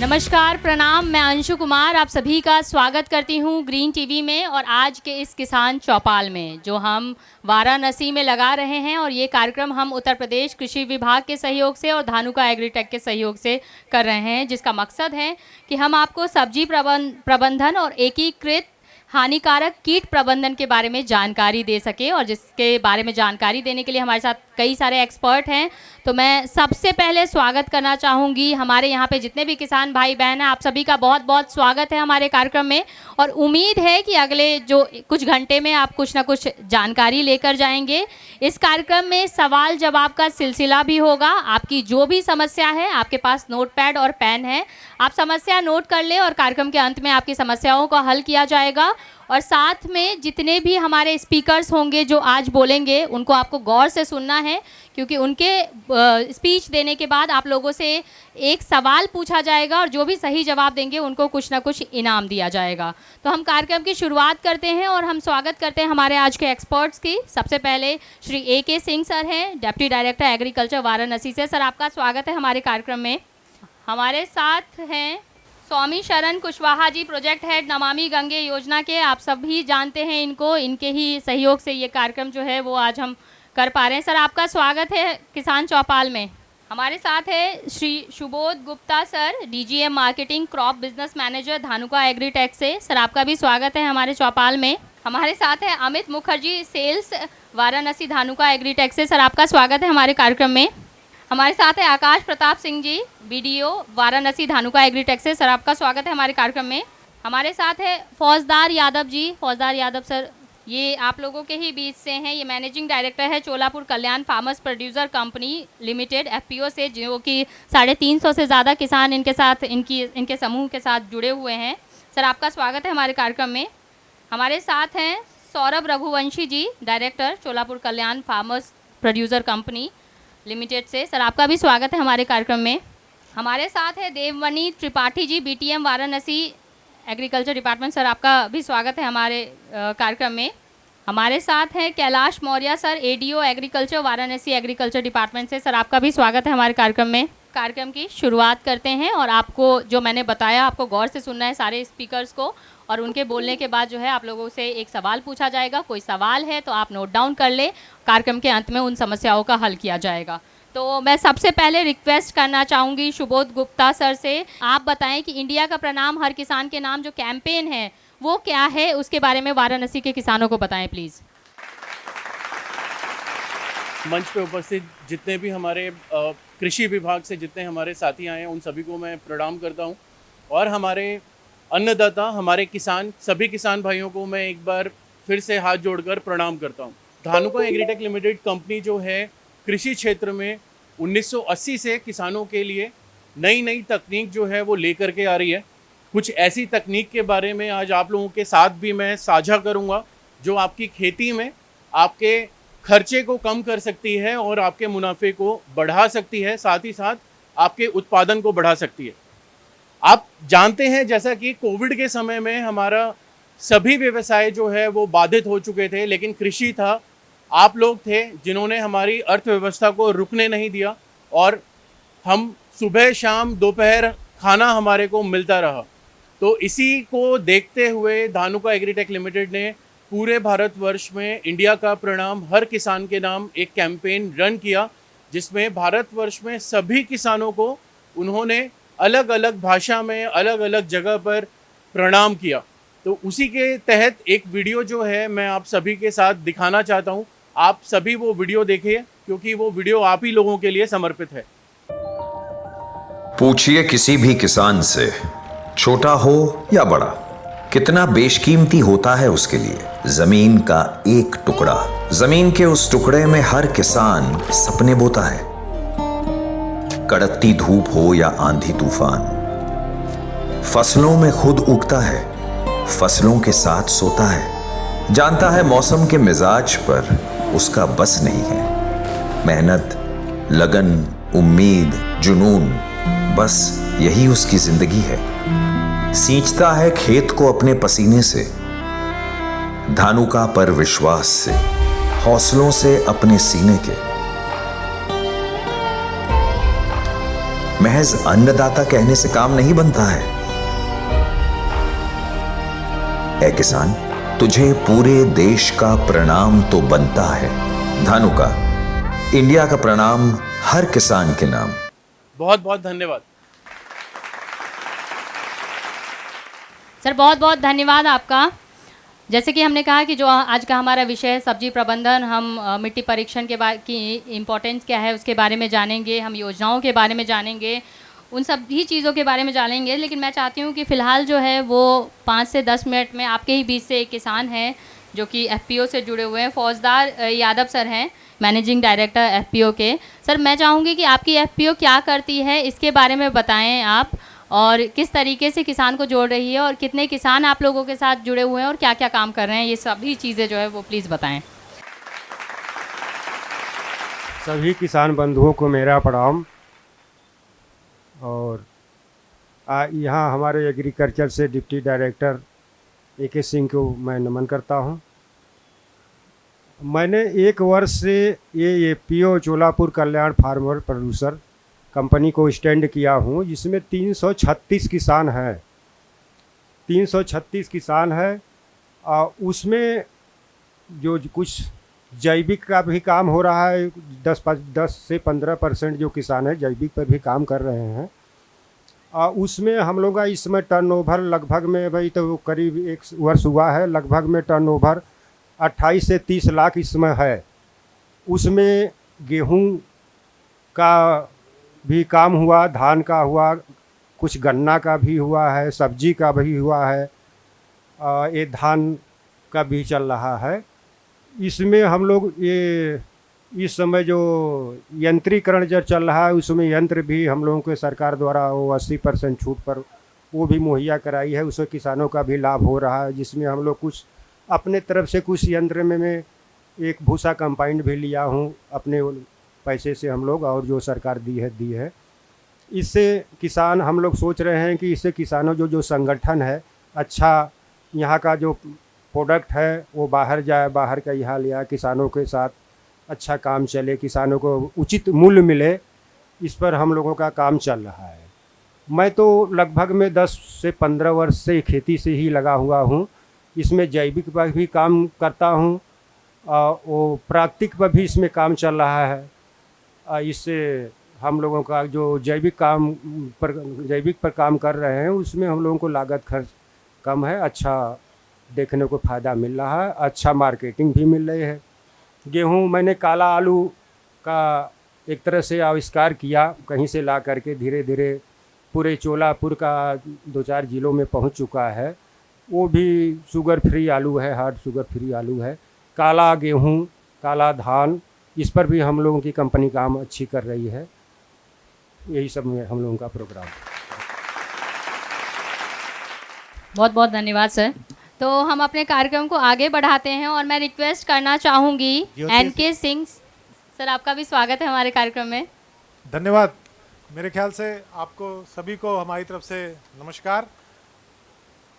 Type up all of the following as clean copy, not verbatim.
नमस्कार, प्रणाम। मैं अंशु कुमार आप सभी का स्वागत करती हूँ ग्रीन टीवी में और आज के इस किसान चौपाल में जो हम वाराणसी में लगा रहे हैं। और ये कार्यक्रम हम उत्तर प्रदेश कृषि विभाग के सहयोग से और धानुका एग्रीटेक के सहयोग से कर रहे हैं, जिसका मकसद है कि हम आपको सब्जी प्रबंधन और एकीकृत हानिकारक कीट प्रबंधन के बारे में जानकारी दे सके। और जिसके बारे में जानकारी देने के लिए हमारे साथ कई सारे एक्सपर्ट हैं। तो मैं सबसे पहले स्वागत करना चाहूँगी हमारे यहाँ पे जितने भी किसान भाई बहन हैं, आप सभी का बहुत बहुत स्वागत है हमारे कार्यक्रम में। और उम्मीद है कि अगले जो कुछ घंटे में आप कुछ ना कुछ जानकारी लेकर जाएंगे। इस कार्यक्रम में सवाल जवाब का सिलसिला भी होगा। आपकी जो भी समस्या है, आपके पास नोटपैड और पेन है, आप समस्या नोट कर ले और कार्यक्रम के अंत में आपकी समस्याओं का हल किया जाएगा। और साथ में जितने भी हमारे स्पीकर्स होंगे जो आज बोलेंगे, उनको आपको गौर से सुनना है, क्योंकि उनके स्पीच देने के बाद आप लोगों से एक सवाल पूछा जाएगा और जो भी सही जवाब देंगे उनको कुछ ना कुछ इनाम दिया जाएगा। तो हम कार्यक्रम की शुरुआत करते हैं और हम स्वागत करते हैं हमारे आज के एक्सपर्ट्स की। सबसे पहले श्री AK सिंह सर हैं, डेप्यूटी डायरेक्टर एग्रीकल्चर वाराणसी से। सर, आपका स्वागत है हमारे कार्यक्रम में। हमारे साथ हैं स्वामी शरण कुशवाहा जी, प्रोजेक्ट हेड नमामि गंगे योजना के। आप सभी जानते हैं इनको, इनके ही सहयोग से ये कार्यक्रम जो है वो आज हम कर पा रहे हैं। सर, आपका स्वागत है किसान चौपाल में। हमारे साथ है Shri Subodh Gupta sir, DGM marketing crop business manager Dhanuka agritech से। सर, आपका भी स्वागत है हमारे चौपाल में। हमारे साथ है अमित मुखर्जी, सेल्स वाराणसी धानुका एग्रीटेक से। सर, आपका स्वागत है हमारे कार्यक्रम में। हमारे साथ है आकाश प्रताप सिंह जी, BDO वाराणसी धानुका एग्रीटेक से। सर, आपका स्वागत है हमारे कार्यक्रम में। हमारे साथ है फौजदार यादव जी। फौजदार यादव सर, ये आप लोगों के ही बीच से हैं। ये मैनेजिंग डायरेक्टर है Cholapur Kalyan farmers producer company limited FPO से, जो कि 350 से ज़्यादा किसान इनके साथ इनके समूह के साथ जुड़े हुए हैं। सर, आपका स्वागत है हमारे कार्यक्रम में। हमारे साथ हैं सौरभ रघुवंशी जी, director Cholapur Kalyan farmers producer company limited से। सर, आपका भी स्वागत है हमारे कार्यक्रम में। हमारे साथ है Devmani Tripathi ji, BTM Varanasi agriculture department. Sir, आपका भी स्वागत है हमारे कार्यक्रम में। हमारे साथ हैं Kailash Maurya sir, ADO agriculture Varanasi agriculture department से। सर, आपका भी स्वागत है हमारे कार्यक्रम में। कार्यक्रम की शुरुआत करते हैं और आपको जो मैंने बताया, आपको गौर से सुनना है सारे स्पीकर्स को। और उनके बोलने के बाद जो है आप लोगों से एक सवाल पूछा जाएगा। कोई सवाल है तो आप नोट डाउन कर ले, कार्यक्रम के अंत में उन समस्याओं का हल किया जाएगा। तो मैं सबसे पहले रिक्वेस्ट करना चाहूँगी सुबोध गुप्ता सर से, आप बताएं कि इंडिया का प्रणाम हर किसान के नाम जो कैंपेन है वो क्या है, उसके बारे में वाराणसी के किसानों को बताएं प्लीज़। मंच पे उपस्थित जितने भी हमारे कृषि विभाग से जितने हमारे साथी आए हैं, उन सभी को मैं प्रणाम करता हूं। और हमारे अन्नदाता, हमारे किसान, सभी किसान भाइयों को मैं एक बार फिर से हाथ जोड़कर प्रणाम करता हूं। धानुका एग्रीटेक लिमिटेड कंपनी जो है, कृषि क्षेत्र में 1980 से किसानों के लिए नई नई तकनीक जो है वो लेकर के आ रही है। कुछ ऐसी तकनीक के बारे में आज आप लोगों के साथ भी मैं साझा करूंगा, जो आपकी खेती में आपके खर्चे को कम कर सकती है और आपके मुनाफे को बढ़ा सकती है, साथ ही साथ आपके उत्पादन को बढ़ा सकती है। आप जानते हैं जैसा कि कोविड के समय में हमारा सभी व्यवसाय जो है वो बाधित हो चुके थे, लेकिन कृषि था, आप लोग थे जिन्होंने हमारी अर्थव्यवस्था को रुकने नहीं दिया और हम सुबह शाम दोपहर खाना हमारे को मिलता रहा। तो इसी को देखते हुए धानुका एग्रीटेक लिमिटेड ने पूरे भारतवर्ष में इंडिया का प्रणाम हर किसान के नाम एक कैंपेन रन किया, जिसमें भारतवर्ष में सभी किसानों को उन्होंने अलग अलग भाषा में अलग अलग जगह पर प्रणाम किया। तो उसी के तहत एक वीडियो जो है मैं आप सभी के साथ दिखाना चाहता हूं। आप सभी वो वीडियो देखिए, क्योंकि वो वीडियो आप ही लोगों के लिए समर्पित है। पूछिए किसी भी किसान से, छोटा हो या बड़ा, कितना बेशकीमती होता है उसके लिए जमीन का एक टुकड़ा। जमीन के उस टुकड़े में हर किसान सपने बोता है। कड़कती धूप हो या आंधी तूफान, फसलों में खुद उगता है, फसलों के साथ सोता है। जानता है मौसम के मिजाज पर उसका बस नहीं है। मेहनत, लगन, उम्मीद, जुनून, बस यही उसकी जिंदगी है। सींचता है खेत को अपने पसीने से, धानुका पर विश्वास से, हौसलों से अपने सीने के। महज अन्नदाता कहने से काम नहीं बनता है। ऐ किसान, तुझे पूरे देश का प्रणाम तो बनता है। धानुका, इंडिया का प्रणाम हर किसान के नाम। बहुत बहुत धन्यवाद। सर बहुत बहुत धन्यवाद आपका। जैसे कि हमने कहा कि जो आज का हमारा विषय है सब्जी प्रबंधन, हम मिट्टी परीक्षण के बारे की इम्पोर्टेंस क्या है उसके बारे में जानेंगे, हम योजनाओं के बारे में जानेंगे, उन सभी चीज़ों के बारे में जानेंगे। लेकिन मैं चाहती हूँ कि फ़िलहाल जो है वो 5 से 10 मिनट में आपके ही बीच से एक किसान हैं जो कि एफपीओ से जुड़े हुए हैं, फौजदार यादव सर हैं, मैनेजिंग डायरेक्टर एफपीओ के। सर मैं चाहूँगी कि आपकी एफपीओ क्या करती है इसके बारे में बताएं आप, और किस तरीके से किसान को जोड़ रही है, और कितने किसान आप लोगों के साथ जुड़े हुए हैं और क्या क्या काम कर रहे हैं, ये सभी चीज़ें जो है वो प्लीज़ बताएं। सभी किसान बंधुओं को मेरा प्रणाम। और यहाँ हमारे एग्रीकल्चर से डिप्टी डायरेक्टर AK सिंह को मैं नमन करता हूँ। मैंने 1 वर्ष से ये एफपीओ चोलापुर कल्याण फार्मर प्रोड्यूसर कंपनी को स्टैंड किया हूँ, जिसमें 336 किसान हैं। 336 किसान है, उसमें जो कुछ जैविक का भी काम हो रहा है। 10 से 15% जो किसान है जैविक पर भी काम कर रहे हैं। उसमें हम लोग का इसमें टर्नओवर लगभग में, भाई तो करीब 1 वर्ष हुआ है, लगभग में टर्नओवर 28 से 30 लाख इसमें है। उसमें गेहूं का भी काम हुआ, धान का हुआ, कुछ गन्ना का भी हुआ है, सब्जी का भी हुआ है, ये धान का भी चल रहा है। इसमें हम लोग ये इस समय जो यंत्रीकरण जो चल रहा है उसमें यंत्र भी हम लोगों के सरकार द्वारा वो 80% छूट पर वो भी मुहैया कराई है, उससे किसानों का भी लाभ हो रहा है। जिसमें हम लोग कुछ अपने तरफ से कुछ यंत्र में मैं एक भूसा कंपाउंड भी लिया हूँ अपने पैसे से हम लोग, और जो सरकार दी है। इससे किसान हम लोग सोच रहे हैं कि इससे किसानों जो संगठन है अच्छा, यहाँ का जो प्रोडक्ट है वो बाहर जाए, बाहर का यहाँ लिया, किसानों के साथ अच्छा काम चले, किसानों को उचित मूल्य मिले, इस पर हम लोगों का काम चल रहा है। मैं तो लगभग में 10 से 15 वर्ष से खेती से ही लगा हुआ हूँ। इसमें जैविक पर भी काम करता हूँ, वो प्राकृतिक पर भी इसमें काम चल रहा है। इससे हम लोगों का जो जैविक पर काम कर रहे हैं उसमें हम लोगों को लागत खर्च कम है, अच्छा देखने को फ़ायदा मिल रहा है, अच्छा मार्केटिंग भी मिल रही है। गेहूं मैंने काला आलू का एक तरह से आविष्कार किया, कहीं से ला करके धीरे धीरे पूरे चोलापुर का 2-4 जिलों में पहुंच चुका है। वो भी शुगर फ्री आलू है, हार्ड शुगर फ्री आलू है। काला गेहूं, काला धान, इस पर भी हम लोगों की कंपनी काम अच्छी कर रही है। यही सब में हम लोगों का प्रोग्राम। बहुत बहुत धन्यवाद सर। तो हम अपने कार्यक्रम को आगे बढ़ाते हैं और मैं रिक्वेस्ट करना चाहूँगी NK सिंह सर, आपका भी स्वागत है हमारे कार्यक्रम में। धन्यवाद। मेरे ख्याल से आपको सभी को हमारी तरफ से नमस्कार।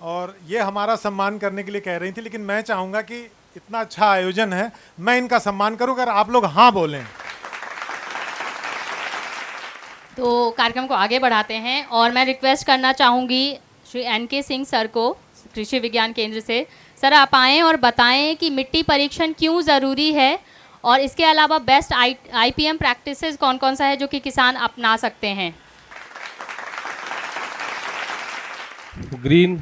और ये हमारा सम्मान करने के लिए कह रही थी, लेकिन मैं चाहूँगा कि इतना अच्छा आयोजन है, मैं इनका सम्मान करूँ अगर आप लोग हाँ बोलें। तो कार्यक्रम को आगे बढ़ाते हैं और मैं रिक्वेस्ट करना चाहूँगी श्री NK सिंह सर को, कृषि विज्ञान केंद्र से। सर आप आएँ और बताएं कि मिट्टी परीक्षण क्यों ज़रूरी है, और इसके अलावा बेस्ट IPM प्रैक्टिसेस कौन कौन सा है जो कि किसान अपना सकते हैं। ग्रीन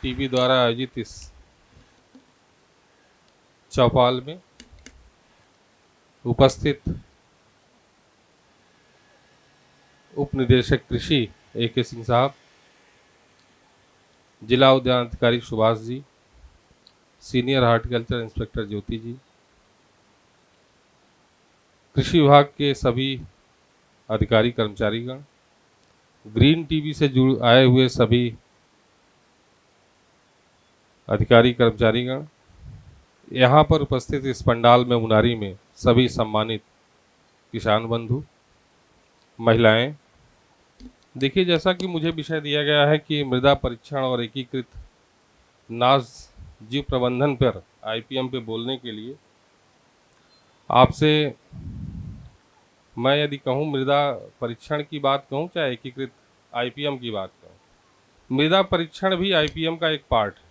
टीवी द्वारा आयोजित इस चौपाल में उपस्थित उप निदेशक कृषि AK सिंह साहब, जिला उद्यान अधिकारी Subhash ji, senior horticulture inspector ज्योति जी, कृषि विभाग के सभी अधिकारी कर्मचारीगण, ग्रीन टीवी से आए हुए सभी अधिकारी कर्मचारीगण, यहाँ पर उपस्थित इस पंडाल में मुनारी में सभी सम्मानित किसान बंधु, महिलाएं। देखिए, जैसा कि मुझे विषय दिया गया है कि मृदा परीक्षण और एकीकृत नाज जीव प्रबंधन पर IPM पे बोलने के लिए आपसे मैं यदि कहूँ मृदा परीक्षण की बात कहूँ, चाहे एकीकृत आईपीएम की बात कहूँ, मृदा परीक्षण भी आईपीएम का एक पार्ट है।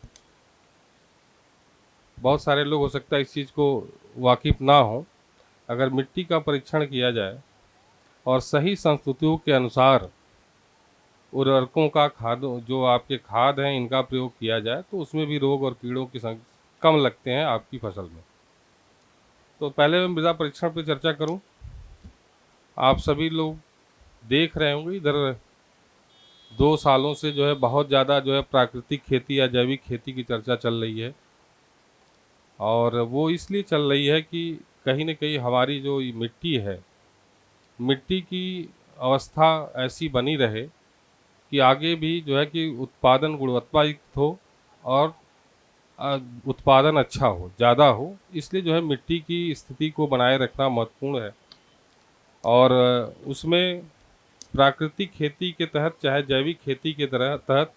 बहुत सारे लोग हो सकता है इस चीज़ को वाकिफ ना हो। अगर मिट्टी का परीक्षण किया जाए और सही संस्तुतियों के अनुसार उर्वरकों का खाद, जो आपके खाद हैं, इनका प्रयोग किया जाए तो उसमें भी रोग और कीड़ों की संख्या कम लगते हैं आपकी फसल में। तो पहले मैं मृदा परीक्षण पर चर्चा करूं। आप सभी लोग देख रहे होंगे इधर 2 सालों से जो है बहुत ज़्यादा जो है प्राकृतिक खेती या जैविक खेती की चर्चा चल रही है, और वो इसलिए चल रही है कि कहीं न कहीं हमारी जो मिट्टी है, मिट्टी की अवस्था ऐसी बनी रहे कि आगे भी जो है कि उत्पादन गुणवत्तायुक्त हो और उत्पादन अच्छा हो, ज़्यादा हो। इसलिए जो है मिट्टी की स्थिति को बनाए रखना महत्वपूर्ण है। और उसमें प्राकृतिक खेती के तहत चाहे जैविक खेती के तहत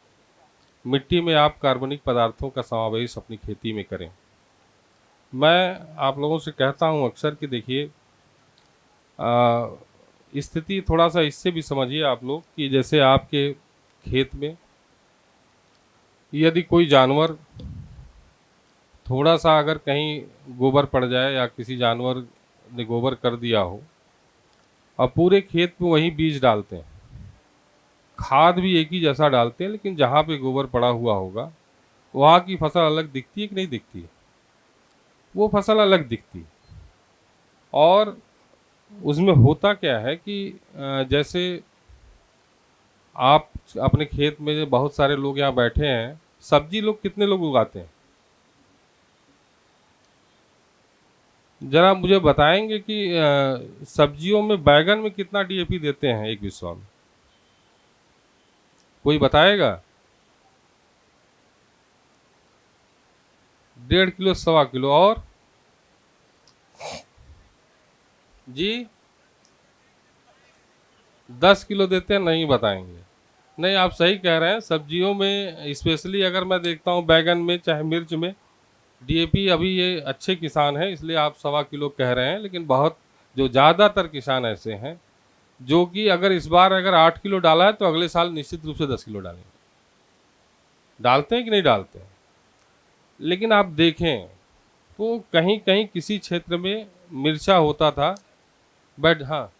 मिट्टी में आप कार्बनिक पदार्थों का समावेश अपनी खेती में करें। मैं आप लोगों से कहता हूं अक्सर कि देखिए, स्थिति थोड़ा सा इससे भी समझिए आप लोग कि जैसे आपके खेत में यदि कोई जानवर थोड़ा सा अगर कहीं गोबर पड़ जाए या किसी जानवर ने गोबर कर दिया हो, और पूरे खेत में वही बीज डालते हैं, खाद भी एक ही जैसा डालते हैं, लेकिन जहाँ पे गोबर पड़ा हुआ होगा वहाँ की फसल अलग दिखती है कि नहीं दिखती है? वो फसल अलग दिखती है। और उसमें होता क्या है कि जैसे आप अपने खेत में बहुत सारे लोग यहाँ बैठे हैं, सब्जी लोग कितने लोग उगाते हैं? जरा मुझे बताएंगे कि सब्जियों में बैगन में कितना डीएपी देते हैं एक बिस्वा में? कोई बताएगा? 1.5 किलो, 1.25 किलो। और जी 10 किलो देते हैं? नहीं बताएंगे। नहीं, आप सही कह रहे हैं। सब्जियों में स्पेशली अगर मैं देखता हूँ बैगन में चाहे मिर्च में डीएपी, अभी ये अच्छे किसान हैं इसलिए आप 1.25 किलो कह रहे हैं, लेकिन बहुत जो ज़्यादातर किसान ऐसे हैं जो कि अगर इस बार अगर 8 किलो डाला है तो अगले साल निश्चित रूप से 10 किलो डालेंगे। डालते हैं कि नहीं डालते हैं? लेकिन आप देखें तो कहीं कहीं किसी क्षेत्र में मिर्चा होता था, बट हाँ,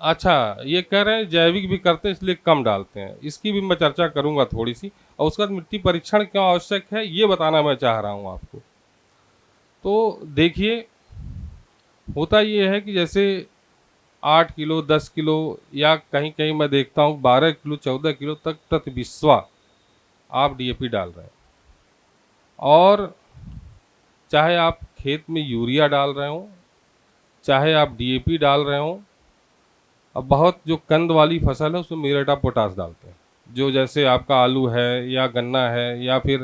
अच्छा ये कह रहे हैं जैविक भी करते हैं इसलिए कम डालते हैं। इसकी भी मैं चर्चा करूंगा थोड़ी सी, और उसके बाद मिट्टी परीक्षण क्यों आवश्यक है ये बताना मैं चाह रहा हूं आपको। तो देखिए, होता ये है कि जैसे 8 किलो, 10 किलो या कहीं कहीं मैं देखता हूँ 12 किलो, 14 किलो तक प्रति बिस्वा आप डीएपी डाल रहे हैं। और चाहे आप खेत में यूरिया डाल रहे हो, चाहे आप डीएपी डाल रहे हो, अब बहुत जो कंद वाली फसल है उसमें म्यूरेट ऑफ पोटाश डालते हैं, जो जैसे आपका आलू है या गन्ना है या फिर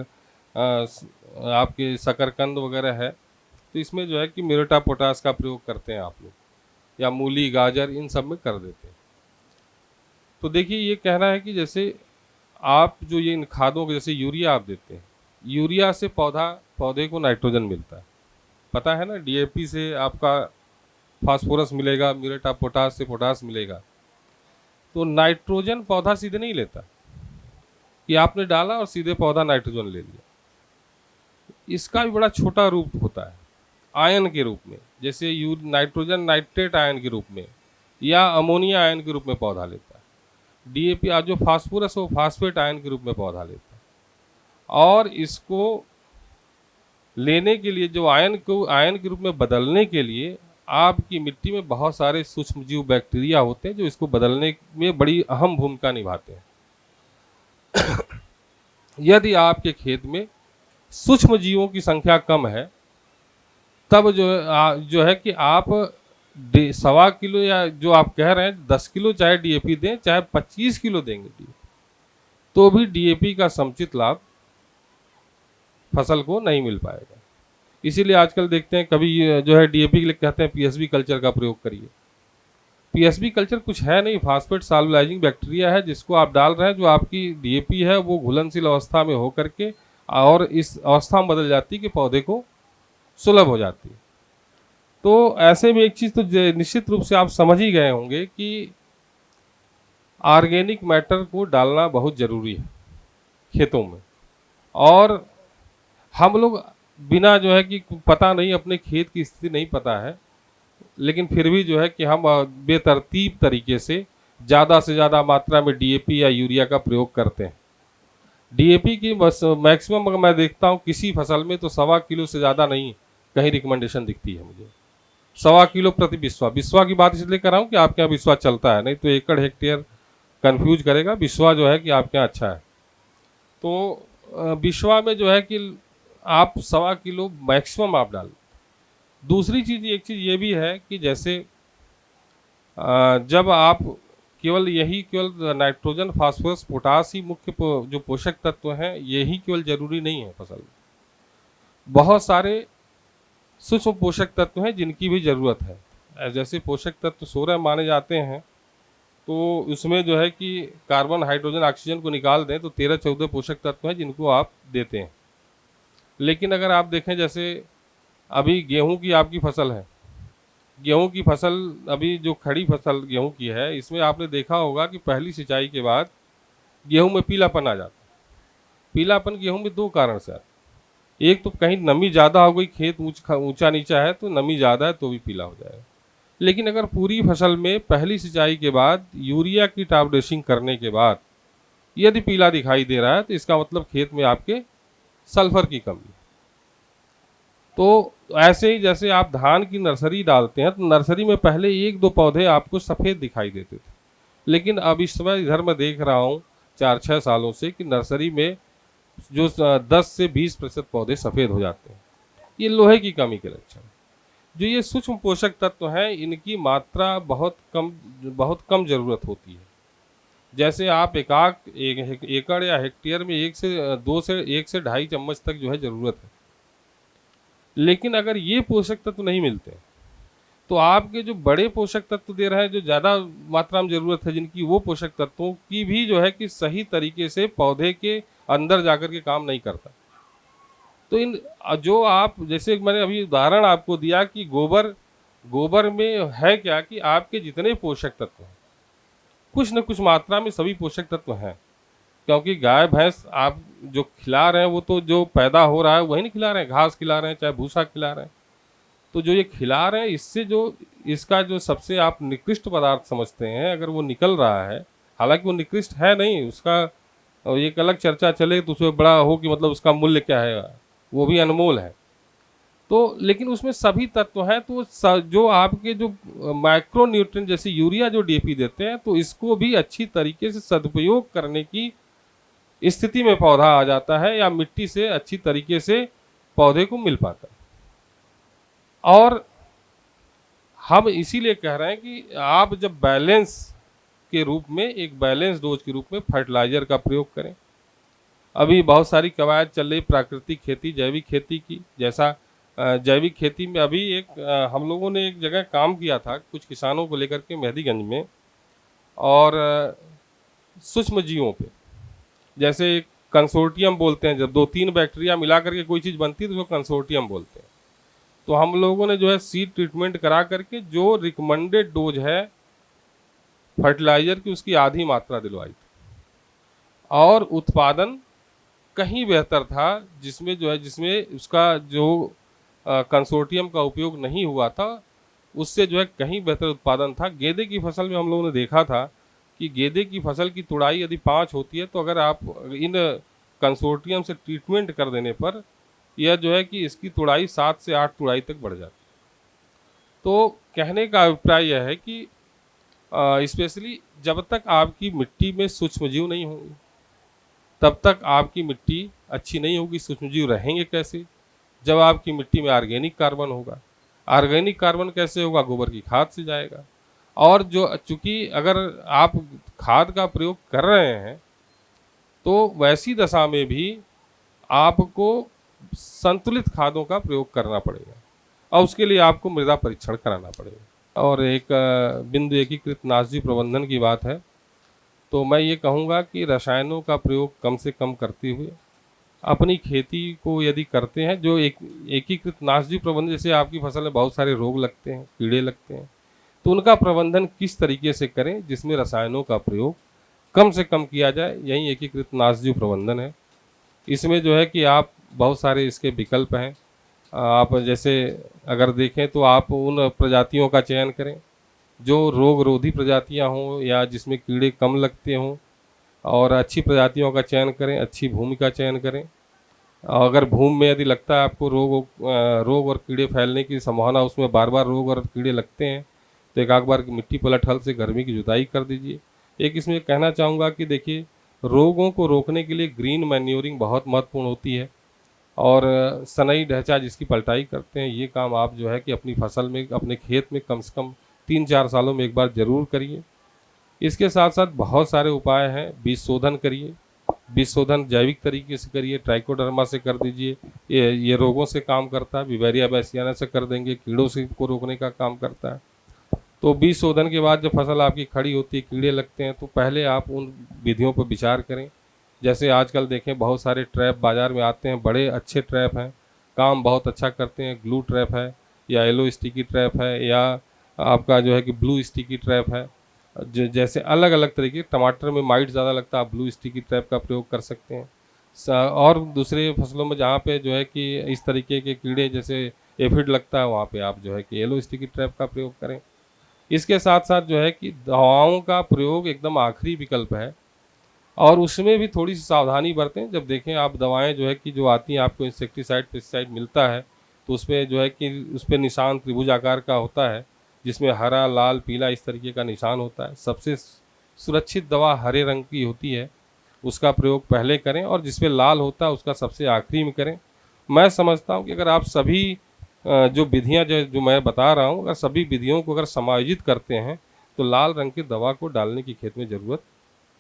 आपके शकरकंद वगैरह है, तो इसमें जो है कि म्यूरेट ऑफ पोटाश का प्रयोग करते हैं आप लोग, या मूली, गाजर, इन सब में कर देते हैं। तो देखिए, ये कहना है कि जैसे आप जो ये इन खादों के जैसे यूरिया आप देते हैं, यूरिया से पौधे को नाइट्रोजन मिलता है, पता है ना। डीएपी से आपका फास्फोरस मिलेगा, म्यूरेट ऑफ पोटाश से पोटाश मिलेगा। तो नाइट्रोजन पौधा सीधे नहीं लेता कि आपने डाला और सीधे पौधा नाइट्रोजन ले लिया। इसका भी बड़ा छोटा रूप होता है, आयन के रूप में, जैसे नाइट्रोजन नाइट्रेट आयन के रूप में या अमोनिया आयन के रूप में पौधा लेता है। डीएपी आज जो फास्फोरस वो फास्फेट आयन के रूप में पौधा लेता है। और इसको लेने के लिए, जो आयन को आयन के रूप में बदलने के लिए आपकी मिट्टी में बहुत सारे सूक्ष्म जीव बैक्टीरिया होते हैं जो इसको बदलने में बड़ी अहम भूमिका निभाते हैं। यदि आपके खेत में सूक्ष्म जीवों की संख्या कम है, तब जो है कि आप 1.25 किलो या जो आप कह रहे हैं 10 किलो चाहे डीएपी दें, चाहे 25 किलो देंगे डीएपी, तो भी डीएपी का समुचित लाभ फसल को नहीं मिल पाएगा। इसीलिए आजकल देखते हैं कभी जो है डीएपी के लिए कहते हैं पीएसबी कल्चर का प्रयोग करिए। पीएसबी कल्चर कुछ है नहीं, फास्फेट सॉल्युलाइजिंग बैक्टीरिया है जिसको आप डाल रहे हैं। जो आपकी डीएपी है वो घुलनशील अवस्था में होकर के और इस अवस्था में बदल जाती है कि पौधे को सुलभ हो जाती है। तो ऐसे में एक चीज़ तो निश्चित रूप से आप समझ ही गए होंगे कि ऑर्गेनिक मैटर को डालना बहुत ज़रूरी है खेतों में। और हम लोग बिना जो है कि पता नहीं, अपने खेत की स्थिति नहीं पता है, लेकिन फिर भी जो है कि हम बेतरतीब तरीके से ज़्यादा से ज़्यादा मात्रा में डीएपी या यूरिया का प्रयोग करते हैं। डीएपी की बस मैक्सिमम अगर मैं देखता हूँ किसी फसल में तो 1.25 किलो से ज़्यादा नहीं कहीं रिकमेंडेशन दिखती है मुझे। 1.25 किलो प्रति बिस्वा। बिस्वा की बात इसलिए कर रहा हूँ कि आपके यहाँ बिस्वा चलता है, नहीं तो एकड़ हेक्टेयर कंफ्यूज करेगा। बिस्वा जो है कि आपके यहाँ अच्छा है। तो बिस्वा में जो है कि आप 1.25 किलो मैक्सिमम आप डाल। दूसरी चीज़, एक चीज़ ये भी है कि जैसे जब आप केवल नाइट्रोजन, फास्फोरस, पोटास ही मुख्य जो पोषक तत्व हैं, यही केवल जरूरी नहीं है फसल में। बहुत सारे सूक्ष्म पोषक तत्व हैं जिनकी भी ज़रूरत है। जैसे पोषक तत्व 16 माने जाते हैं, तो उसमें जो है कि कार्बन, हाइड्रोजन, ऑक्सीजन को निकाल दें तो 13-14 पोषक तत्व हैं जिनको आप देते हैं। लेकिन अगर आप देखें, जैसे अभी गेहूं की आपकी फसल है, गेहूं की फसल अभी जो खड़ी फसल गेहूं की है, इसमें आपने देखा होगा कि पहली सिंचाई के बाद गेहूं में पीलापन आ जाता है। पीलापन गेहूं में 2 कारण से आता है। एक तो कहीं नमी ज़्यादा हो गई, खेत ऊंचा नीचा है तो नमी ज़्यादा है तो भी पीला हो जाएगा। लेकिन अगर पूरी फसल में पहली सिंचाई के बाद यूरिया की टॉप ड्रेसिंग करने के बाद यदि पीला दिखाई दे रहा है तो इसका मतलब खेत में आपके सल्फर की कमी है। तो ऐसे ही जैसे आप धान की नर्सरी डालते हैं तो नर्सरी में पहले 1-2 पौधे आपको सफ़ेद दिखाई देते थे, लेकिन अब इस समय इधर मैं देख रहा हूँ 4-6 सालों से कि नर्सरी में जो 10 से 20% पौधे सफ़ेद हो जाते हैं। ये लोहे की कमी के लक्षण। जो ये सूक्ष्म पोषक तत्व हैं, इनकी मात्रा बहुत कम ज़रूरत होती है। जैसे आप एक एकड़ या हेक्टेयर में 1 से 2.5 चम्मच तक जो है ज़रूरत है। लेकिन अगर ये पोषक तत्व नहीं मिलते तो आपके जो बड़े पोषक तत्व दे रहे हैं, जो ज़्यादा मात्रा में ज़रूरत है जिनकी, वो पोषक तत्वों की भी जो है कि सही तरीके से पौधे के अंदर जाकर के काम नहीं करता। तो इन जो आप, जैसे मैंने अभी उदाहरण आपको दिया कि गोबर में है क्या कि आपके जितने पोषक तत्व हैं, कुछ न कुछ मात्रा में सभी पोषक तत्व हैं। क्योंकि गाय भैंस आप जो खिला रहे हैं वो तो जो पैदा हो रहा है वही नहीं खिला रहे हैं, घास खिला रहे हैं, चाहे भूसा खिला रहे हैं। तो जो ये खिला रहे हैं, इससे जो इसका जो सबसे आप निकृष्ट पदार्थ समझते हैं, अगर वो निकल रहा है, हालांकि वो निकृष्ट है नहीं, उसका एक अलग चर्चा चले तो उसमें बड़ा हो कि मतलब उसका मूल्य क्या है, वो भी अनमोल है। तो लेकिन उसमें सभी तत्व हैं। तो जो आपके जो माइक्रो न्यूट्रिएंट जैसे यूरिया जो डीएपी देते हैं, तो इसको भी अच्छी तरीके से सदुपयोग करने की स्थिति में पौधा आ जाता है या मिट्टी से अच्छी तरीके से पौधे को मिल पाता है। और हम इसीलिए कह रहे हैं कि आप जब बैलेंस के रूप में, एक बैलेंस डोज के रूप में फर्टिलाइजर का प्रयोग करें। अभी बहुत सारी कवायद चल रही प्राकृतिक खेती, जैविक खेती की। जैसा जैविक खेती में अभी हम लोगों ने एक जगह काम किया था कुछ किसानों को लेकर के मेहदीगंज में, और सूक्ष्म जीवों पे, जैसे कंसोर्टियम बोलते हैं, जब 2-3 बैक्टीरिया मिला करके कोई चीज़ बनती है तो उसको कंसोर्टियम बोलते हैं। तो हम लोगों ने जो है सीड ट्रीटमेंट करा करके जो रिकमेंडेड डोज है फर्टिलाइजर की, उसकी आधी मात्रा दिलवाई थी, और उत्पादन कहीं बेहतर था जिसमें उसका जो कंसोर्टियम का उपयोग नहीं हुआ था, उससे जो है कहीं बेहतर उत्पादन था। गेंदे की फसल में हम लोगों ने देखा था कि गेंदे की फसल की तुड़ाई यदि 5 होती है तो अगर आप इन कंसोर्टियम से ट्रीटमेंट कर देने पर यह जो है कि इसकी तुड़ाई 7 से 8 तुड़ाई तक बढ़ जाती है। तो कहने का अभिप्राय यह है कि स्पेशली जब तक आपकी मिट्टी में सूक्ष्मजीव नहीं होंगे तब तक आपकी मिट्टी अच्छी नहीं होगी। सूक्ष्मजीव रहेंगे कैसे? जब आपकी मिट्टी में ऑर्गेनिक कार्बन होगा। ऑर्गेनिक कार्बन कैसे होगा? गोबर की खाद से जाएगा। और जो चूँकि अगर आप खाद का प्रयोग कर रहे हैं तो वैसी दशा में भी आपको संतुलित खादों का प्रयोग करना पड़ेगा, और उसके लिए आपको मृदा परीक्षण कराना पड़ेगा। और एक बिंदु एकीकृत नाशी प्रबंधन की बात है, तो मैं ये कहूँगा कि रसायनों का प्रयोग कम से कम करते हुए अपनी खेती को यदि करते हैं, जो एकीकृत नाशजीव प्रबंधन, जैसे आपकी फसल में बहुत सारे रोग लगते हैं, कीड़े लगते हैं, तो उनका प्रबंधन किस तरीके से करें जिसमें रसायनों का प्रयोग कम से कम किया जाए, यही एकीकृत नाशजीव प्रबंधन है। इसमें जो है कि आप बहुत सारे इसके विकल्प हैं। आप जैसे अगर देखें तो आप उन प्रजातियों का चयन करें जो रोग रोधी प्रजातियां हों या जिसमें कीड़े कम लगते हों, और अच्छी प्रजातियों का चयन करें, अच्छी भूमि का चयन करें। अगर भूमि में यदि लगता है आपको रोग और कीड़े फैलने की संभावना, उसमें बार बार रोग और कीड़े लगते हैं, तो एक आध बार मिट्टी पलट हल से गर्मी की जुताई कर दीजिए। एक इसमें कहना चाहूँगा कि देखिए, रोगों को रोकने के लिए ग्रीन मैन्योरिंग बहुत महत्वपूर्ण होती है, और सनई ढैंचा जिसकी पलटाई करते हैं, ये काम आप जो है कि अपनी फसल में, अपने खेत में कम से कम 3-4 सालों में एक बार ज़रूर करिए। इसके साथ साथ बहुत सारे उपाय हैं। बीज शोधन करिए, बीज शोधन जैविक तरीके से करिए, ट्राइकोडर्मा से कर दीजिए, ये रोगों से काम करता है। बिवेरिया बैसियाना से कर देंगे, कीड़ों से को रोकने का काम करता है। तो बीज शोधन के बाद जब फसल आपकी खड़ी होती है, कीड़े लगते हैं, तो पहले आप उन विधियों पर विचार करें। जैसे आजकल देखें बहुत सारे ट्रैप बाज़ार में आते हैं, बड़े अच्छे ट्रैप हैं, काम बहुत अच्छा करते हैं। ग्लू ट्रैप है, या येलो स्टिकी ट्रैप है, या आपका जो है कि ब्लू स्टिकी ट्रैप है। जो जैसे अलग अलग तरीके, टमाटर में माइट ज़्यादा लगता है, आप ब्लू स्टिकी ट्रैप का प्रयोग कर सकते हैं। और दूसरे फसलों में जहाँ पे जो है कि इस तरीके के कीड़े जैसे एफिड लगता है, वहाँ पे आप जो है कि येलो स्टिकी ट्रैप का प्रयोग करें। इसके साथ साथ जो है कि दवाओं का प्रयोग एकदम आखिरी विकल्प है, और उसमें भी थोड़ी सी सावधानी बरतें। जब देखें आप दवाएं जो है कि जो आती हैं, आपको इंसेक्टिसाइड पेस्टिसाइड मिलता है, तो उसमें जो है कि उस पर निशान त्रिभुज आकार का होता है, जिसमें हरा, लाल, पीला इस तरीके का निशान होता है। सबसे सुरक्षित दवा हरे रंग की होती है, उसका प्रयोग पहले करें, और जिसमें लाल होता है उसका सबसे आखिरी में करें। मैं समझता हूँ कि अगर आप सभी जो विधियाँ जो मैं बता रहा हूँ, अगर सभी विधियों को अगर समायोजित करते हैं, तो लाल रंग की दवा को डालने की खेत में ज़रूरत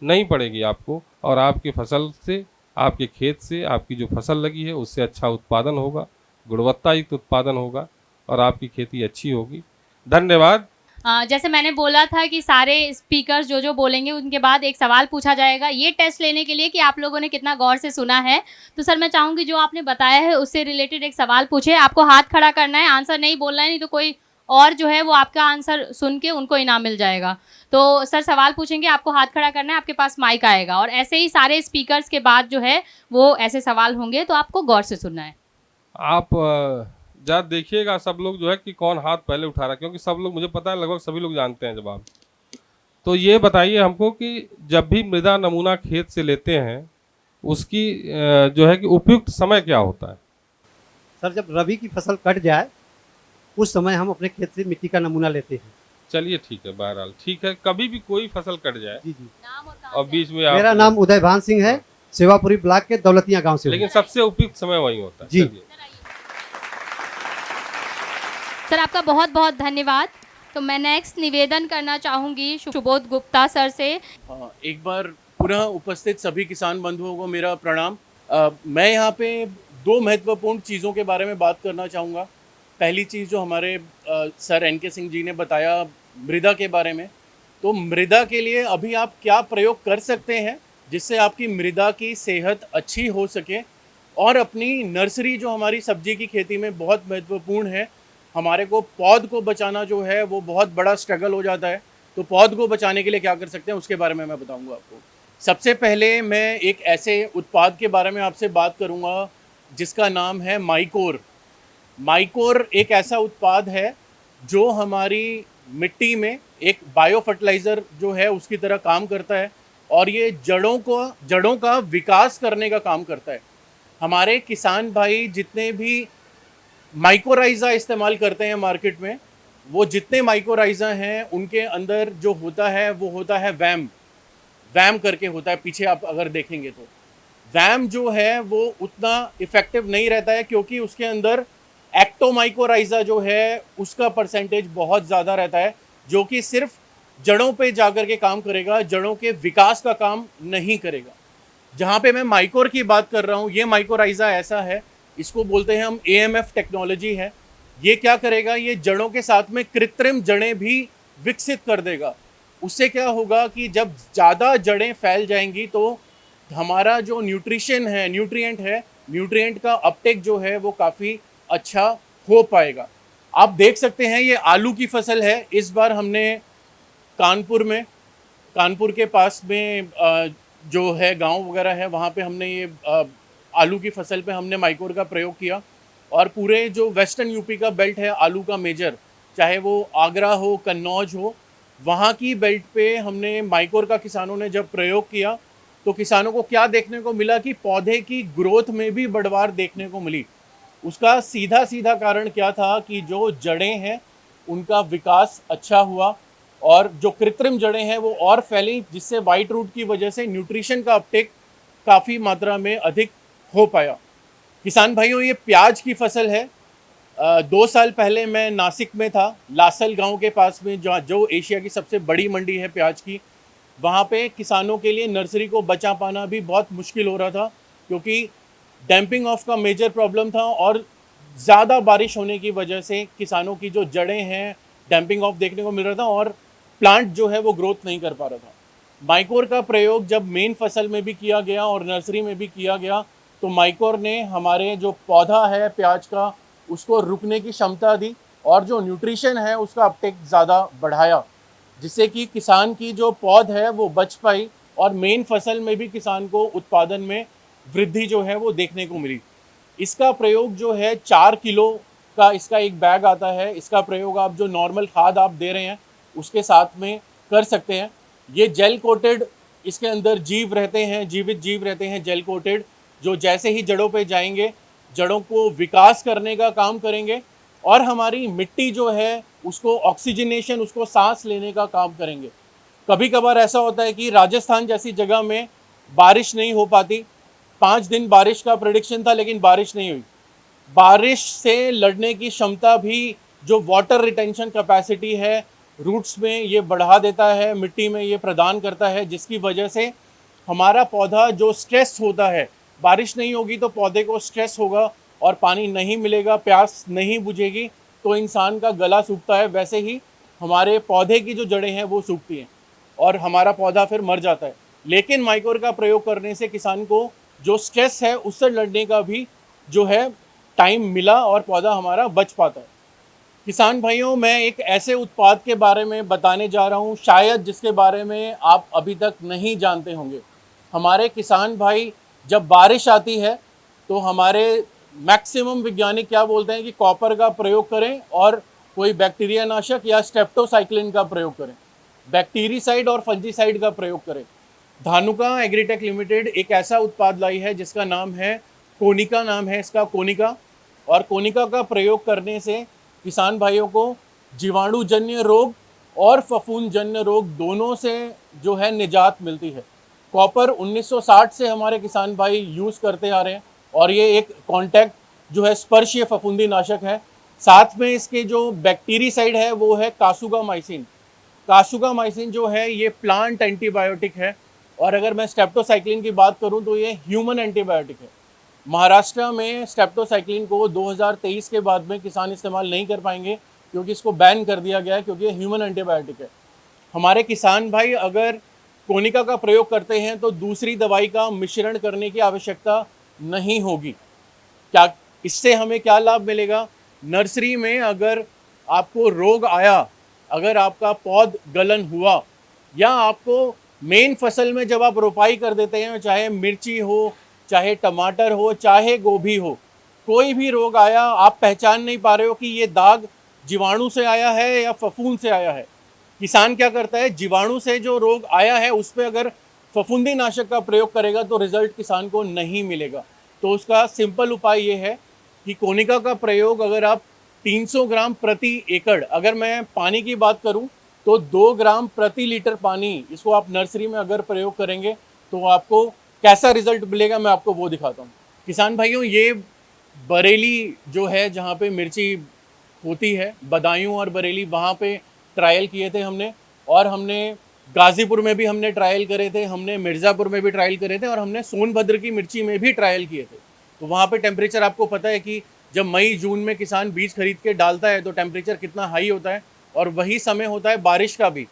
नहीं पड़ेगी आपको, और आपकी फसल से, आपके खेत से आपकी जो फसल लगी है उससे अच्छा उत्पादन होगा, गुणवत्तायुक्त उत्पादन होगा, और आपकी खेती अच्छी होगी। धन्यवाद। जैसे मैंने बोला था कि सारे स्पीकर्स जो जो बोलेंगे उनके बाद एक सवाल पूछा जाएगा, ये टेस्ट लेने के लिए कि आप लोगों ने कितना गौर से सुना है। तो सर मैं चाहूँगी जो आपने बताया है उससे रिलेटेड एक सवाल पूछे, आपको हाथ खड़ा करना है, आंसर नहीं बोलना है, नहीं तो कोई और जो है वो आपका आंसर सुन के उनको इनाम मिल जाएगा। तो सर सवाल पूछेंगे, आपको हाथ खड़ा करना है, आपके पास माइक आएगा, और ऐसे ही सारे स्पीकर्स के बाद जो है वो ऐसे सवाल होंगे, तो आपको गौर से सुनना है। आप जरा देखिएगा सब लोग जो है कि कौन हाथ पहले उठा रहा है, क्योंकि सब लोग, मुझे पता है लगभग सभी लोग जानते हैं जवाब। तो ये बताइए हमको कि जब भी मृदा नमूना खेत से लेते हैं, उसकी जो है कि उपयुक्त समय क्या होता है? सर जब रबी की फसल कट जाए उस समय हम अपने खेत से मिट्टी का नमूना लेते हैं। चलिए ठीक है, बहरहाल ठीक है, कभी भी कोई फसल कट जाए। जी जी। नाम और और बीच में मेरा नाम उदय भान सिंह है, सेवापुरी ब्लॉक के दौलतिया गांव से। लेकिन सबसे उपयुक्त समय वही होता है। जी। सर आपका बहुत बहुत धन्यवाद। तो मैं नेक्स्ट निवेदन करना चाहूँगी सुबोध गुप्ता सर से। एक बार पुनः उपस्थित सभी किसान बंधुओं को मेरा प्रणाम। मैं यहाँ पे दो महत्वपूर्ण चीज़ों के बारे में बात करना चाहूँगा। पहली चीज़ जो हमारे सर NK सिंह जी ने बताया मृदा के बारे में, तो मृदा के लिए अभी आप क्या प्रयोग कर सकते हैं जिससे आपकी मृदा की सेहत अच्छी हो सके, और अपनी नर्सरी जो हमारी सब्जी की खेती में बहुत महत्वपूर्ण है, हमारे को पौध को बचाना जो है वो बहुत बड़ा स्ट्रगल हो जाता है। तो पौध को बचाने के लिए क्या कर सकते हैं उसके बारे में मैं बताऊंगा आपको। सबसे पहले मैं एक ऐसे उत्पाद के बारे में आपसे बात करूंगा जिसका नाम है माइकोर। माइकोर एक ऐसा उत्पाद है जो हमारी मिट्टी में एक बायो फर्टिलाइज़र जो है उसकी तरह काम करता है, और ये जड़ों का विकास करने का काम करता है। हमारे किसान भाई जितने भी माइकोराइज़ा इस्तेमाल करते हैं मार्केट में, वो जितने माइकोराइज़ा हैं उनके अंदर जो होता है वो होता है वैम करके होता है, पीछे आप अगर देखेंगे तो वैम जो है वो उतना इफ़ेक्टिव नहीं रहता है, क्योंकि उसके अंदर एक्टोमाइकोराइज़ा जो है उसका परसेंटेज बहुत ज़्यादा रहता है, जो कि सिर्फ जड़ों पे जाकर के काम करेगा, जड़ों के विकास का काम नहीं करेगा। जहाँ पे मैं माइकोर की बात कर रहा हूँ, ये माइकोराइज़ा ऐसा है, इसको बोलते हैं हम AMF टेक्नोलॉजी है। ये क्या करेगा, ये जड़ों के साथ में कृत्रिम जड़ें भी विकसित कर देगा। उससे क्या होगा कि जब ज़्यादा जड़ें फैल जाएंगी तो हमारा जो न्यूट्रिएंट है न्यूट्रिएंट का अपटेक जो है वो काफ़ी अच्छा हो पाएगा। आप देख सकते हैं ये आलू की फसल है। इस बार हमने कानपुर के पास में जो है गांव वगैरह है, वहाँ पे हमने ये आलू की फसल पे हमने माइकोर का प्रयोग किया। और पूरे जो वेस्टर्न यूपी का बेल्ट है आलू का मेजर, चाहे वो आगरा हो, कन्नौज हो, वहाँ की बेल्ट पे हमने माइकोर का किसानों ने जब प्रयोग किया तो किसानों को क्या देखने को मिला कि पौधे की ग्रोथ में भी बढ़वार देखने को मिली। उसका सीधा सीधा कारण क्या था कि जो जड़ें हैं उनका विकास अच्छा हुआ और जो कृत्रिम जड़ें हैं वो और फैली, जिससे वाइट रूट की वजह से न्यूट्रिशन का अपटेक काफ़ी मात्रा में अधिक हो पाया। किसान भाइयों, ये प्याज की फसल है। 2 साल पहले मैं नासिक में था, लासल गांव के पास में, जो एशिया की सबसे बड़ी मंडी है प्याज की। वहाँ पे किसानों के लिए नर्सरी को बचा पाना भी बहुत मुश्किल हो रहा था, क्योंकि डैम्पिंग ऑफ का मेजर प्रॉब्लम था और ज़्यादा बारिश होने की वजह से किसानों की जो जड़ें हैं डैम्पिंग ऑफ देखने को मिल रहा था और प्लांट जो है वो ग्रोथ नहीं कर पा रहा था। माइकोर का प्रयोग जब मेन फसल में भी किया गया और नर्सरी में भी किया गया तो माइकोर ने हमारे जो पौधा है प्याज का उसको रुकने की क्षमता दी और जो न्यूट्रिशन है उसका अपटेक ज़्यादा बढ़ाया, जिससे कि किसान की जो पौध है वो बच पाई और मेन फसल में भी किसान को उत्पादन में वृद्धि जो है वो देखने को मिली। इसका प्रयोग जो है 4 किलो का इसका एक बैग आता है। इसका प्रयोग आप जो नॉर्मल खाद आप दे रहे हैं उसके साथ में कर सकते हैं। ये जेल कोटेड, इसके अंदर जीव रहते हैं, जीवित जीव रहते हैं जेल कोटेड, जो जैसे ही जड़ों पे जाएंगे जड़ों को विकास करने का काम करेंगे और हमारी मिट्टी जो है उसको ऑक्सीजनेशन, उसको सांस लेने का काम करेंगे। कभी कभार ऐसा होता है कि राजस्थान जैसी जगह में बारिश नहीं हो पाती। 5 दिन बारिश का प्रेडिक्शन था लेकिन बारिश नहीं हुई। बारिश से लड़ने की क्षमता भी, जो वाटर रिटेंशन कैपेसिटी है रूट्स में, ये बढ़ा देता है, मिट्टी में ये प्रदान करता है, जिसकी वजह से हमारा पौधा जो स्ट्रेस होता है, बारिश नहीं होगी तो पौधे को स्ट्रेस होगा और पानी नहीं मिलेगा, प्यास नहीं बुझेगी तो इंसान का गला सूखता है। वैसे ही हमारे पौधे की जो जड़ें हैं वो सूखती हैं और हमारा पौधा फिर मर जाता है। लेकिन माइकोर का प्रयोग करने से किसान को जो स्ट्रेस है उससे लड़ने का भी जो है टाइम मिला और पौधा हमारा बच पाता है। किसान भाइयों, मैं एक ऐसे उत्पाद के बारे में बताने जा रहा हूँ शायद जिसके बारे में आप अभी तक नहीं जानते होंगे। हमारे किसान भाई, जब बारिश आती है तो हमारे मैक्सिमम वैज्ञानिक क्या बोलते हैं कि कॉपर का प्रयोग करें और कोई बैक्टीरिया नाशक या स्ट्रेप्टोसाइक्लिन का प्रयोग करें, बैक्टीरिसाइड और फंजीसाइड का प्रयोग करें। धानुका एग्रीटेक लिमिटेड एक ऐसा उत्पाद लाई है जिसका नाम है कोनिका, नाम है इसका कोनिका। और कोनिका का प्रयोग करने से किसान भाइयों को जीवाणुजन्य रोग और फफूंदजन्य रोग दोनों से जो है निजात मिलती है। कॉपर 1960 से हमारे किसान भाई यूज़ करते आ रहे हैं और ये एक कॉन्टैक्ट जो है स्पर्शीय फफूंदी नाशक है। साथ में इसके जो बैक्टीरिसाइड है वो है कासुगामाइसिन। कासुगामाइसिन जो है ये प्लांट एंटीबायोटिक है और अगर मैं स्ट्रेप्टोसाइक्लिन की बात करूं तो ये ह्यूमन एंटीबायोटिक है। महाराष्ट्र में स्ट्रेप्टोसाइक्लिन को 2023 के बाद में किसान इस्तेमाल नहीं कर पाएंगे क्योंकि इसको बैन कर दिया गया है, क्योंकि ये ह्यूमन एंटीबायोटिक है। हमारे किसान भाई अगर कोनिका का प्रयोग करते हैं तो दूसरी दवाई का मिश्रण करने की आवश्यकता नहीं होगी। क्या इससे हमें क्या लाभ मिलेगा? नर्सरी में अगर आपको रोग आया, अगर आपका पौध गलन हुआ या आपको मेन फसल में जब आप रोपाई कर देते हैं, चाहे मिर्ची हो, चाहे टमाटर हो, चाहे गोभी हो, कोई भी रोग आया, आप पहचान नहीं पा रहे हो कि ये दाग जीवाणु से आया है या फफूंद से आया है। किसान क्या करता है, जीवाणु से जो रोग आया है उस पर अगर फफूंदी नाशक का प्रयोग करेगा तो रिजल्ट किसान को नहीं मिलेगा। तो उसका सिंपल उपाय ये है कि कोनिका का प्रयोग अगर आप 300 ग्राम प्रति एकड़, अगर मैं पानी की बात करूं तो 2 ग्राम प्रति लीटर पानी, इसको आप नर्सरी में अगर प्रयोग करेंगे तो आपको कैसा रिजल्ट मिलेगा मैं आपको वो दिखाता हूँ। किसान भाइयों, ये बरेली जो है जहाँ पे मिर्ची होती है, बदायूं और बरेली, वहाँ पे ट्रायल किए थे हमने और हमने गाज़ीपुर में भी हमने ट्रायल करे थे, हमने मिर्ज़ापुर में भी ट्रायल करे थे और हमने सोनभद्र की मिर्ची में भी ट्रायल किए थे। तो वहाँ पे टेम्परेचर आपको पता है कि जब मई जून में किसान बीज खरीद के डालता है तो टेम्परेचर कितना हाई होता है और वही समय होता है बारिश का भी।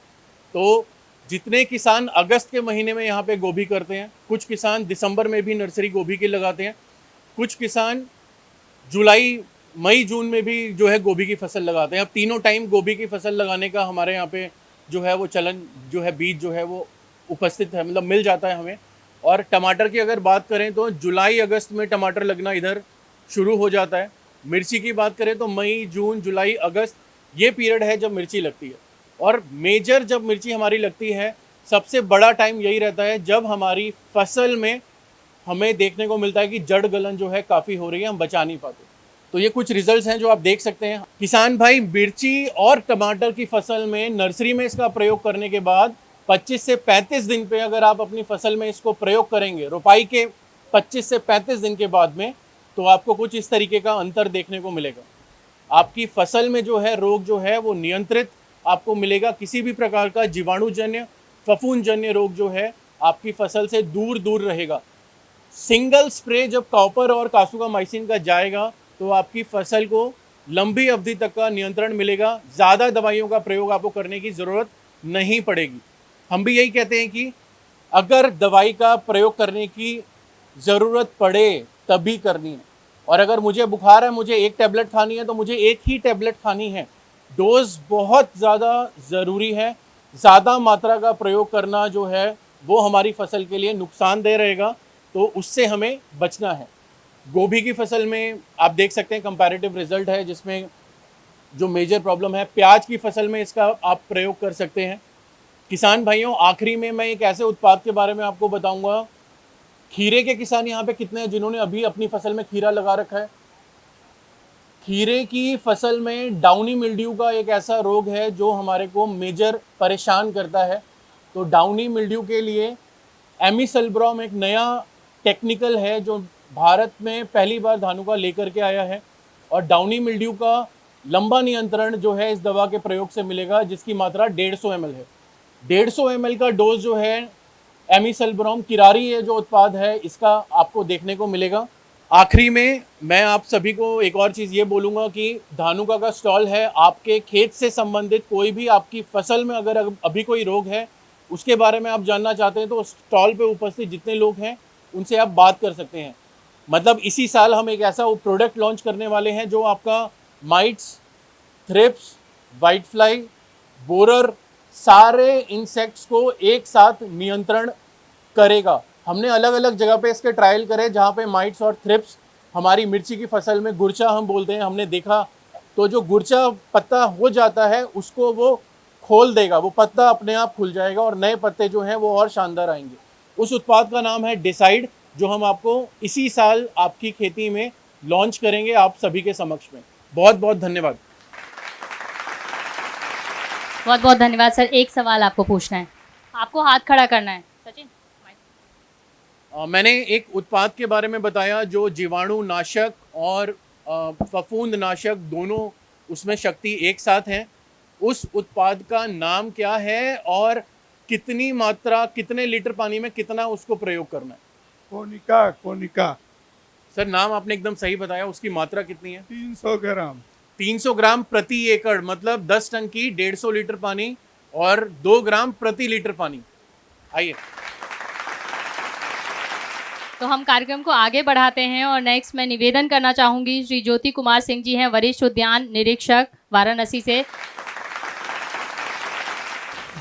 तो जितने किसान अगस्त के महीने में यहाँ पे गोभी करते हैं, कुछ किसान दिसंबर में भी नर्सरी गोभी की लगाते हैं, कुछ किसान जुलाई मई जून में भी जो है गोभी की फसल लगाते हैं। अब तीनों टाइम गोभी की फसल लगाने का हमारे यहाँ पे जो है वो चलन जो है बीज जो है वो उपस्थित है, मतलब मिल जाता है हमें। और टमाटर की अगर बात करें तो जुलाई अगस्त में टमाटर लगना इधर शुरू हो जाता है। मिर्ची की बात करें तो मई जून जुलाई अगस्त ये पीरियड है जब मिर्ची लगती है। और मेजर जब मिर्ची हमारी लगती है, सबसे बड़ा टाइम यही रहता है जब हमारी फसल में हमें देखने को मिलता है कि जड़ गलन जो है काफ़ी हो रही है, हम बचा नहीं पाते। तो ये कुछ रिजल्ट्स हैं जो आप देख सकते हैं। किसान भाई मिर्ची और टमाटर की फसल में नर्सरी में इसका प्रयोग करने के बाद 25 से 35 दिन पे अगर आप अपनी फसल में इसको प्रयोग करेंगे, रोपाई के 25 से 35 दिन के बाद में, तो आपको कुछ इस तरीके का अंतर देखने को मिलेगा। आपकी फसल में जो है रोग जो है वो नियंत्रित आपको मिलेगा। किसी भी प्रकार का जीवाणुजन्य फफूंदजन्य रोग जो है आपकी फसल से दूर दूर रहेगा। सिंगल स्प्रे जब कॉपर और कासुकामाइसिन का जाएगा तो आपकी फसल को लंबी अवधि तक का नियंत्रण मिलेगा। ज़्यादा दवाइयों का प्रयोग आपको करने की ज़रूरत नहीं पड़ेगी। हम भी यही कहते हैं कि अगर दवाई का प्रयोग करने की ज़रूरत पड़े तभी करनी है। और अगर मुझे बुखार है, मुझे एक टैबलेट खानी है तो मुझे एक ही टैबलेट खानी है। डोज बहुत ज़्यादा ज़रूरी है। ज़्यादा मात्रा का प्रयोग करना जो है वो हमारी फसल के लिए नुकसानदेह रहेगा, तो उससे हमें बचना है। गोभी की फसल में आप देख सकते हैं कंपैरेटिव रिजल्ट है जिसमें जो मेजर प्रॉब्लम है। प्याज की फसल में इसका आप प्रयोग कर सकते हैं। किसान भाइयों, आखिरी में मैं एक ऐसे उत्पाद के बारे में आपको बताऊंगा। खीरे के किसान यहाँ पे कितने हैं जिन्होंने अभी अपनी फसल में खीरा लगा रखा है? खीरे की फसल में डाउनी मिल्ड्यू का एक ऐसा रोग है जो हमारे को मेजर परेशान करता है। तो डाउनी मिल्ड्यू के लिए एमिसल्ब्रॉम एक नया टेक्निकल है जो भारत में पहली बार धानुका लेकर के आया है। और डाउनी मिल्ड्यू का लंबा नियंत्रण जो है इस दवा के प्रयोग से मिलेगा, जिसकी मात्रा 150 ml है। 150 ml का डोज जो है एमिसल्ब्रॉम किरारी ये जो उत्पाद है इसका आपको देखने को मिलेगा। आखिरी में मैं आप सभी को एक और चीज़ ये बोलूँगा कि धानुका का स्टॉल है। आपके खेत से संबंधित कोई भी आपकी फसल में अगर अभी कोई रोग है उसके बारे में आप जानना चाहते हैं तो स्टॉल पे उपस्थित जितने लोग हैं उनसे आप बात कर सकते हैं। मतलब इसी साल हम एक ऐसा प्रोडक्ट लॉन्च करने वाले हैं जो आपका mites, thrips, white fly, borer, सारे इंसेक्ट्स को एक साथ नियंत्रण करेगा। हमने अलग अलग जगह पे इसके ट्रायल करे जहाँ पे माइट्स और थ्रिप्स हमारी मिर्ची की फसल में गुरचा हम बोलते हैं, हमने देखा तो जो गुरचा पत्ता हो जाता है उसको वो खोल देगा, वो पत्ता अपने आप खुल जाएगा और नए पत्ते जो हैं वो और शानदार आएंगे। उस उत्पाद का नाम है डिसाइड, जो हम आपको इसी साल आपकी खेती में लॉन्च करेंगे आप सभी के समक्ष में। बहुत बहुत धन्यवाद। बहुत बहुत धन्यवाद सर। एक सवाल आपको पूछना है, आपको हाथ खड़ा करना है। सचिन, मैंने एक उत्पाद के बारे में बताया जो जीवाणु नाशक और फफूंद नाशक दोनों उसमें शक्ति एक साथ हैं। उस उत्पाद का नाम क्या है और कितनी मात्रा, कितने लीटर पानी में कितना उसको प्रयोग करना है? कोनिका सर नाम आपने एकदम सही बताया, उसकी मात्रा कितनी है? 300 ग्राम 300 ग्राम प्रति एकड़, मतलब 10 टन की 150 लीटर पानी और 2 ग्राम प्रति लीटर पानी। आइए तो हम कार्यक्रम को आगे बढ़ाते हैं और नेक्स्ट मैं निवेदन करना चाहूँगी, श्री ज्योति कुमार सिंह जी हैं, वरिष्ठ उद्यान निरीक्षक वाराणसी से।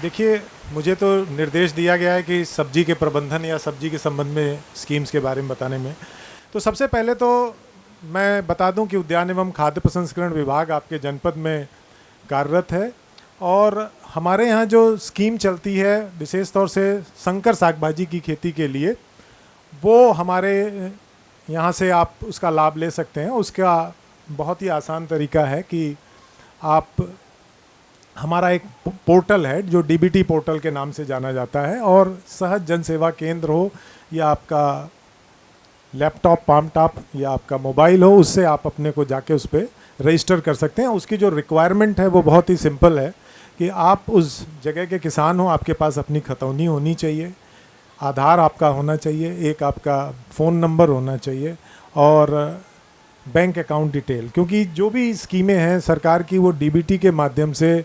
देखिए, मुझे तो निर्देश दिया गया है कि सब्जी के प्रबंधन या सब्जी के संबंध में स्कीम्स के बारे में बताने में। तो सबसे पहले तो मैं बता दूं कि उद्यान एवं खाद्य प्रसंस्करण विभाग आपके जनपद में कार्यरत है और हमारे यहाँ जो स्कीम चलती है विशेष तौर से संकर साग भाजी की खेती के लिए, वो हमारे यहाँ से आप उसका लाभ ले सकते हैं। उसका बहुत ही आसान तरीका है कि आप, हमारा एक पोर्टल है जो डीबीटी पोर्टल के नाम से जाना जाता है, और सहज जन सेवा केंद्र हो या आपका लैपटॉप, पाम टॉप या आपका मोबाइल हो, उससे आप अपने को जाके उस पर रजिस्टर कर सकते हैं। उसकी जो रिक्वायरमेंट है वो बहुत ही सिंपल है कि आप उस जगह के किसान हो, आपके पास अपनी खतौनी होनी चाहिए, आधार आपका होना चाहिए, एक आपका फ़ोन नंबर होना चाहिए और बैंक अकाउंट डिटेल। क्योंकि जो भी स्कीमें हैं सरकार की वो डीबीटी के माध्यम से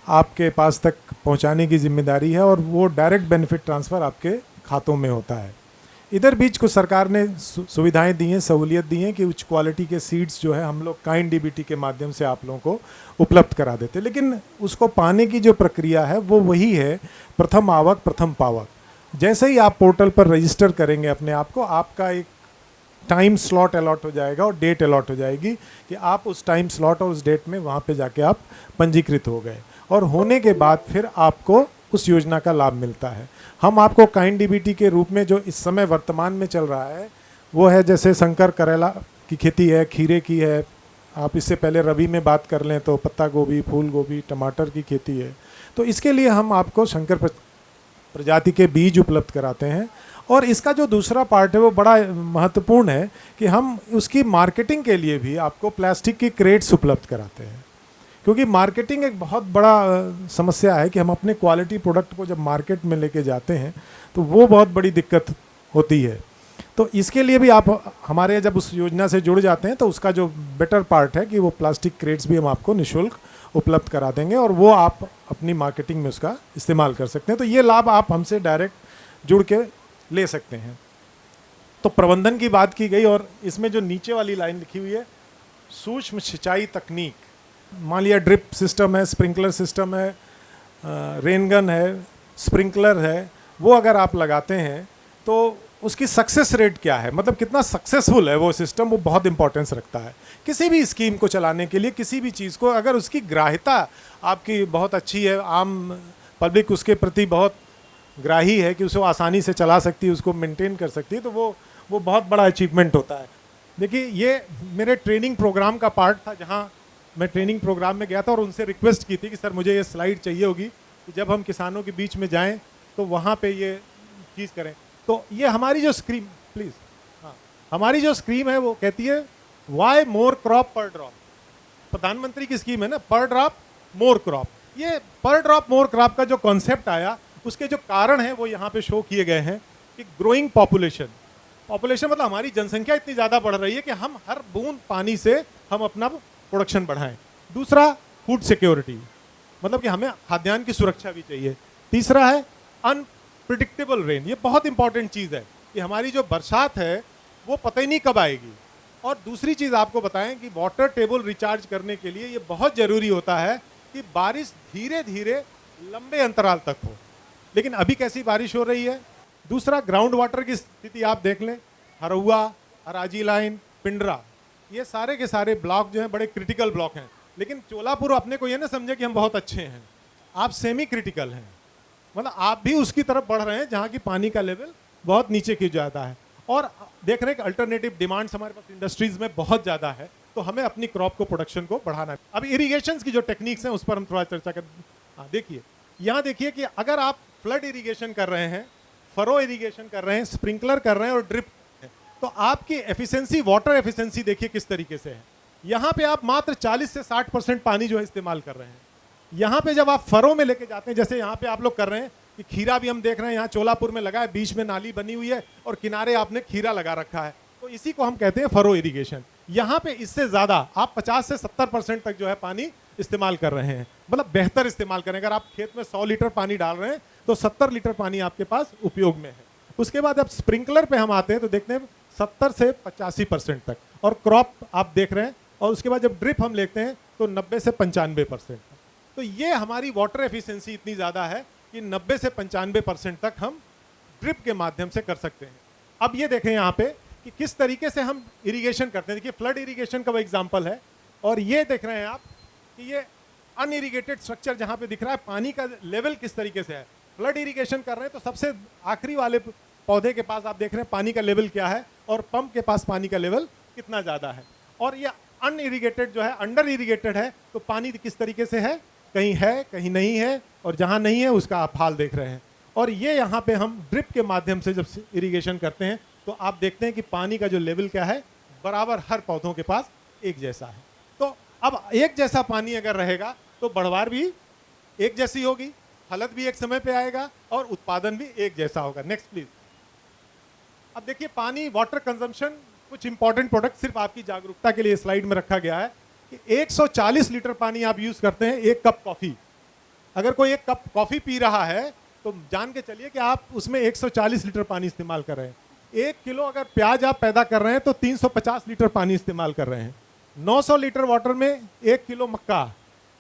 आपके पास तक पहुंचाने की जिम्मेदारी है और वो डायरेक्ट बेनिफिट ट्रांसफ़र आपके खातों में होता है। इधर बीच को सरकार ने सुविधाएं दी हैं, सहूलियत दी हैं कि उच्च क्वालिटी के सीड्स जो है हम लोग काइंड डीबीटी के माध्यम से आप लोगों को उपलब्ध करा देते हैं। लेकिन उसको पाने की जो प्रक्रिया है वो वही है, प्रथम आवक प्रथम पावक। जैसे ही आप पोर्टल पर रजिस्टर करेंगे अपने आप को, आपका एक टाइम स्लॉट अलॉट हो जाएगा और डेट अलॉट हो जाएगी कि आप उस टाइम स्लॉट और उस डेट में वहाँ पे जाके आप पंजीकृत हो गए, और होने के बाद फिर आपको उस योजना का लाभ मिलता है। हम आपको काइंड डीबीटी के रूप में जो इस समय वर्तमान में चल रहा है वो है, जैसे शंकर करेला की खेती है, खीरे की है, आप इससे पहले रबी में बात कर लें तो पत्ता गोभी, फूल गोभी, टमाटर की खेती है। तो इसके लिए हम आपको शंकर प्रजाति के बीज उपलब्ध कराते हैं। और इसका जो दूसरा पार्ट है वो बड़ा महत्वपूर्ण है कि हम उसकी मार्केटिंग के लिए भी आपको प्लास्टिक की क्रेट्स उपलब्ध कराते हैं, क्योंकि मार्केटिंग एक बहुत बड़ा समस्या है कि हम अपने क्वालिटी प्रोडक्ट को जब मार्केट में लेके जाते हैं तो वो बहुत बड़ी दिक्कत होती है। तो इसके लिए भी आप हमारे जब उस योजना से जुड़ जाते हैं तो उसका जो बेटर पार्ट है कि वो प्लास्टिक क्रेट्स भी हम आपको निःशुल्क उपलब्ध करा देंगे और वो आप अपनी मार्केटिंग में उसका इस्तेमाल कर सकते हैं। तो ये लाभ आप हमसे डायरेक्ट जुड़ के ले सकते हैं। तो प्रबंधन की बात की गई, और इसमें जो नीचे वाली लाइन लिखी हुई है सूक्ष्म सिंचाई तकनीक, मान लिया ड्रिप सिस्टम है, स्प्रिंकलर सिस्टम है, रेनगन है, स्प्रिंकलर है, वो अगर आप लगाते हैं तो उसकी सक्सेस रेट क्या है, मतलब कितना सक्सेसफुल है वो सिस्टम, वो बहुत इंपॉर्टेंस रखता है किसी भी स्कीम को चलाने के लिए। किसी भी चीज़ को अगर उसकी ग्राह्यता आपकी बहुत अच्छी है, आम पब्लिक उसके प्रति बहुत ग्राही है कि उसे आसानी से चला सकती है, उसको मेंटेन कर सकती है, तो वो बहुत बड़ा अचीवमेंट होता है। देखिए ये मेरे ट्रेनिंग प्रोग्राम का पार्ट था, जहाँ मैं ट्रेनिंग प्रोग्राम में गया था और उनसे रिक्वेस्ट की थी कि सर मुझे ये स्लाइड चाहिए होगी कि जब हम किसानों के बीच में जाएं तो वहाँ पे ये चीज़ करें। तो ये हमारी जो स्कीम, प्लीज़, हाँ, हमारी जो स्कीम है वो कहती है वाई मोर क्रॉप पर ड्रॉप। प्रधानमंत्री की स्कीम है ना, पर ड्रॉप मोर क्रॉप। ये पर ड्रॉप मोर क्रॉप का जो कॉन्सेप्ट आया उसके जो कारण हैं वो यहाँ पे शो किए गए हैं कि ग्रोइंग पॉपुलेशन मतलब हमारी जनसंख्या इतनी ज़्यादा बढ़ रही है कि हम हर बूंद पानी से हम अपना प्रोडक्शन बढ़ाएं। दूसरा फूड सिक्योरिटी, मतलब कि हमें खाद्यान्न की सुरक्षा भी चाहिए। तीसरा है अनप्रिडिक्टेबल रेन, ये बहुत इंपॉर्टेंट चीज़ है कि हमारी जो बरसात है वो पता ही नहीं कब आएगी। और दूसरी चीज़ आपको बताएं कि वाटर टेबल रिचार्ज करने के लिए ये बहुत ज़रूरी होता है कि बारिश धीरे धीरे लंबे अंतराल तक हो, लेकिन अभी कैसी बारिश हो रही है। दूसरा ग्राउंड वाटर की स्थिति आप देख लें, हरहुआ, हराजी लाइन, पिंडरा, ये सारे के सारे ब्लॉक जो हैं बड़े क्रिटिकल ब्लॉक हैं। लेकिन चोलापुर अपने को ये ना समझे कि हम बहुत अच्छे हैं, आप सेमी क्रिटिकल हैं, मतलब आप भी उसकी तरफ बढ़ रहे हैं जहाँ की पानी का लेवल बहुत नीचे की जाता है। और देख रहे हैं कि अल्टरनेटिव डिमांड्स हमारे पास इंडस्ट्रीज में बहुत ज़्यादा है, तो हमें अपनी क्रॉप को प्रोडक्शन को बढ़ाना है। अब इरीगेशन की जो टेक्निक्स हैं उस पर हम थोड़ा चर्चा कर। हाँ देखिए, यहाँ देखिए कि अगर आप फ्लड इरीगेशन कर रहे हैं, फरो इरीगेशन कर रहे हैं, स्प्रिंकलर कर रहे हैं और ड्रिप, तो आपकी एफिशिएंसी, वाटर एफिशिएंसी देखिए किस तरीके से है। यहाँ पे आप मात्र 40 से 60% पानी जो है इस्तेमाल कर रहे हैं। यहाँ पे जब आप फरो में लेके जाते हैं, जैसे यहाँ पे आप लोग कर रहे हैं कि खीरा भी हम देख रहे हैं यहाँ चोलापुर में लगा है, बीच में नाली बनी हुई है और किनारे आपने खीरा लगा रखा है, तो इसी को हम कहते हैं फरो इरीगेशन। यहाँ पे इससे ज़्यादा आप 50 से 70% तक जो है पानी इस्तेमाल कर रहे हैं, मतलब बेहतर इस्तेमाल करें। अगर आप खेत में 100 लीटर पानी डाल रहे हैं तो 70 लीटर पानी आपके पास उपयोग में है। उसके बाद अब स्प्रिंकलर पे हम आते हैं तो देखते हैं 70 से 85% तक, और क्रॉप आप देख रहे हैं। और उसके बाद जब ड्रिप हम लेते हैं तो 90 से 95%। तो ये हमारी वाटर एफिशिएंसी इतनी ज़्यादा है कि 90 से 95% तक हम ड्रिप के माध्यम से कर सकते हैं। अब ये देखें यहाँ पे कि किस तरीके से हम इरिगेशन करते हैं। देखिए फ्लड इरिगेशन का वो एग्जाम्पल है, और ये देख रहे हैं आप कि ये अनइरिगेटेड स्ट्रक्चर जहाँ पे दिख रहा है पानी का लेवल किस तरीके से है। फ्लड इरिगेशन कर रहे हैं तो सबसे आखिरी वाले पौधे के पास आप देख रहे हैं पानी का लेवल क्या है, और पंप के पास पानी का लेवल कितना ज़्यादा है। और ये अनइरिगेटेड जो है, अंडर इरिगेटेड है, तो पानी किस तरीके से है, कहीं है कहीं नहीं है, और जहाँ नहीं है उसका आप हाल देख रहे हैं। और ये यहाँ पे हम ड्रिप के माध्यम से जब इरिगेशन करते हैं तो आप देखते हैं कि पानी का जो लेवल क्या है, बराबर हर पौधों के पास एक जैसा है। तो अब एक जैसा पानी अगर रहेगा तो बढ़वार भी एक जैसी होगी, फलत भी एक समय पे आएगा, और उत्पादन भी एक जैसा होगा। Next please. अब देखिए पानी, वाटर कंजम्पशन, कुछ इंपॉर्टेंट प्रोडक्ट सिर्फ आपकी जागरूकता के लिए स्लाइड में रखा गया है कि 140 लीटर पानी आप यूज करते हैं एक कप कॉफी। अगर कोई एक कप कॉफी पी रहा है तो जान के चलिए कि आप उसमें 140 लीटर पानी इस्तेमाल कर रहे हैं। 1 किलो अगर प्याज आप पैदा कर रहे हैं तो 350 लीटर पानी इस्तेमाल कर रहे हैं। 900 लीटर वाटर में 1 किलो मक्का,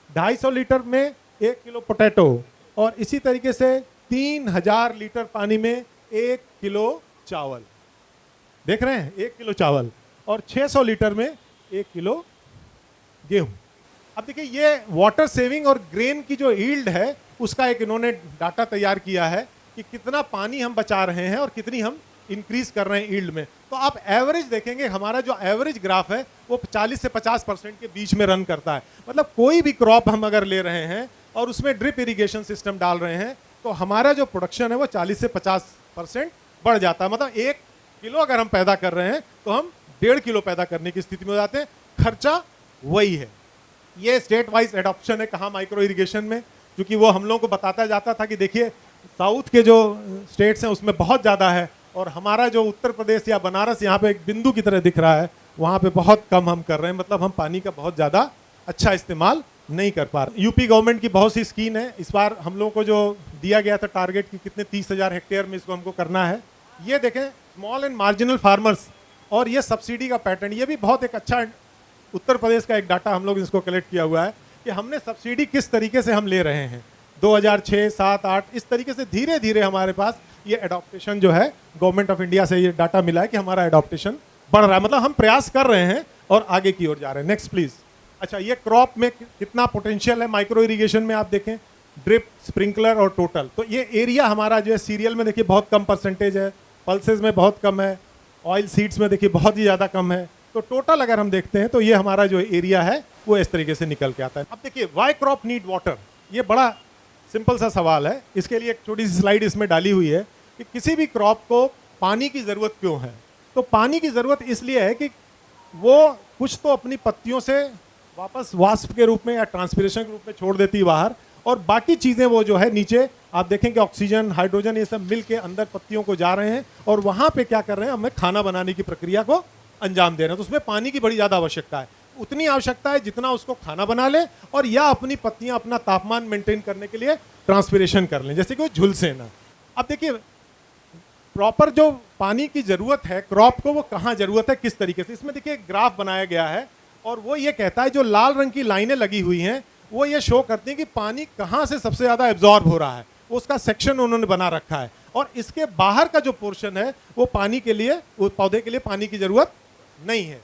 250 लीटर में 1 किलो पोटैटो, और इसी तरीके से 3000 लीटर पानी में 1 किलो चावल। देख रहे हैं, 1 किलो चावल, और 600 लीटर में 1 किलो गेहूं। अब देखिए ये वाटर सेविंग और ग्रेन की जो यील्ड है उसका एक इन्होंने डाटा तैयार किया है कि कितना पानी हम बचा रहे हैं और कितनी हम इंक्रीज कर रहे हैं यील्ड में। तो आप एवरेज देखेंगे, हमारा जो एवरेज ग्राफ है वो 40 से 50% के बीच में रन करता है। मतलब कोई भी क्रॉप हम अगर ले रहे हैं और उसमें ड्रिप इरिगेशन सिस्टम डाल रहे हैं तो हमारा जो प्रोडक्शन है वो 40 से 50% बढ़ जाता है। मतलब 1 किलो अगर हम पैदा कर रहे हैं तो हम 1.5 किलो पैदा करने की स्थिति में हो जाते हैं। खर्चा वही है। ये स्टेट वाइज एडॉप्शन है कहाँ माइक्रो इरिगेशन में, क्योंकि वो हम लोगों को बताता जाता था कि देखिए साउथ के जो स्टेट्स हैं उसमें बहुत ज़्यादा है, और हमारा जो उत्तर प्रदेश या बनारस यहाँ पे एक बिंदु की तरह दिख रहा है, वहाँ पे बहुत कम हम कर रहे हैं। मतलब हम पानी का बहुत ज़्यादा अच्छा इस्तेमाल नहीं कर पा रहे। यूपी गवर्नमेंट की बहुत सी स्कीम है। इस बार हम लोगों को जो दिया गया था टारगेट कि कितने 30,000 हेक्टेयर में इसको हमको करना है। ये देखें स्मॉल एंड मार्जिनल फार्मर्स, और ये सब्सिडी का पैटर्न, ये भी बहुत एक अच्छा उत्तर प्रदेश का एक डाटा हम लोग इसको कलेक्ट किया हुआ है कि हमने सब्सिडी किस तरीके से हम ले रहे हैं। 2006, 7, 8 इस तरीके से धीरे धीरे हमारे पास ये एडॉप्टेशन जो है गवर्नमेंट ऑफ इंडिया से ये डाटा मिला है कि हमारा एडॉप्टेशन बढ़ रहा है। मतलब हम प्रयास कर रहे हैं और आगे की ओर जा रहे हैं। Next please. अच्छा, ये क्रॉप में कितना पोटेंशियल है माइक्रो इरिगेशन में आप देखें, ड्रिप, स्प्रिंकलर और टोटल। तो ये एरिया हमारा जो है सीरियल में देखिए बहुत कम परसेंटेज है, पल्सेस में बहुत कम है, ऑयल सीड्स में देखिए बहुत ही ज़्यादा कम है। तो टोटल अगर हम देखते हैं तो ये हमारा जो एरिया है वो इस तरीके से निकल के आता है। अब देखिए वाई क्रॉप नीड वाटर, ये बड़ा सिंपल सा सवाल है। इसके लिए एक छोटी सी स्लाइड इसमें डाली हुई है कि किसी भी क्रॉप को पानी की ज़रूरत क्यों है। तो पानी की ज़रूरत इसलिए है कि वो कुछ तो अपनी पत्तियों से वापस वाष्प के रूप में या ट्रांसपिरेशन के रूप में छोड़ देती है बाहर, और बाकी चीज़ें वो जो है नीचे आप देखें कि ऑक्सीजन, हाइड्रोजन ये सब मिल के अंदर पत्तियों को जा रहे हैं, और वहाँ पे क्या कर रहे हैं, हमें खाना बनाने की प्रक्रिया को अंजाम दे रहे हैं। तो उसमें पानी की बड़ी ज़्यादा आवश्यकता है। उतनी आवश्यकता है जितना उसको खाना बना ले, और या अपनी पत्तियां अपना तापमान मेंटेन करने के लिए ट्रांसपिरेशन कर लें, जैसे कि वो झुलसे ना। अब देखिए प्रॉपर जो पानी की ज़रूरत है क्रॉप को, वो कहाँ ज़रूरत है, किस तरीके से। इसमें देखिए एक ग्राफ बनाया गया है, और वो ये कहता है, जो लाल रंग की लाइनें लगी हुई हैं वो ये शो करती हैं कि पानी कहाँ से सबसे ज़्यादा एब्जॉर्ब हो रहा है। उसका सेक्शन उन्होंने बना रखा है, और इसके बाहर का जो पोर्शन है वो पानी के लिए, वो पौधे के लिए पानी की ज़रूरत नहीं है।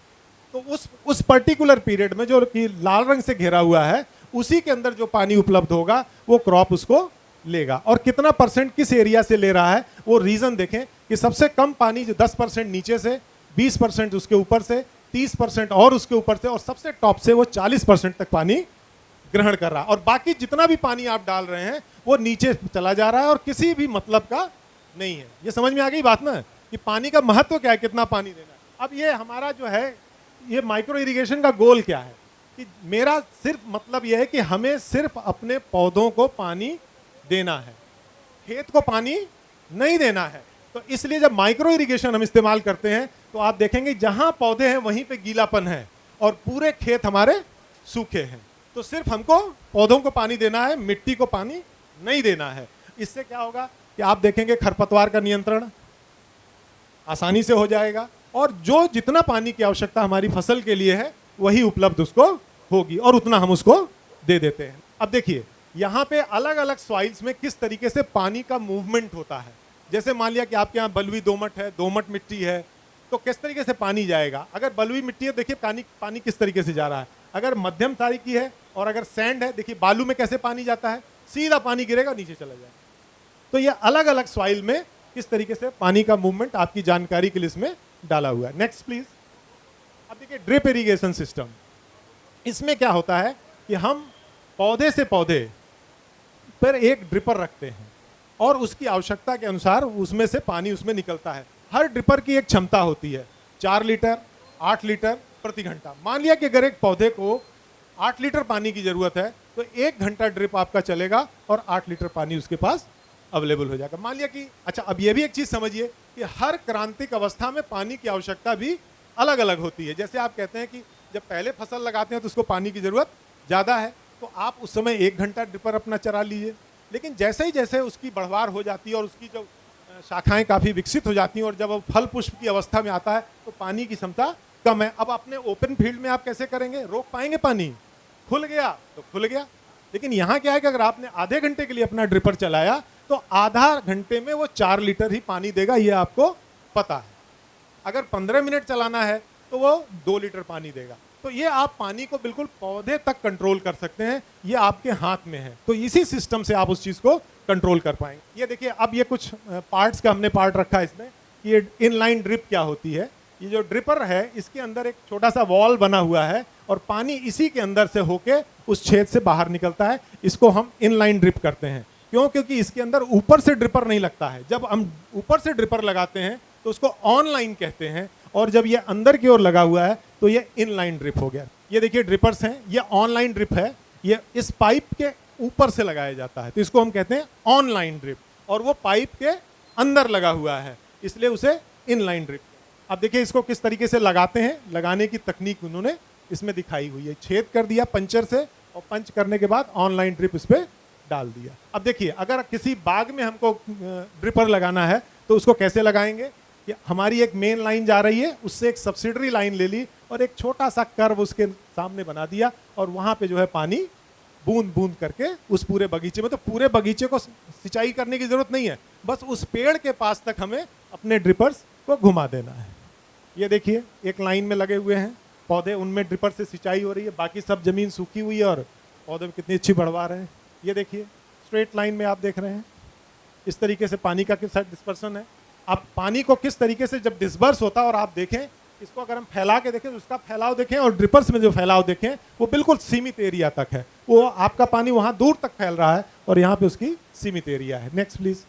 तो उस पर्टिकुलर पीरियड में जो कि लाल रंग से घेरा हुआ है, उसी के अंदर जो पानी उपलब्ध होगा वो क्रॉप उसको लेगा। और कितना परसेंट किस एरिया से ले रहा है वो रीजन देखें कि सबसे कम पानी जो 10% नीचे से, 20% उसके ऊपर से, 30% और उसके ऊपर से, और सबसे टॉप से वो 40% तक पानी ग्रहण कर रहा है। और बाकी जितना भी पानी आप डाल रहे हैं वो नीचे चला जा रहा है और किसी भी मतलब का नहीं है। ये समझ में आ गई बात ना, कि पानी का महत्व क्या है, कितना पानी देना है। अब ये हमारा जो है ये माइक्रो इरिगेशन का गोल क्या है, कि मेरा सिर्फ मतलब यह है कि हमें सिर्फ अपने पौधों को पानी देना है, खेत को पानी नहीं देना है। तो इसलिए जब माइक्रो इरिगेशन हम इस्तेमाल करते हैं तो आप देखेंगे जहां पौधे हैं वहीं पे गीलापन है और पूरे खेत हमारे सूखे हैं। तो सिर्फ हमको पौधों को पानी देना है, मिट्टी को पानी नहीं देना है। इससे क्या होगा कि आप देखेंगे खरपतवार का नियंत्रण आसानी से हो जाएगा, और जो जितना पानी की आवश्यकता हमारी फसल के लिए है वही उपलब्ध उसको होगी, और उतना हम उसको दे देते हैं। अब देखिए यहाँ पे अलग अलग सॉइल्स में किस तरीके से पानी का मूवमेंट होता है। जैसे मान लिया कि आपके यहाँ बलुई दोमट है, दोमट मिट्टी है, तो किस तरीके से पानी जाएगा। अगर बलुई मिट्टी है देखिए पानी किस तरीके से जा रहा है। अगर मध्यम तारी की है और अगर सैंड है, देखिए बालू में कैसे पानी जाता है, सीधा पानी गिरेगा नीचे चला जाएगा। तो ये अलग अलग सॉइल में किस तरीके से पानी का मूवमेंट आपकी जानकारी के लिए इसमें डाला हुआ है। Next please. अब देखिए ड्रिप इरिगेशन सिस्टम, इसमें क्या होता है कि हम पौधे से पौधे पर एक ड्रिपर रखते हैं और उसकी आवश्यकता के अनुसार उसमें से पानी उसमें निकलता है। हर ड्रिपर की एक क्षमता होती है, 4 लीटर 8 लीटर प्रति घंटा। मान लिया कि अगर एक पौधे को 8 लीटर पानी की जरूरत है तो 1 घंटा ड्रिप आपका चलेगा और 8 लीटर पानी उसके पास अवेलेबल हो जाएगा। मान लिया कि अच्छा, अब ये भी एक चीज समझिए कि हर क्रांतिक अवस्था में पानी की आवश्यकता भी अलग अलग होती है। जैसे आप कहते हैं कि जब पहले फसल लगाते हैं तो उसको पानी की जरूरत ज़्यादा है, तो आप उस समय 1 घंटा ड्रिपर अपना चला लीजिए। लेकिन जैसे ही जैसे उसकी बढ़वार हो जाती है और उसकी जो शाखाएं काफ़ी विकसित हो जाती हैं और जब वो फल पुष्प की अवस्था में आता है तो पानी की क्षमता कम है। अब अपने ओपन फील्ड में आप कैसे करेंगे, रोक पाएंगे पानी? खुल गया तो खुल गया। लेकिन यहाँ क्या है कि अगर आपने आधे घंटे के लिए अपना ड्रिपर चलाया तो आधा घंटे में वो 4 लीटर ही पानी देगा, ये आपको पता है। अगर 15 मिनट चलाना है तो वो 2 लीटर पानी देगा। तो ये आप पानी को बिल्कुल पौधे तक कंट्रोल कर सकते हैं, ये आपके हाथ में है। तो इसी सिस्टम से आप उस चीज़ को कंट्रोल कर पाएंगे। ये देखिए, अब ये कुछ पार्ट्स का हमने पार्ट रखा है इसमें। ये इनलाइन ड्रिप क्या होती है, ये जो ड्रिपर है इसके अंदर एक छोटा सा वॉल बना हुआ है और पानी इसी के अंदर से होके उस छेद से बाहर निकलता है। इसको हम इनलाइन ड्रिप करते हैं। क्यों? क्योंकि इसके अंदर ऊपर से ड्रिपर नहीं लगता है। जब हम ऊपर से ड्रिपर लगाते हैं तो उसको ऑनलाइन कहते हैं, और जब ये अंदर की ओर लगा हुआ है तो ये इनलाइन ड्रिप हो गया। ये देखिए ड्रिपर्स हैं, ये ऑनलाइन ड्रिप है, ये इस पाइप के ऊपर से लगाया जाता है तो इसको हम कहते हैं ऑनलाइन ड्रिप, और वो पाइप के अंदर लगा हुआ है इसलिए उसे इनलाइन ड्रिप। अब देखिए इसको किस तरीके से लगाते हैं, लगाने की तकनीक उन्होंने इसमें दिखाई हुई है। छेद कर दिया पंचर से और पंच करने के बाद ऑनलाइन ड्रिप इस पर डाल दिया। अब देखिए अगर किसी बाग में हमको ड्रिपर लगाना है तो उसको कैसे लगाएंगे कि हमारी एक मेन लाइन जा रही है, उससे एक सब्सिडरी लाइन ले ली और एक छोटा सा कर्व उसके सामने बना दिया और वहाँ पे जो है पानी बूंद बूंद करके उस पूरे बगीचे में, तो पूरे बगीचे को सिंचाई करने की जरूरत नहीं है, बस उस पेड़ के पास तक हमें अपने ड्रिपर्स को घुमा देना है। ये देखिए एक लाइन में लगे हुए हैं पौधे, उनमें ड्रिपर से सिंचाई हो रही है, बाकी सब जमीन सूखी हुई है और पौधे में कितनी अच्छी बढ़वा रहे हैं। ये देखिए स्ट्रेट लाइन में आप देख रहे हैं इस तरीके से पानी का किस डिस्पर्सन है। अब पानी को किस तरीके से जब डिस्बर्स होता है, और आप देखें इसको अगर हम फैला के देखें तो उसका फैलाव देखें और ड्रिपर्स में जो फैलाव देखें वो बिल्कुल सीमित एरिया तक है। वो आपका पानी वहाँ दूर तक फैल रहा है और यहाँ पे उसकी सीमित एरिया है। Next please.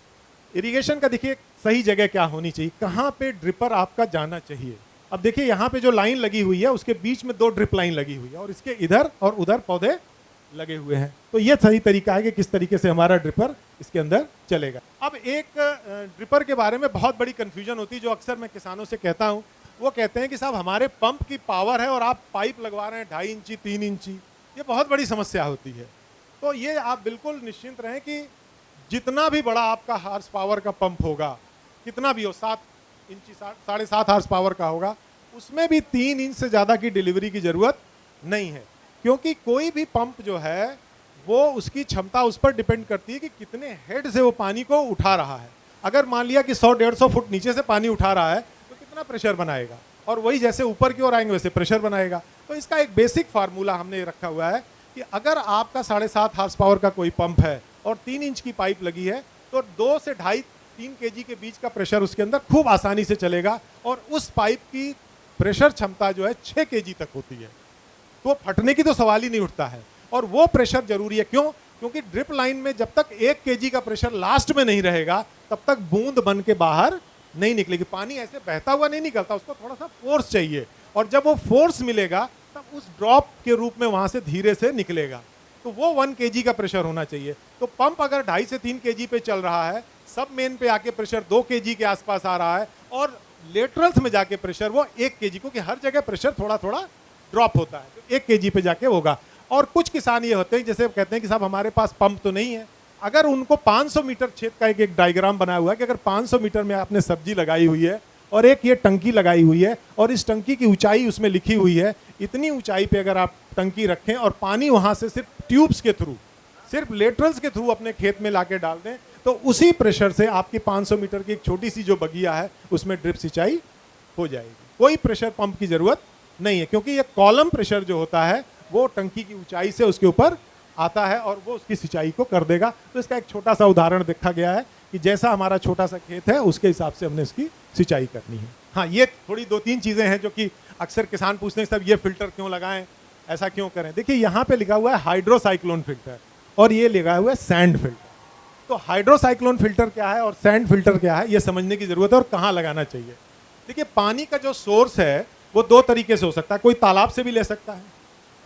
इरिगेशन का देखिए सही जगह क्या होनी चाहिए, कहाँ पे ड्रिपर आपका जाना चाहिए। अब देखिए यहाँ पे जो लाइन लगी हुई है उसके बीच में 2 ड्रिप लाइन लगी हुई है और इसके इधर और उधर पौधे लगे हुए हैं। तो ये सही तरीका है कि किस तरीके से हमारा ड्रिपर इसके अंदर चलेगा। अब एक ड्रिपर के बारे में बहुत बड़ी कंफ्यूजन होती है जो अक्सर मैं किसानों से कहता हूँ। वो कहते हैं कि साहब हमारे पंप की पावर है और आप पाइप लगवा रहे हैं 2.5 इंची 3 इंची, ये बहुत बड़ी समस्या होती है। तो ये आप बिल्कुल निश्चिंत रहें कि जितना भी बड़ा आपका हार्स पावर का पंप होगा, कितना भी हो, 7 इंची 7.5 हार्स पावर का होगा, उसमें भी 3 इंच से ज़्यादा की डिलीवरी की ज़रूरत नहीं है। क्योंकि कोई भी पंप जो है वो उसकी क्षमता उस पर डिपेंड करती है कि कितने हेड से वो पानी को उठा रहा है। अगर मान लिया कि 100-150 फुट नीचे से पानी उठा रहा है तो कितना प्रेशर बनाएगा, और वही जैसे ऊपर की ओर आएंगे वैसे प्रेशर बनाएगा। तो इसका एक बेसिक फार्मूला हमने रखा हुआ है कि अगर आपका 7.5 हार्स पावर का कोई पंप है और 3 इंच की पाइप लगी है तो 2 से 2.5-3 kg के बीच का प्रेशर उसके अंदर खूब आसानी से चलेगा, और उस पाइप की प्रेशर क्षमता जो है 6 kg तक होती है। तो फटने की तो सवाल ही नहीं उठता है, और वो प्रेशर जरूरी है। क्यों? क्योंकि ड्रिप लाइन में जब तक 1 kg का प्रेशर लास्ट में नहीं रहेगा तब तक बूंद बन के बाहर नहीं निकलेगी। पानी ऐसे बहता हुआ नहीं निकलता, उसको थोड़ा सा फोर्स चाहिए, और जब वो फोर्स मिलेगा तब उस ड्रॉप के रूप में वहां से धीरे से निकलेगा। तो वो 1 kg का प्रेशर होना चाहिए। तो पंप अगर 2.5 से 3 kg पे चल रहा है, सब मेन पे आके प्रेशर 2 kg के आसपास आ रहा है, और लेटरल्स में जाके प्रेशर वो 1 kg, क्योंकि हर जगह प्रेशर थोड़ा थोड़ा ड्रॉप होता है, तो 1 kg पे जाके होगा। और कुछ किसान ये होते हैं जैसे कहते हैं कि साहब हमारे पास पंप तो नहीं है। अगर उनको 500 मीटर छेद का एक डायग्राम बना हुआ है कि अगर 500 मीटर में आपने सब्जी लगाई हुई है और एक ये टंकी लगाई हुई है और इस टंकी की ऊंचाई उसमें लिखी हुई है, इतनी ऊंचाई पे अगर आप टंकी रखें और पानी वहां से सिर्फ ट्यूब्स के थ्रू, सिर्फ लेटरल्स के थ्रू अपने खेत में लाके डाल दें, तो उसी प्रेशर से आपकी 500 मीटर की एक छोटी सी जो बगिया है उसमें ड्रिप सिंचाई हो जाएगी। कोई प्रेशर पंप की जरूरत नहीं है, क्योंकि ये कॉलम प्रेशर जो होता है वो टंकी की ऊंचाई से उसके ऊपर आता है और वो उसकी सिंचाई को कर देगा। तो इसका एक छोटा सा उदाहरण देखा गया है कि जैसा हमारा छोटा सा खेत है उसके हिसाब से हमने इसकी सिंचाई करनी है। हाँ, ये थोड़ी 2-3 चीज़ें हैं जो कि अक्सर किसान पूछते हैं सब ये फिल्टर क्यों लगाएं, ऐसा क्यों करें। देखिए यहाँ पे लिखा हुआ है हाइड्रोसाइक्लोन फिल्टर और ये लिखा हुआ है सैंड फिल्टर। तो हाइड्रोसाइक्लोन फिल्टर क्या है और सैंड फिल्टर क्या है, ये समझने की जरूरत है और कहाँ लगाना चाहिए। देखिए पानी का जो सोर्स है वो 2 तरीके से हो सकता है, कोई तालाब से भी ले सकता है,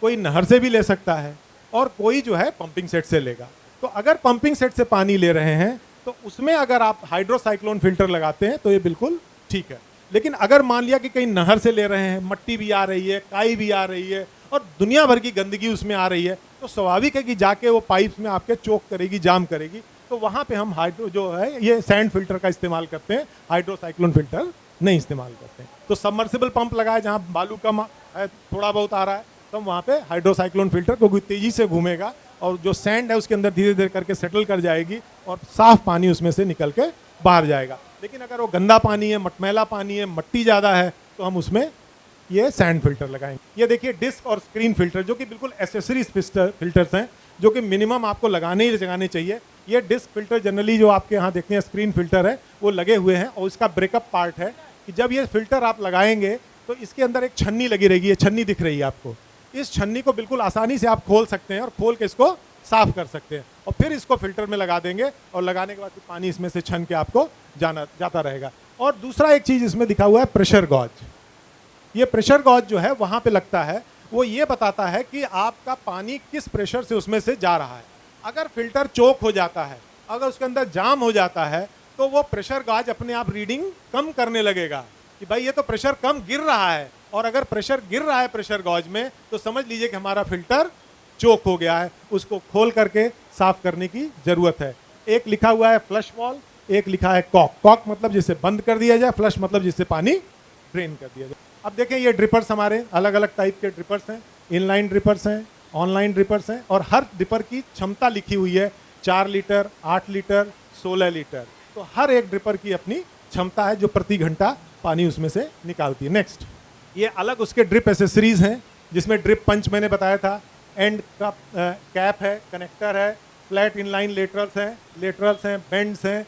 कोई नहर से भी ले सकता है, और कोई जो है पंपिंग सेट से लेगा। तो अगर पंपिंग सेट से पानी ले रहे हैं तो उसमें अगर आप हाइड्रोसाइक्लोन फिल्टर लगाते हैं तो ये बिल्कुल ठीक है। लेकिन अगर मान लिया कि कहीं नहर से ले रहे हैं, मट्टी भी आ रही है, काई भी आ रही है और दुनिया भर की गंदगी उसमें आ रही है, तो स्वाभाविक है कि जाके वो पाइप्स में आपके चोक करेगी, जाम करेगी। तो वहाँ पे हम हाइड्रो जो है ये सैंड फिल्टर का इस्तेमाल करते हैं, हाइड्रोसाइक्लोन फिल्टर नहीं इस्तेमाल करते हैं। तो सबमर्सिबल पंप लगाए जहाँ बालू कम है, थोड़ा बहुत आ रहा है, तो हम वहाँ पे हाइड्रोसाइक्लोन फिल्टर, क्योंकि तेज़ी से घूमेगा और जो सैंड है उसके अंदर धीरे धीरे करके सेटल कर जाएगी और साफ पानी उसमें से निकल के बाहर जाएगा। लेकिन अगर वो गंदा पानी है, मटमैला पानी है, मट्टी ज़्यादा है, तो हम उसमें ये सैंड फिल्टर लगाएंगे। ये देखिए डिस्क और स्क्रीन फिल्टर, जो कि बिल्कुल एसेसरीज फिल्टर्स हैं, जो कि मिनिमम आपको लगाने ही लगाने चाहिए। ये डिस्क फिल्टर जनरली जो आपके यहाँ देखते हैं स्क्रीन फिल्टर है, वो लगे हुए हैं और इसका ब्रेकअप पार्ट है कि जब ये फिल्टर आप लगाएंगे तो इसके अंदर एक छन्नी लगी रहेगी। ये छन्नी दिख रही है आपको, इस छन्नी को बिल्कुल आसानी से आप खोल सकते हैं और खोल के इसको साफ कर सकते हैं और फिर इसको फिल्टर में लगा देंगे और लगाने के बाद फिर पानी इसमें से छन के आपको जाता रहेगा। और दूसरा एक चीज़ इसमें दिखा हुआ है प्रेशर गॉज। ये प्रेशर गॉज जो है वहाँ पे लगता है, वो ये बताता है कि आपका पानी किस प्रेशर से उसमें से जा रहा है। अगर फिल्टर चोक हो जाता है, अगर उसके अंदर जाम हो जाता है, तो वो प्रेशर गॉज अपने आप रीडिंग कम करने लगेगा कि भाई ये तो प्रेशर कम गिर रहा है। और अगर प्रेशर गिर रहा है प्रेशर गॉज में, तो समझ लीजिए कि हमारा फिल्टर चोक हो गया है, उसको खोल करके साफ करने की जरूरत है। एक लिखा हुआ है फ्लश वॉल, एक लिखा है कॉक। कॉक मतलब जिसे बंद कर दिया जाए, फ्लश मतलब जिससे पानी ड्रेन कर दिया जाए। अब देखें ये ड्रिपर्स हमारे अलग अलग टाइप के ड्रिपर्स हैं, इनलाइन ड्रिपर्स हैं, ऑनलाइन ड्रिपर्स हैं और हर ड्रिपर की क्षमता लिखी हुई है, 4 लीटर, 8 लीटर, 16 लीटर। तो हर एक ड्रिपर की अपनी क्षमता है जो प्रति घंटा पानी उसमें से निकालती है। नेक्स्ट, ये अलग उसके ड्रिप एसेसरीज हैं, जिसमें ड्रिप पंच मैंने बताया था, एंड का कैप है, कनेक्टर है, फ्लैट इनलाइन लेटरल्स हैं, बेंड्स हैं,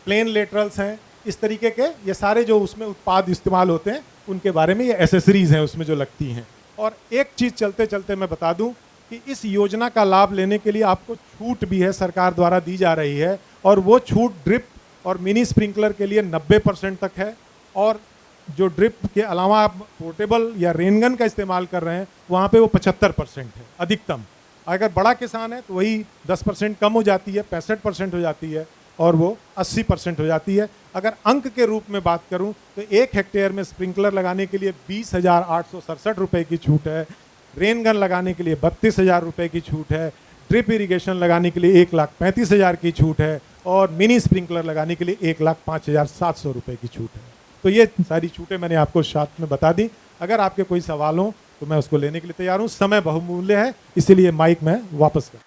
प्लेन लेटरल्स हैं। इस तरीके के ये सारे जो उसमें उत्पाद इस्तेमाल होते हैं उनके बारे में ये एसेसरीज हैं उसमें जो लगती हैं। और एक चीज़ चलते चलते मैं बता दूं कि इस योजना का लाभ लेने के लिए आपको छूट भी है, सरकार द्वारा दी जा रही है, और वो छूट ड्रिप और मिनी स्प्रिंकलर के लिए 90% तक है। और जो ड्रिप के अलावा आप पोर्टेबल या रेनगन का इस्तेमाल कर रहे हैं वहाँ पे वो 75% है अधिकतम। अगर बड़ा किसान है तो वही 10% कम हो जाती है, 65% हो जाती है, और वो 80% हो जाती है। अगर अंक के रूप में बात करूं तो 1 हेक्टेयर में स्प्रिंकलर लगाने के लिए 20,867 रुपये की छूट है, रेन गन लगाने के लिए 32,000 रुपये की छूट है, ड्रिप इरिगेशन लगाने के लिए 1,35,000 की छूट है, और मिनी स्प्रिंकलर लगाने के लिए 1,05,700 रुपये की छूट है। तो ये सारी छूटें मैंने आपको साथ में बता दी। अगर आपके कोई सवाल हो तो मैं उसको लेने के लिए तैयार हूँ। समय बहुमूल्य है, इसीलिए माइक मैं वापस कर।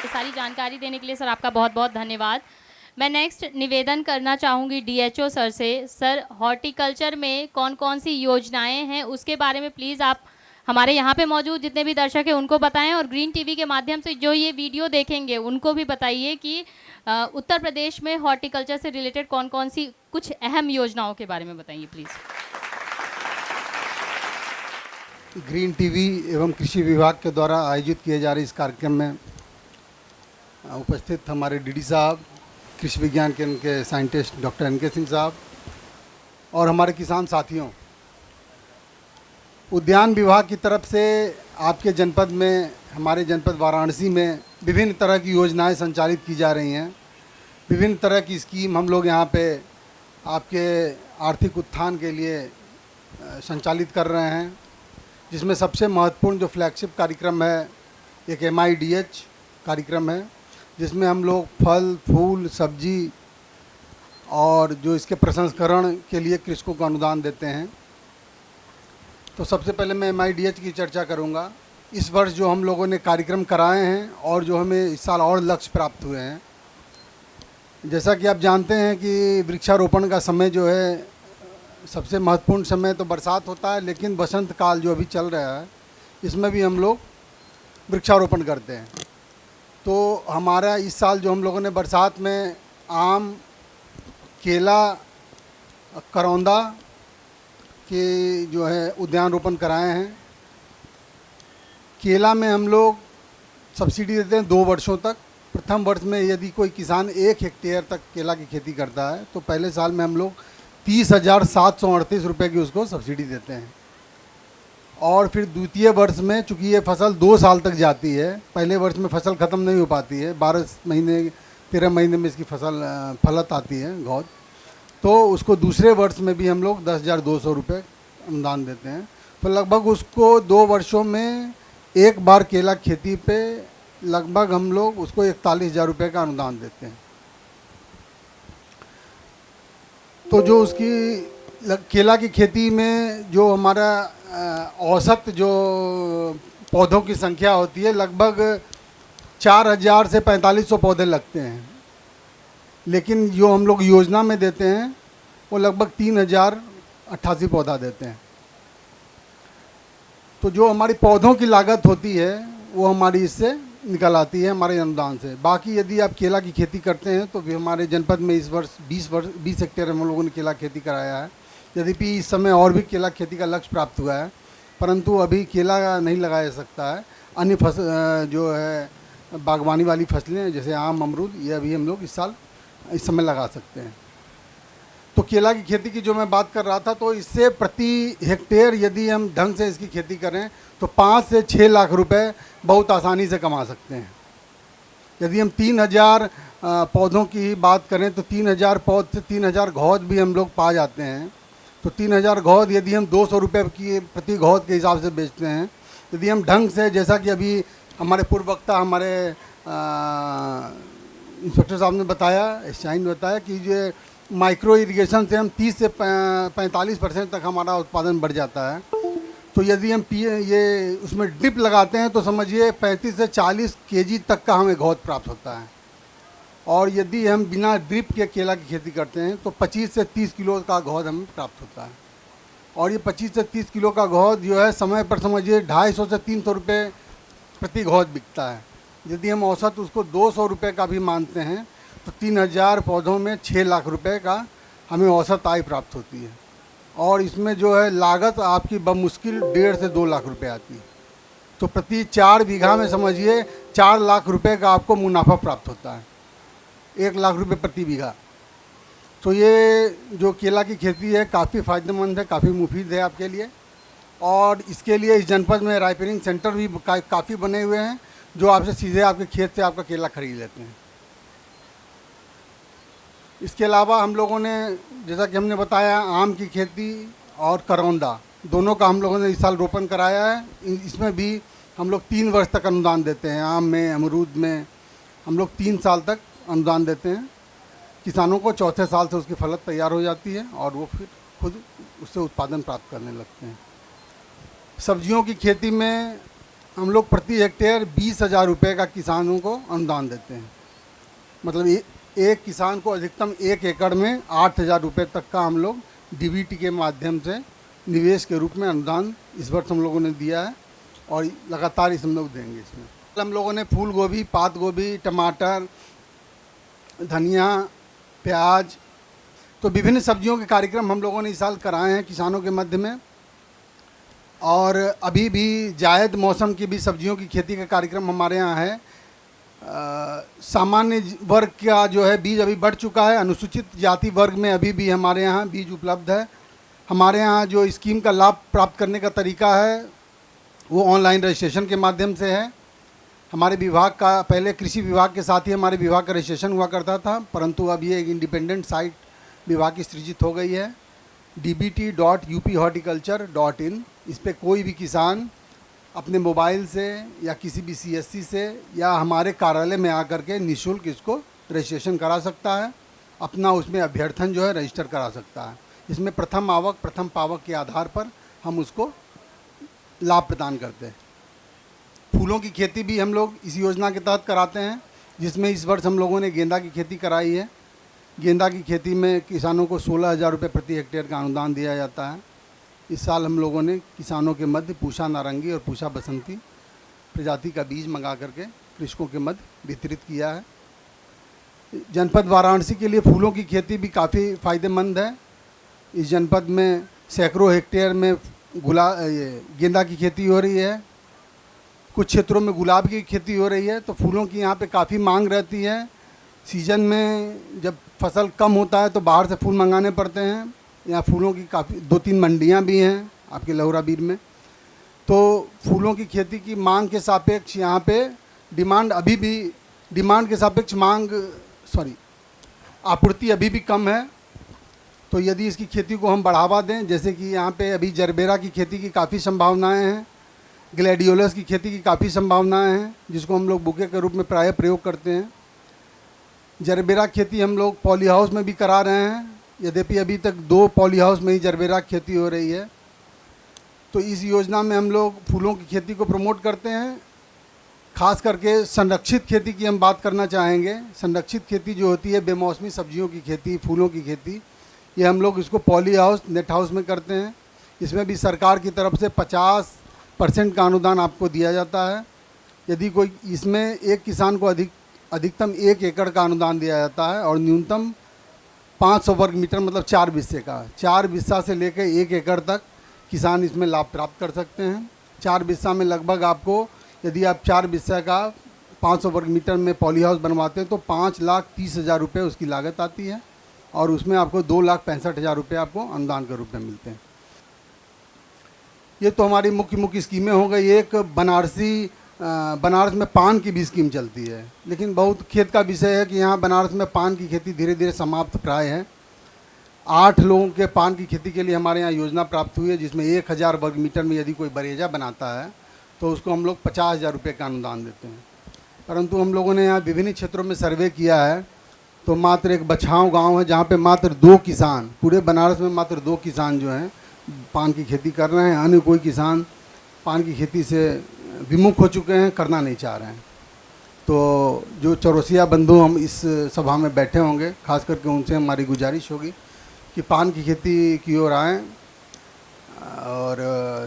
सारी जानकारी देने के लिए सर आपका बहुत बहुत धन्यवाद। मैं नेक्स्ट निवेदन करना चाहूँगी डीएचओ सर से। सर, हॉर्टिकल्चर में कौन कौन सी योजनाएं हैं उसके बारे में प्लीज़ आप हमारे यहाँ पे मौजूद जितने भी दर्शक हैं उनको बताएं, और ग्रीन टीवी के माध्यम से जो ये वीडियो देखेंगे उनको भी बताइए कि उत्तर प्रदेश में हॉर्टिकल्चर से रिलेटेड कौन कौन सी कुछ अहम योजनाओं के बारे में बताइए प्लीज़। ग्रीन टीवी एवं कृषि विभाग के द्वारा आयोजित किए जा रहे इस कार्यक्रम में उपस्थित हमारे डीडी साहब, कृषि विज्ञान केंद्र के साइंटिस्ट डॉक्टर एन के सिंह साहब, और हमारे किसान साथियों, उद्यान विभाग की तरफ से आपके जनपद में, हमारे जनपद वाराणसी में विभिन्न तरह की योजनाएं संचालित की जा रही हैं। विभिन्न तरह की स्कीम हम लोग यहाँ पे आपके आर्थिक उत्थान के लिए संचालित कर रहे हैं, जिसमें सबसे महत्वपूर्ण जो फ्लैगशिप कार्यक्रम है एक MIDH कार्यक्रम है, जिसमें हम लोग फल, फूल, सब्जी और जो इसके प्रसंस्करण के लिए कृषकों को अनुदान देते हैं। तो सबसे पहले मैं MIDH की चर्चा करूंगा। इस वर्ष जो हम लोगों ने कार्यक्रम कराए हैं और जो हमें इस साल और लक्ष्य प्राप्त हुए हैं, जैसा कि आप जानते हैं कि वृक्षारोपण का समय जो है सबसे महत्वपूर्ण समय तो बरसात होता है, लेकिन बसंत काल जो अभी चल रहा है इसमें भी हम लोग वृक्षारोपण करते हैं। तो हमारा इस साल जो हम लोगों ने बरसात में आम, केला, करौंदा के जो है उद्यान रोपण कराए हैं। केला में हम लोग सब्सिडी देते हैं 2 वर्षों तक। प्रथम वर्ष में यदि कोई किसान 1 हेक्टेयर तक केला की खेती करता है तो पहले साल में हम लोग 30,738 रुपये की उसको सब्सिडी देते हैं। और फिर द्वितीय वर्ष में, चूँकि ये फसल 2 साल तक जाती है, पहले वर्ष में फसल ख़त्म नहीं हो पाती है, 12 महीने 13 महीने में इसकी फसल फलत आती है गौद, तो उसको दूसरे वर्ष में भी हम लोग 10,200 रुपये अनुदान देते हैं। तो लगभग उसको 2 वर्षों में एक बार केला खेती पे लगभग हम लोग उसको 41,000 रुपये का अनुदान देते हैं। तो जो उसकी केला की खेती में जो हमारा औसत जो पौधों की संख्या होती है, लगभग 4,000 से 4,500 पौधे लगते हैं, लेकिन जो हम लोग योजना में देते हैं वो लगभग 3,088 पौधा देते हैं। तो जो हमारी पौधों की लागत होती है वो हमारी इससे निकल आती है, हमारे अनुदान से। बाकी यदि आप केला की खेती करते हैं तो भी हमारे जनपद में इस वर्ष 20 हेक्टेयर हम लोगों ने केला खेती कराया है। यद्यपि इस समय और भी केला खेती का लक्ष्य प्राप्त हुआ है, परंतु अभी केला नहीं लगाया जा सकता है। अन्य फसल जो है बागवानी वाली फसलें जैसे आम, अमरूद, ये अभी हम लोग इस समय लगा सकते हैं। तो केला की खेती की जो मैं बात कर रहा था, तो इससे प्रति हेक्टेयर यदि हम ढंग से इसकी खेती करें तो 5 से 6 लाख रुपए बहुत आसानी से कमा सकते हैं। यदि हम 3,000 पौधों की बात करें तो 3,000 पौध से 3,000 घौद भी हम लोग पा जाते हैं। तो 3,000 घौद यदि हम 200 रुपये की प्रति घौद के हिसाब से बेचते हैं, यदि हम ढंग से, जैसा कि अभी हमारे पूर्व वक्ता हमारे इंस्पेक्टर साहब ने बताया, शाइन ने बताया कि जो माइक्रो इरिगेशन से हम 30 से 45% तक हमारा उत्पादन बढ़ जाता है। तो यदि हम ये उसमें ड्रिप लगाते हैं तो समझिए 35 से 40 केजी तक का हमें घौद प्राप्त होता है। और यदि हम बिना ड्रिप के केला की खेती करते हैं तो 25 से 30 किलो का घौद हमें प्राप्त होता है। और ये 25 से 30 किलो का घौद जो है समय पर समझिए 250 से 300 रुपये प्रति घौद बिकता है। यदि हम औसत उसको 200 रुपये का भी मानते हैं तो 3,000 पौधों में 6 लाख रुपए का हमें औसत आय प्राप्त होती है। और इसमें जो है लागत आपकी बमुश्किल 1.5 से 2 लाख रुपए आती है। तो प्रति 4 बीघा में समझिए 4 लाख रुपए का आपको मुनाफा प्राप्त होता है, 1 लाख रुपए प्रति बीघा। तो ये जो केला की खेती है काफ़ी फ़ायदेमंद है, काफ़ी मुफीद है आपके लिए। और इसके लिए इस जनपद में राइपनिंग सेंटर भी काफ़ी बने हुए हैं, जो आपसे सीधे आपके खेत से आपका केला खरीद लेते हैं। इसके अलावा हम लोगों ने, जैसा कि हमने बताया, आम की खेती और करौंदा दोनों का हम लोगों ने इस साल रोपण कराया है। इसमें भी हम लोग 3 वर्ष तक अनुदान देते हैं। आम में, अमरूद में हम लोग 3 साल तक अनुदान देते हैं। किसानों को चौथे साल से उसकी फलत तैयार हो जाती है और वो फिर खुद उससे उत्पादन प्राप्त करने लगते हैं। सब्जियों की खेती में हम लोग प्रति हेक्टेयर 20,000 रुपये का किसानों को अनुदान देते हैं। मतलब एक किसान को अधिकतम 1 एकड़ में 8,000 रुपये तक का हम लोग डीबीटी के माध्यम से निवेश के रूप में अनुदान इस वर्ष हम लोगों ने दिया है और लगातार इस हम लोग देंगे। इसमें हम लोगों ने फूल गोभी, पात गोभी, टमाटर, धनिया, प्याज, तो विभिन्न सब्जियों के कार्यक्रम हम लोगों ने इस साल कराए हैं किसानों के मध्य में। और अभी भी जायद मौसम की भी सब्जियों की खेती का कार्यक्रम हमारे यहाँ है। सामान्य वर्ग का जो है बीज अभी बढ़ चुका है। अनुसूचित जाति वर्ग में अभी भी हमारे यहाँ बीज उपलब्ध है। हमारे यहाँ जो स्कीम का लाभ प्राप्त करने का तरीका है वो ऑनलाइन रजिस्ट्रेशन के माध्यम से है। हमारे विभाग का, पहले कृषि विभाग के साथ ही हमारे विभाग का रजिस्ट्रेशन हुआ करता था, परंतु अब ये एक इंडिपेंडेंट साइट विभाग की सृजित हो गई है, dbt.uphorticulture.in। इस पर कोई भी किसान अपने मोबाइल से या किसी भी CSC से या हमारे कार्यालय में आकर के निःशुल्क इसको रजिस्ट्रेशन करा सकता है, अपना उसमें अभ्यर्थन जो है रजिस्टर करा सकता है। इसमें प्रथम आवक प्रथम पावक के आधार पर हम उसको लाभ प्रदान करते हैं। फूलों की खेती भी हम लोग इस योजना के तहत कराते हैं, जिसमें इस वर्ष हम लोगों ने गेंदा की खेती कराई है। गेंदा की खेती में किसानों को 16,000 रुपये प्रति हेक्टेयर का अनुदान दिया जाता है। इस साल हम लोगों ने किसानों के मध्य पूषा नारंगी और पूषा बसंती प्रजाति का बीज मंगा करके कृषकों के मध्य वितरित किया है। जनपद वाराणसी के लिए फूलों की खेती भी काफ़ी फ़ायदेमंद है। इस जनपद में सैकड़ों हेक्टेयर में गेंदा की खेती हो रही है, कुछ क्षेत्रों में गुलाब की खेती हो रही है। तो फूलों की यहाँ पे काफ़ी मांग रहती है। सीजन में जब फसल कम होता है तो बाहर से फूल मंगाने पड़ते हैं। यहाँ फूलों की काफ़ी 2-3 मंडियाँ भी हैं आपके लहुराबीर में। तो फूलों की खेती की मांग के सापेक्ष यहाँ पे डिमांड के सापेक्ष आपूर्ति अभी भी कम है। तो यदि इसकी खेती को हम बढ़ावा दें, जैसे कि यहाँ पे अभी जरबेरा की खेती की काफ़ी संभावनाएं हैं। ग्लैडियोलस की खेती की काफ़ी संभावनाएं हैं, जिसको हम लोग बुके के रूप में प्रायः प्रयोग करते हैं। जरबेरा खेती हम लोग पॉली हाउस में भी करा रहे हैं, यद्यपि अभी तक 2 पॉली हाउस में ही जरबेरा खेती हो रही है। तो इस योजना में हम लोग फूलों की खेती को प्रमोट करते हैं। खास करके संरक्षित खेती की हम बात करना चाहेंगे। संरक्षित खेती जो होती है, बेमौसमी सब्जियों की खेती, फूलों की खेती, ये हम लोग इसको पॉली हाउस, नेट हाउस में करते हैं। इसमें भी सरकार की तरफ से 50% का अनुदान आपको दिया जाता है। यदि कोई इसमें एक किसान को अधिकतम 1 एकड़ का अनुदान दिया जाता है और न्यूनतम 500 वर्ग मीटर मतलब 4 बिस्से का, 4 बिस्सा से लेकर 1 एकड़ तक किसान इसमें लाभ प्राप्त कर सकते हैं। 4 बिस्सा में लगभग आपको, यदि आप 4 बिस्सा का 500 वर्ग मीटर में पॉली हाउस बनवाते हैं तो 5,30,000 रुपये उसकी लागत आती है और उसमें आपको 2,65,000 रुपये आपको अनुदान के रूप में मिलते हैं। ये तो हमारी मुख्य स्कीमें हो गई। एक बनारस में पान की भी स्कीम चलती है, लेकिन बहुत खेत का विषय है कि यहाँ बनारस में पान की खेती धीरे धीरे समाप्त प्राय है। 8 लोगों के पान की खेती के लिए हमारे यहाँ योजना प्राप्त हुई है, जिसमें 1,000 वर्ग मीटर में यदि कोई बरेजा बनाता है तो उसको हम लोग 50,000 रुपये का अनुदान देते हैं। परंतु हम लोगों ने यहाँ विभिन्न क्षेत्रों में सर्वे किया है तो मात्र एक बछाव गांव है जहाँ पे मात्र 2 किसान, पूरे बनारस में मात्र 2 किसान जो हैं पान की खेती कर रहे हैं। अन्य कोई किसान पान की खेती से विमुख हो चुके हैं, करना नहीं चाह रहे हैं। तो जो चौरसिया बंधु हम इस सभा में बैठे होंगे, खास करके उनसे हमारी गुजारिश होगी कि पान की खेती की ओर आएँ और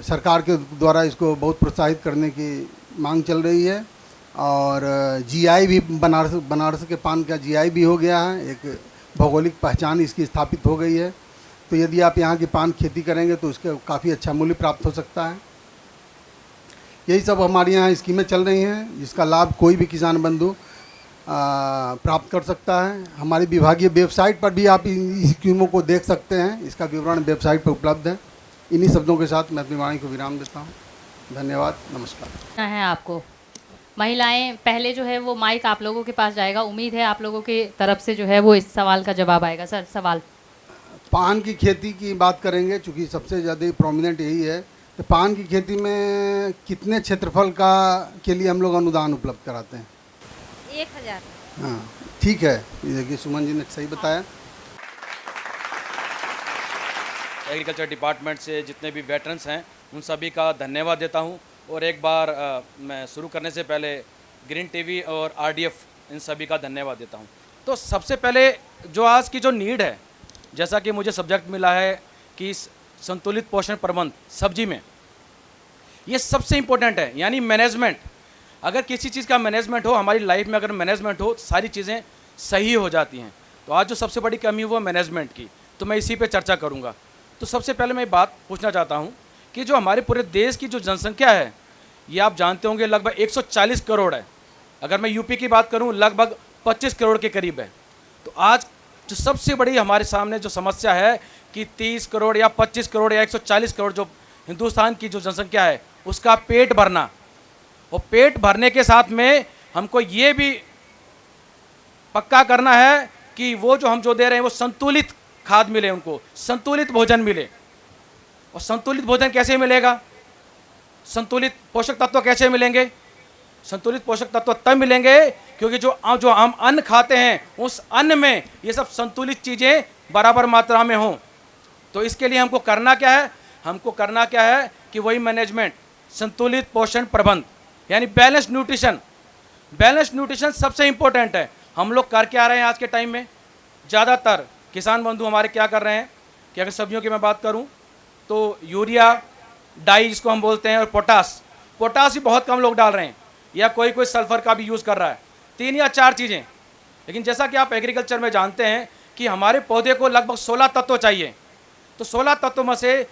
सरकार के द्वारा इसको बहुत प्रोत्साहित करने की मांग चल रही है। और जीआई भी बनारस के पान का जीआई भी हो गया है, एक भौगोलिक पहचान इसकी स्थापित हो गई है। तो यदि आप यहाँ की पान खेती करेंगे तो उसका काफ़ी अच्छा मूल्य प्राप्त हो सकता है। यही सब हमारे यहाँ स्कीमें चल रही हैं, जिसका लाभ कोई भी किसान बंधु प्राप्त कर सकता है। हमारी विभागीय वेबसाइट पर भी आप इन स्कीमों को देख सकते हैं, इसका विवरण वेबसाइट पर उपलब्ध है। इन्हीं शब्दों के साथ मैं अपनी वाणी को विराम देता हूँ। धन्यवाद, नमस्कार। है आपको महिलाएं, पहले जो है वो माइक आप लोगों के पास जाएगा। उम्मीद है आप लोगों की तरफ से जो है वो इस सवाल का जवाब आएगा। सर, सवाल। पान की खेती की बात करेंगे, चूँकि सबसे ज़्यादा प्रोमिनेंट यही है। तो पान की खेती में कितने क्षेत्रफल का के लिए हम लोग अनुदान उपलब्ध कराते हैं? 1,000। हाँ, ठीक है। ये देखिए, सुमन जी ने सही बताया। एग्रीकल्चर डिपार्टमेंट से जितने भी वेटरन्स हैं उन सभी का धन्यवाद देता हूं। और एक बार मैं शुरू करने से पहले ग्रीन टीवी और आरडीएफ इन सभी का धन्यवाद देता हूं। तो सबसे पहले जो आज की जो नीड है, जैसा कि मुझे सब्जेक्ट मिला है कि संतुलित पोषण प्रबंध सब्जी में, ये सबसे इम्पोर्टेंट है। यानी मैनेजमेंट, अगर किसी चीज़ का मैनेजमेंट हो, हमारी लाइफ में अगर मैनेजमेंट हो, सारी चीज़ें सही हो जाती हैं। तो आज जो सबसे बड़ी कमी है वो मैनेजमेंट की, तो मैं इसी पे चर्चा करूँगा। तो सबसे पहले मैं बात पूछना चाहता हूँ कि जो हमारे पूरे देश की जो जनसंख्या है, ये आप जानते होंगे लगभग 140 करोड़ है। अगर मैं यूपी की बात करूँ, लगभग 25 करोड़ के करीब है। तो आज जो सबसे बड़ी हमारे सामने जो समस्या है कि 30 करोड़ या 25 करोड़ या 140 करोड़ जो हिंदुस्तान की जो जनसंख्या है, उसका पेट भरना। और पेट भरने के साथ में हमको ये भी पक्का करना है कि वो जो हम जो दे रहे हैं वो संतुलित खाद मिले, उनको संतुलित भोजन मिले। और संतुलित भोजन कैसे मिलेगा? संतुलित पोषक तत्व कैसे मिलेंगे? संतुलित पोषक तत्व तब मिलेंगे क्योंकि जो हम अन्न खाते हैं उस अन्न में ये सब संतुलित चीज़ें बराबर मात्रा में हों। तो इसके लिए हमको करना क्या है? हमको करना क्या है कि वही मैनेजमेंट, संतुलित पोषण प्रबंध, यानी बैलेंस न्यूट्रिशन। बैलेंस न्यूट्रिशन सबसे इंपॉर्टेंट है। हम लोग कर क्या रहे हैं आज के टाइम में? ज़्यादातर किसान बंधु हमारे क्या कर रहे हैं कि अगर सब्जियों की मैं बात करूं तो यूरिया, डाई जिसको हम बोलते हैं, और पोटास भी बहुत कम लोग डाल रहे हैं, या कोई सल्फर का भी यूज़ कर रहा है। 3 या 4 चीज़ें। लेकिन जैसा कि आप एग्रीकल्चर में जानते हैं कि हमारे पौधे को लगभग 16 तत्व चाहिए। तो 16 तत्वों में से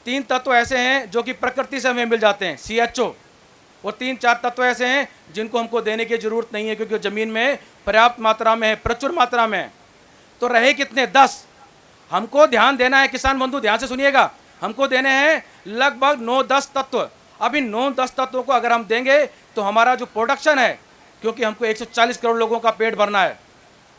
3 तत्व ऐसे हैं जो कि प्रकृति से हमें मिल जाते हैं, CHO, और 3-4 तत्व ऐसे हैं जिनको हमको देने की ज़रूरत नहीं है क्योंकि ज़मीन में पर्याप्त मात्रा में है, प्रचुर मात्रा में है। तो रहे कितने? 10। हमको ध्यान देना है, किसान बंधु ध्यान से सुनिएगा, हमको देने हैं लगभग 9-10 तत्व। अब इन 9-10 तत्वों को अगर हम देंगे तो हमारा जो प्रोडक्शन है, क्योंकि हमको 140 करोड़ लोगों का पेट भरना है,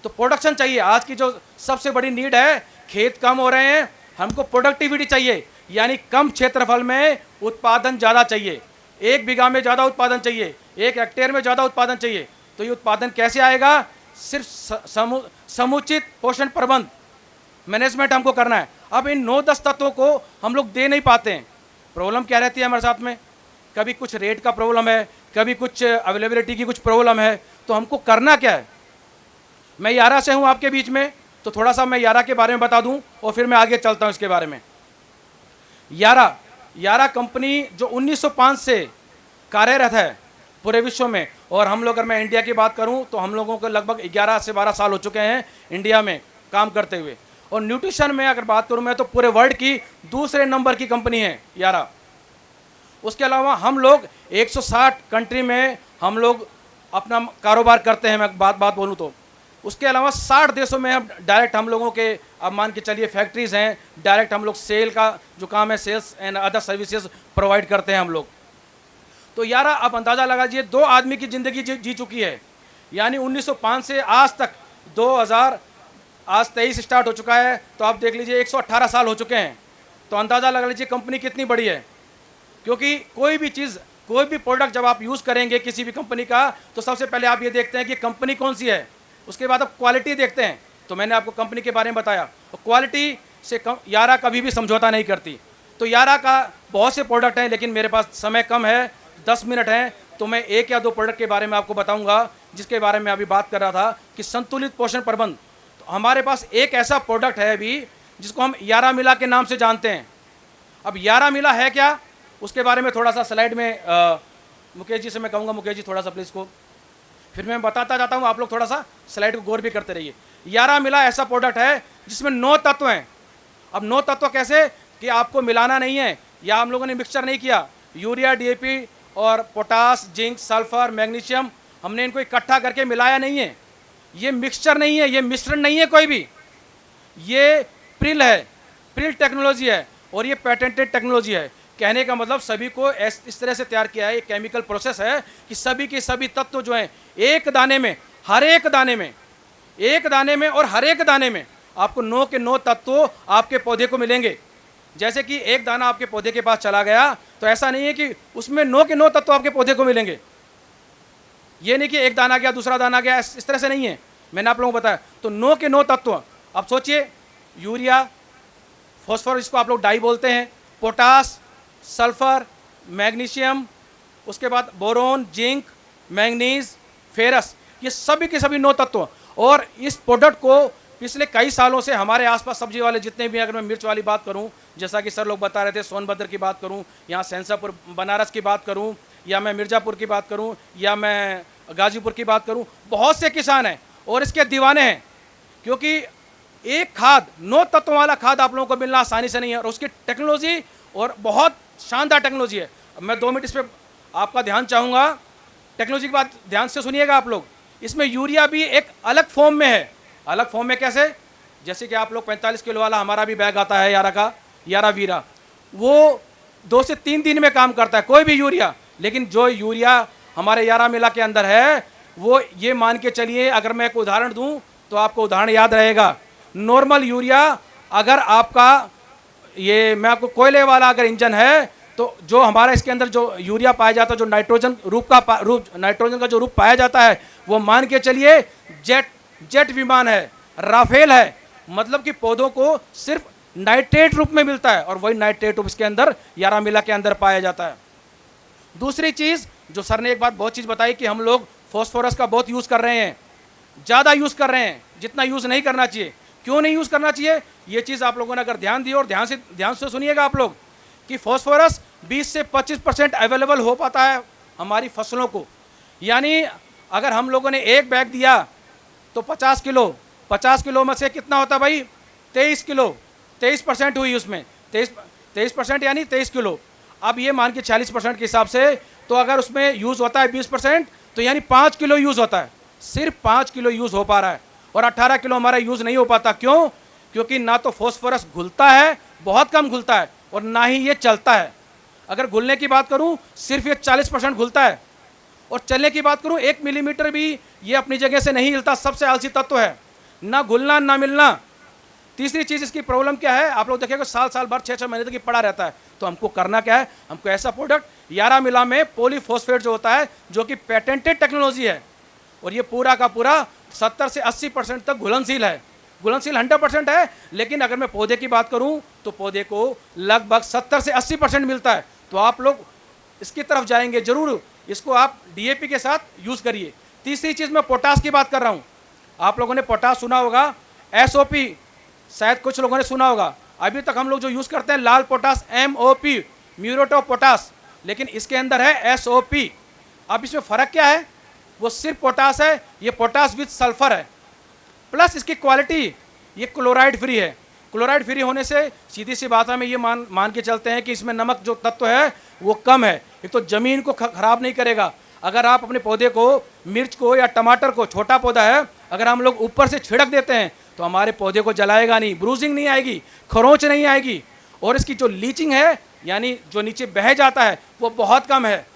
तो प्रोडक्शन चाहिए। आज की जो सबसे बड़ी नीड है, खेत कम हो रहे हैं, हमको प्रोडक्टिविटी चाहिए, यानी कम क्षेत्रफल में उत्पादन ज़्यादा चाहिए। 1 बीघा में ज़्यादा उत्पादन चाहिए, 1 हेक्टेयर में ज़्यादा उत्पादन चाहिए, तो ये उत्पादन कैसे आएगा? सिर्फ समुचित पोषण प्रबंध, मैनेजमेंट हमको करना है। अब इन 9-10 तत्वों को हम लोग दे नहीं पाते हैं। प्रॉब्लम क्या रहती है हमारे साथ में? कभी कुछ रेट का प्रॉब्लम है, कभी कुछ अवेलेबिलिटी की कुछ प्रॉब्लम है, तो हमको करना क्या है? मैं यारा से हूँ आपके बीच में, तो थोड़ा सा मैं यारा के बारे में बता दूं और फिर मैं आगे चलता हूँ इसके बारे में। यारा कंपनी जो 1905 से कार्यरत है पूरे विश्व में, और हम लोग, अगर मैं इंडिया की बात करूं तो हम लोगों को लगभग 11 से 12 साल हो चुके हैं इंडिया में काम करते हुए। और न्यूट्रिशन में अगर बात करूं मैं तो पूरे वर्ल्ड की दूसरे नंबर की कंपनी है यारा। उसके अलावा हम लोग 160 कंट्री में हम लोग अपना कारोबार करते हैं। मैं बात बोलूँ तो उसके अलावा 60 देशों में हम डायरेक्ट, हम लोगों के अब मान के चलिए फैक्ट्रीज़ हैं, डायरेक्ट हम लोग सेल का जो काम है, sales and other services provide करते हैं हम लोग। तो यारा आप अंदाज़ा लगाइए 2 आदमी की ज़िंदगी जी चुकी है, यानी 1905 से आज तक 2000 आज 23 स्टार्ट हो चुका है, तो आप देख लीजिए 118 साल हो चुके हैं। तो अंदाज़ा लगा लीजिए कंपनी कितनी बड़ी है। क्योंकि कोई भी चीज़, कोई भी प्रोडक्ट जब आप यूज़ करेंगे किसी भी कंपनी का, तो सबसे पहले आप ये देखते हैं कि कंपनी कौन सी है, उसके बाद आप क्वालिटी देखते हैं। तो मैंने आपको कंपनी के बारे में बताया, और क्वालिटी से यारा कभी भी समझौता नहीं करती। तो यारा का बहुत से प्रोडक्ट हैं, लेकिन मेरे पास समय कम है, 10 मिनट हैं, तो मैं 1 या 2 प्रोडक्ट के बारे में आपको बताऊंगा, जिसके बारे में अभी बात कर रहा था कि संतुलित पोषण प्रबंध। तो हमारे पास एक ऐसा प्रोडक्ट है अभी जिसको हम यारा मिला के नाम से जानते हैं। अब यारा मिला है क्या, उसके बारे में थोड़ा सा स्लाइड में मुकेश जी से मैं कहूँगा, मुकेश जी थोड़ा सा प्लीज़ को, फिर मैं बताता जाता हूँ, आप लोग थोड़ा सा स्लाइड को गौर भी करते रहिए। यारा मिला ऐसा प्रोडक्ट है जिसमें 9 तत्व हैं। अब 9 तत्व कैसे कि आपको मिलाना नहीं है, या हम लोगों ने मिक्सचर नहीं किया, यूरिया, DAP और पोटास, जिंक, सल्फर, मैग्नीशियम, हमने इनको इकट्ठा करके मिलाया नहीं है। ये मिक्सचर नहीं है, ये मिश्रण नहीं है कोई भी, ये प्रिल है, प्रिल टेक्नोलॉजी है, और ये पेटेंटेड टेक्नोलॉजी है। कहने का मतलब सभी को इस तरह से तैयार किया है, ये केमिकल प्रोसेस है कि सभी के सभी तत्व जो हैं एक दाने में, हर एक दाने में, एक दाने में और हर एक दाने में आपको 9 के 9 तत्व आपके पौधे को मिलेंगे। जैसे कि एक दाना आपके पौधे के पास चला गया, तो ऐसा नहीं है कि उसमें 9 के 9 तत्व आपके पौधे को मिलेंगे। ये नहीं कि एक दाना गया दूसरा दाना गया, इस तरह से नहीं है। मैंने आप लोगों को बताया, तो 9 के 9 तत्व। अब सोचिए, यूरिया, फॉस्फोरस, इसको आप लोग डाई बोलते हैं, पोटास, सल्फर, मैग्नीशियम, उसके बाद बोरोन, जिंक, मैंगनीज, फेरस, ये सभी के सभी 9 तत्व। और इस प्रोडक्ट को पिछले कई सालों से हमारे आसपास सब्जी वाले जितने भी, अगर मैं मिर्च वाली बात करूं, जैसा कि सर लोग बता रहे थे, सोनभद्र की बात करूं, यहाँ सेंसापुर बनारस की बात करूं, या मैं मिर्ज़ापुर की बात करूं, या मैं गाजीपुर की बात करूं, बहुत से किसान हैं और इसके दीवाने हैं। क्योंकि एक खाद, 9 तत्वों वाला खाद आप लोगों को मिलना आसानी से नहीं है, और उसकी टेक्नोलॉजी और बहुत शानदार टेक्नोलॉजी है। अब मैं 2 मिनट इस पर आपका ध्यान चाहूँगा। टेक्नोलॉजी की बात ध्यान से सुनिएगा आप लोग। इसमें यूरिया भी एक अलग फॉर्म में है। अलग फॉर्म में कैसे? जैसे कि आप लोग 45 किलो वाला हमारा भी बैग आता है यारा का, यारा वीरा, वो 2 से 3 दिन में काम करता है, कोई भी यूरिया। लेकिन जो यूरिया हमारे यारा मिला के अंदर है, वो ये मान के चलिए, अगर मैं एक उदाहरण दूं तो आपको उदाहरण याद रहेगा। नॉर्मल यूरिया, अगर आपका ये, मैं आपको कोयले वाला अगर इंजन है, तो जो हमारा इसके अंदर जो यूरिया पाया जाता है, जो नाइट्रोजन नाइट्रोजन का जो रूप पाया जाता है, वो मान के चलिए जेट विमान है, राफेल है। मतलब कि पौधों को सिर्फ नाइट्रेट रूप में मिलता है, और वही नाइट्रेट रूप इसके अंदर यारा मिला के अंदर पाया जाता है। दूसरी चीज़ जो सर ने एक बात बहुत चीज़ बताई कि हम लोग फॉस्फोरस का बहुत यूज़ कर रहे हैं, ज़्यादा यूज़ कर रहे हैं, जितना यूज़ नहीं करना चाहिए। क्यों नहीं यूज़ करना चाहिए? ये चीज़ आप लोगों ने अगर ध्यान दी, और ध्यान से सुनिएगा आप लोग, कि फॉस्फोरस 20 से 25% अवेलेबल हो पाता है हमारी फसलों को। यानी अगर हम लोगों ने एक बैग दिया तो 50 किलो में से कितना होता है भाई? 23 किलो, 23% हुई उसमें, 23% यानी 23 किलो। अब ये मान के 40% के हिसाब से, तो अगर उसमें यूज़ होता है 20%, तो यानी 5 किलो यूज़ होता है। सिर्फ 5 किलो यूज़ हो पा रहा है, और 18 किलो हमारा यूज़ नहीं हो पाता। क्यों? क्योंकि ना तो फॉस्फोरस घुलता है, बहुत कम घुलता है, और ना ही ये चलता है। अगर घुलने की बात करूं, सिर्फ ये 40% घुलता है, और चलने की बात करूं 1 मिलीमीटर भी ये अपनी जगह से नहीं हिलता। सबसे आलसी तत्व है, ना घुलना ना मिलना। तीसरी चीज़ इसकी प्रॉब्लम क्या है, आप लोग देखेंगे साल साल भर 6-6 महीने तक ये पड़ा रहता है। तो हमको करना क्या है, हमको ऐसा प्रोडक्ट यारा मिला में पॉलीफॉस्फेट जो होता है, जो कि पेटेंटेड टेक्नोलॉजी है, और ये पूरा का पूरा 70 से 80% तक घुलनशील है। घुलनशील 100% है, लेकिन अगर मैं पौधे की बात करूं तो पौधे को लगभग 70 से 80% मिलता है। तो आप लोग इसकी तरफ जाएंगे जरूर, इसको आप डीएपी के साथ यूज़ करिए। तीसरी चीज़ मैं पोटास की बात कर रहा हूँ। आप लोगों ने पोटास सुना होगा, एसओपी शायद कुछ लोगों ने सुना होगा। अभी तक हम लोग जो यूज़ करते हैं लाल potash, MOP, muriate of potash, लेकिन इसके अंदर है एसओपी। अब इसमें फ़र्क क्या है, वो सिर्फ पोटास है, ये पोटास विद सल्फर है, प्लस इसकी क्वालिटी ये क्लोराइड फ्री है। क्लोराइड फ्री होने से सीधी सी बात है, हम ये मान के चलते हैं कि इसमें नमक जो तत्व है वो कम है। एक तो ज़मीन को खराब नहीं करेगा। अगर आप अपने पौधे को, मिर्च को या टमाटर को, छोटा पौधा है, अगर हम लोग ऊपर से छिड़क देते हैं तो हमारे पौधे को जलाएगा नहीं, ब्रूजिंग नहीं आएगी, खरोंच नहीं आएगी, और इसकी जो लीचिंग है यानी जो नीचे बह जाता है वो बहुत कम है,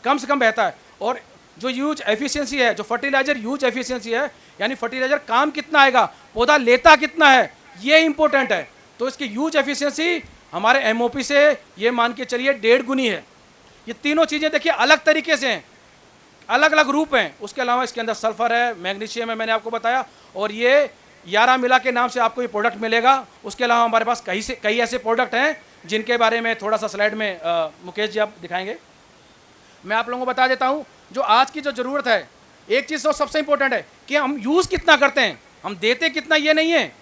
कम से कम बहता है। और जो यूज एफिशिएंसी है, जो फर्टिलाइजर यूज एफिशिएंसी है, यानी फर्टिलाइजर काम कितना आएगा, पौधा लेता कितना है, ये इंपॉर्टेंट है। तो इसकी यूज एफिशिएंसी हमारे एमओपी से ये मान के चलिए 1.5 गुनी है। ये तीनों चीज़ें देखिए अलग तरीके से हैं, अलग अलग रूप हैं। उसके अलावा इसके अंदर सल्फर है, मैग्नीशियम है, मैंने आपको बताया, और ये यारा मिला के नाम से आपको ये प्रोडक्ट मिलेगा। उसके अलावा हमारे पास कई ऐसे प्रोडक्ट हैं जिनके बारे में थोड़ा सा स्लाइड में मुकेश जी आप दिखाएंगे। मैं आप लोगों को बता देता हूँ, जो आज की जो ज़रूरत है, एक चीज़ तो सबसे इंपॉर्टेंट है कि हम यूज़ कितना करते हैं, हम देते कितना ये नहीं है।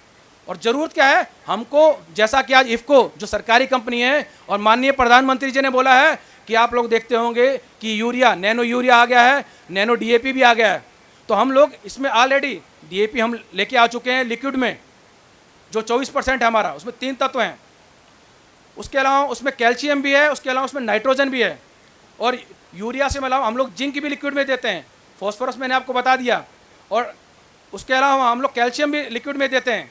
और ज़रूरत क्या है हमको, जैसा कि आज इफ़को जो सरकारी कंपनी है और माननीय प्रधानमंत्री जी ने बोला है कि आप लोग देखते होंगे कि यूरिया, नैनो यूरिया आ गया है, नैनो डीएपी भी आ गया है। तो हम लोग इसमें ऑलरेडी डीएपी हम लेके आ चुके हैं लिक्विड में, जो 24% है हमारा, उसमें 3 तत्व हैं। उसके अलावा उसमें कैल्शियम भी है, उसके अलावा उसमें नाइट्रोजन भी है, और यूरिया से अलावा हम लोग जिंक भी लिक्विड में देते हैं, फॉस्फोरस मैंने आपको बता दिया, और उसके अलावा हम लोग कैल्शियम भी लिक्विड में देते हैं।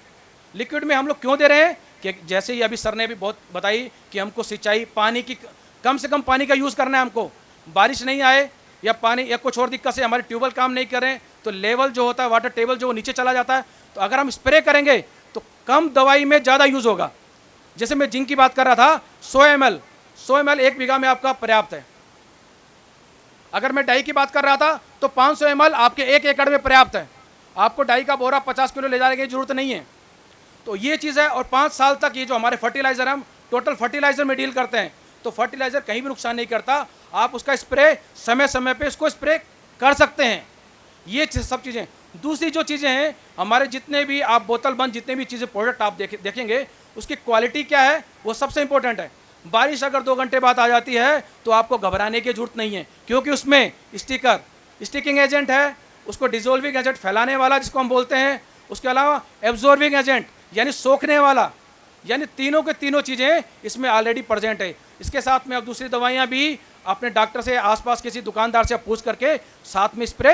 लिक्विड में हम लोग क्यों दे रहे हैं कि जैसे ही अभी सर ने भी बहुत बताई कि हमको सिंचाई, पानी की कम से कम पानी का यूज़ करना है हमको। बारिश नहीं आए या पानी या कुछ और दिक्कत से हमारे ट्यूबवेल काम नहीं करें तो लेवल जो होता है, वाटर टेबल जो नीचे चला जाता है। तो अगर हम स्प्रे करेंगे तो कम दवाई में ज़्यादा यूज़ होगा। जैसे मैं जिंक की बात कर रहा था, 100 ml 1 बीघा में आपका पर्याप्त है। अगर मैं डाई की बात कर रहा था तो 500 ml आपके 1 एकड़ में पर्याप्त है। आपको डाई का बोरा 50 किलो ले जाने की जरूरत नहीं है। तो ये चीज़ है। और 5 साल तक ये जो हमारे फर्टिलाइज़र, हम टोटल फर्टिलाइज़र में डील करते हैं, तो फर्टिलाइज़र कहीं भी नुकसान नहीं करता। आप उसका स्प्रे समय समय पे इसको स्प्रे कर सकते हैं। ये सब चीज़ें। दूसरी जो चीज़ें हैं, हमारे जितने भी आप बोतल बंद जितने भी चीज़ें प्रोडक्ट आप देखेंगे, उसकी क्वालिटी क्या है वो सबसे इंपॉर्टेंट है। बारिश अगर 2 घंटे बाद आ जाती है तो आपको घबराने की जरूरत नहीं है, क्योंकि उसमें स्टिकिंग एजेंट है, उसको डिजोल्विंग एजेंट फैलाने वाला जिसको हम बोलते हैं, उसके अलावा एब्जॉर्बिंग एजेंट यानी सोखने वाला, यानी तीनों के तीनों चीज़ें इसमें ऑलरेडी प्रेजेंट है। इसके साथ में अब दूसरी दवाइयाँ भी अपने डॉक्टर से, आसपास किसी दुकानदार से पूछ करके साथ में स्प्रे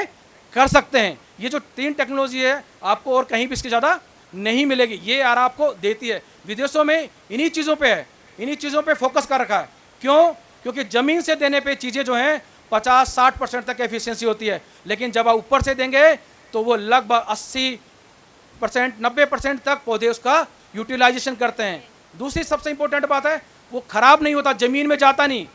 कर सकते हैं। ये जो 3 टेक्नोलॉजी है आपको और कहीं भी इसके ज़्यादा नहीं मिलेगी, ये यार आपको देती है। विदेशों में इन्हीं चीज़ों पे है, इन्हीं चीज़ों पे फोकस कर रखा है। क्यों? क्योंकि ज़मीन से देने पे चीज़ें जो हैं 50-60% तक एफिशिएंसी होती है, लेकिन जब आप ऊपर से देंगे तो वो लगभग 80% 90% तक पौधे उसका यूटिलाइजेशन करते हैं। दूसरी सबसे इंपॉर्टेंट बात है, वो ख़राब नहीं होता, ज़मीन में जाता नहीं।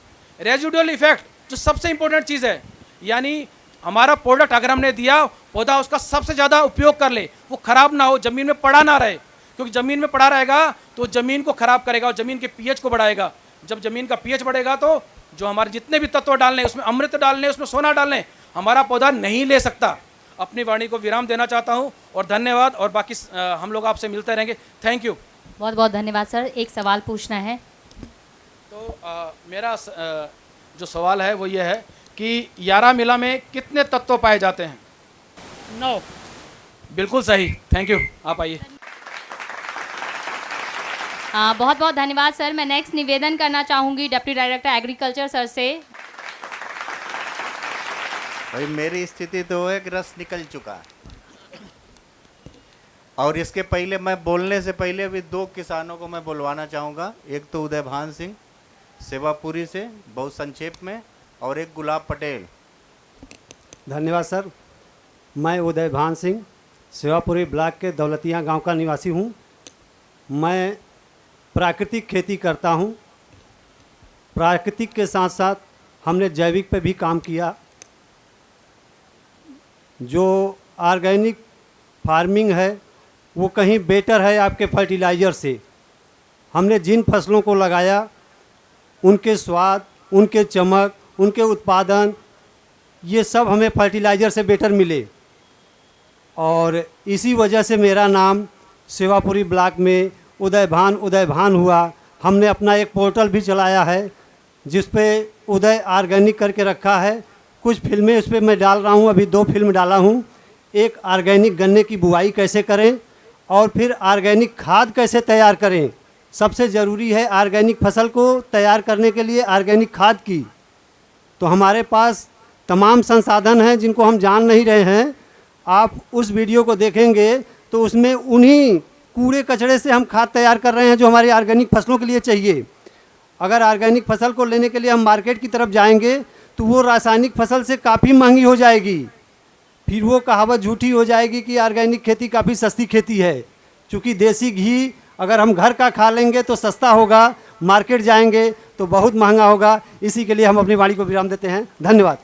रेजिडुअल इफेक्ट जो सबसे इंपॉर्टेंट चीज़ है, यानी हमारा प्रोडक्ट अगर हमने दिया, पौधा उसका सबसे ज़्यादा उपयोग कर ले, वो ख़राब ना हो, ज़मीन में पड़ा ना रहे। क्योंकि ज़मीन में पड़ा रहेगा तो ज़मीन को ख़राब करेगा और ज़मीन के पीएच को बढ़ाएगा। जब ज़मीन का पीएच बढ़ेगा तो जो हमारे जितने भी तत्व डालने, उसमें अमृत डालने, उसमें सोना डालने, हमारा पौधा नहीं ले सकता। अपनी वाणी को विराम देना चाहता हूँ और धन्यवाद। और बाकी हम लोग आपसे मिलते रहेंगे। Thank you. बहुत बहुत धन्यवाद सर। एक सवाल पूछना है। तो मेरा जो सवाल है वो ये है कि यारा मिला में कितने तत्व पाए जाते हैं? 9। बिल्कुल सही। Thank you. आप आइए। बहुत बहुत धन्यवाद सर। मैं नेक्स्ट निवेदन करना चाहूँगी डिप्टी डायरेक्टर एग्रीकल्चर सर से। भाई मेरी स्थिति तो है कि रस निकल चुका है, और इसके पहले मैं बोलने से पहले भी 2 किसानों को मैं बुलवाना चाहूँगा। एक तो उदयभान सिंह सेवापुरी से, बहुत संक्षेप में, और एक गुलाब पटेल। धन्यवाद सर। मैं उदयभान सिंह सेवापुरी ब्लॉक के दौलतिया गांव का निवासी हूं। मैं प्राकृतिक खेती करता हूँ। प्राकृतिक के साथ साथ हमने जैविक पे भी काम किया। जो ऑर्गेनिक फार्मिंग है वो कहीं बेटर है आपके फर्टिलाइज़र से। हमने जिन फसलों को लगाया उनके स्वाद, उनके चमक, उनके उत्पादन, ये सब हमें फर्टिलाइज़र से बेटर मिले। और इसी वजह से मेरा नाम सेवापुरी ब्लॉक में उदयभान हुआ। हमने अपना एक पोर्टल भी चलाया है जिस पे उदय ऑर्गेनिक करके रखा है। कुछ फिल्में उस पर मैं डाल रहा हूँ, अभी 2 फिल्म डाला हूँ। एक ऑर्गेनिक गन्ने की बुआई कैसे करें और फिर ऑर्गेनिक खाद कैसे तैयार करें। सबसे ज़रूरी है ऑर्गेनिक फसल को तैयार करने के लिए ऑर्गेनिक खाद की। तो हमारे पास तमाम संसाधन हैं जिनको हम जान नहीं रहे हैं। आप उस वीडियो को देखेंगे तो उसमें उन्हीं कूड़े कचड़े से हम खाद तैयार कर रहे हैं जो हमारी ऑर्गेनिक फसलों के लिए चाहिए। अगर ऑर्गेनिक फसल को लेने के लिए हम मार्केट की तरफ जाएंगे तो वो रासायनिक फसल से काफ़ी महंगी हो जाएगी। फिर वो कहावत झूठी हो जाएगी कि ऑर्गेनिक खेती काफ़ी सस्ती खेती है। चूँकि देसी घी अगर हम घर का खा लेंगे तो सस्ता होगा, मार्केट जाएंगे तो बहुत महंगा होगा। इसी के लिए हम अपनी वाणी को विराम देते हैं। धन्यवाद।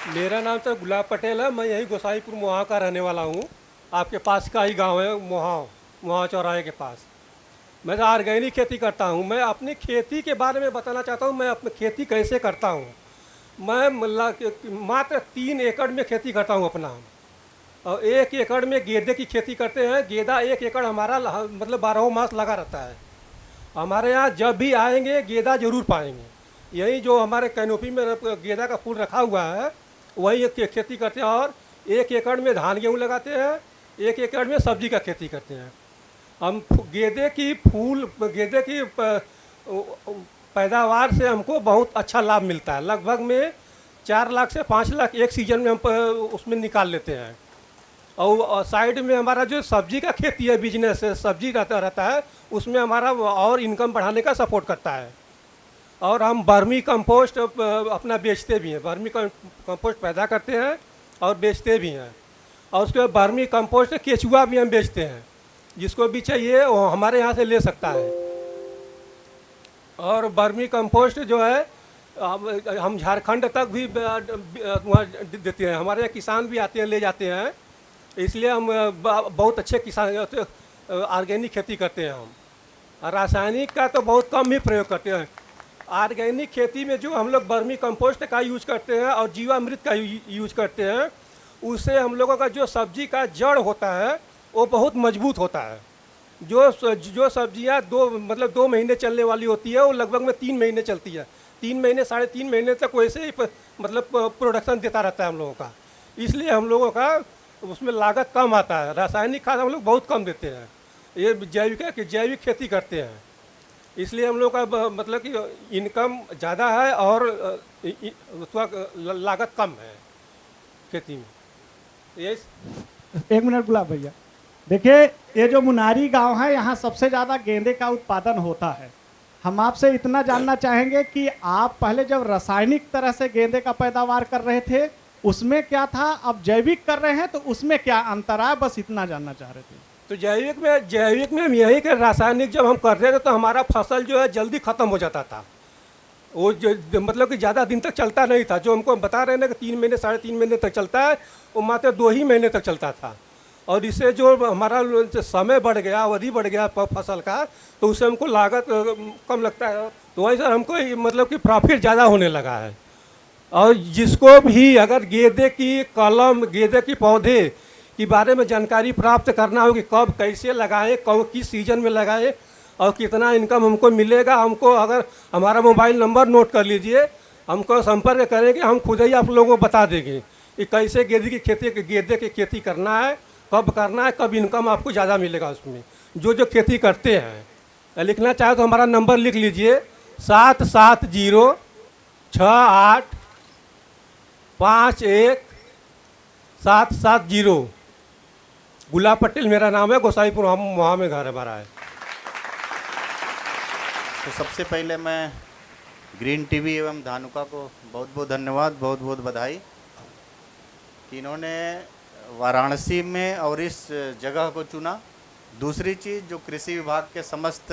मेरा नाम तो गुलाब पटेल है। मैं यही गोसाईपुर मोहा का रहने वाला हूँ। आपके पास का ही गांव है मोहा चौराहे के पास। मैं तो ऑर्गेनिक खेती करता हूँ। मैं अपनी खेती के बारे में बताना चाहता हूँ। मैं अपनी खेती कैसे करता हूँ। मैं मात्र 3 एकड़ में खेती करता हूँ अपना। और 1 एकड़ में गेंदे की खेती करते हैं। गेंदा 1 एकड़ हमारा मतलब 12 मास लगा रहता है। हमारे यहाँ जब भी आएंगे गेंदा जरूर पाएंगे। यही जो हमारे कैनोपी में गेंदा का फूल रखा हुआ है वही खेती करते हैं। और 1 एकड़ में धान गेहूँ लगाते हैं, 1 एकड़ में सब्जी का खेती करते हैं। हम गेंदे की पैदावार से हमको बहुत अच्छा लाभ मिलता है। लगभग में 4 लाख से 5 लाख एक सीजन में हम उसमें निकाल लेते हैं। और साइड में हमारा जो सब्जी का खेती है, बिजनेस है, सब्जी रहता है, उसमें हमारा और इनकम बढ़ाने का सपोर्ट करता है। और हम वर्मी कंपोस्ट अपना बेचते भी हैं। वर्मी कंपोस्ट पैदा करते हैं और बेचते भी हैं। और उसके बाद वर्मी कंपोस्ट केचुआ भी हम बेचते हैं। जिसको भी चाहिए वो हमारे यहाँ से ले सकता है। और वर्मी कंपोस्ट जो है हम झारखंड तक भी वहाँ देते हैं। हमारे यहाँ किसान भी आते हैं, ले जाते हैं। इसलिए हम बहुत अच्छे किसान ऑर्गेनिक खेती करते हैं। हम रासायनिक का तो बहुत कम ही प्रयोग करते हैं। ऑर्गेनिक खेती में जो हम लोग वर्मी कंपोस्ट का यूज करते हैं और जीवामृत का यूज करते हैं, उससे हम लोगों का जो सब्जी का जड़ होता है वो बहुत मजबूत होता है। जो सब्जियां 2 महीने चलने वाली होती है वो लगभग में 3 महीने चलती है। 3 महीने 3.5 महीने तक वैसे ही प्रोडक्शन देता रहता है हम लोगों का। इसलिए हम लोगों का उसमें लागत कम आता है। रासायनिक खाद हम लोग बहुत कम देते हैं। ये जैविक खेती करते हैं। इसलिए हम लोग का मतलब कि इनकम ज़्यादा है और लागत कम है खेती में। ये 1 मिनट गुलाब भैया, देखिए ये जो मुनारी गांव है यहाँ सबसे ज़्यादा गेंदे का उत्पादन होता है। हम आपसे इतना जानना चाहेंगे कि आप पहले जब रासायनिक तरह से गेंदे का पैदावार कर रहे थे उसमें क्या था, अब जैविक कर रहे हैं तो उसमें क्या अंतर है, बस इतना जानना चाह रहे थे। तो जैविक में हम यही कि रासायनिक जब हम करते थे तो हमारा फसल जो है जल्दी ख़त्म हो जाता था। वो जो मतलब कि ज़्यादा दिन तक चलता नहीं था। जो हमको बता रहे हैं कि 3 महीने 3.5 महीने तक चलता है, वो मात्र 2 ही महीने तक चलता था। और इससे जो हमारा समय बढ़ गया, अवधि बढ़ गया फसल का, तो उससे हमको लागत कम लगता है। तो वही सर हमको मतलब कि प्रॉफिट ज़्यादा होने लगा है। और जिसको भी अगर गेंदे की कलम, गेंदे की पौधे के बारे में जानकारी प्राप्त करना हो कि कब कैसे लगाएं, कब किस सीजन में लगाएं और कितना इनकम हमको मिलेगा, हमको अगर हमारा मोबाइल नंबर नोट कर लीजिए, हमको संपर्क करेंगे, हम खुद ही आप लोगों को बता देंगे कि कैसे गेंदे की खेती करना है, कब करना है, कब इनकम आपको ज़्यादा मिलेगा उसमें। जो खेती करते हैं लिखना चाहे तो हमारा नंबर लिख लीजिए 7706851770। गुलाब पटेल मेरा नाम है, गोसाईपुर वहाँ में घर हमारा है। तो सबसे पहले मैं ग्रीन टीवी एवं धानुका को बहुत बहुत धन्यवाद, बहुत बहुत बधाई कि इन्होंने वाराणसी में और इस जगह को चुना। दूसरी चीज़, जो कृषि विभाग के समस्त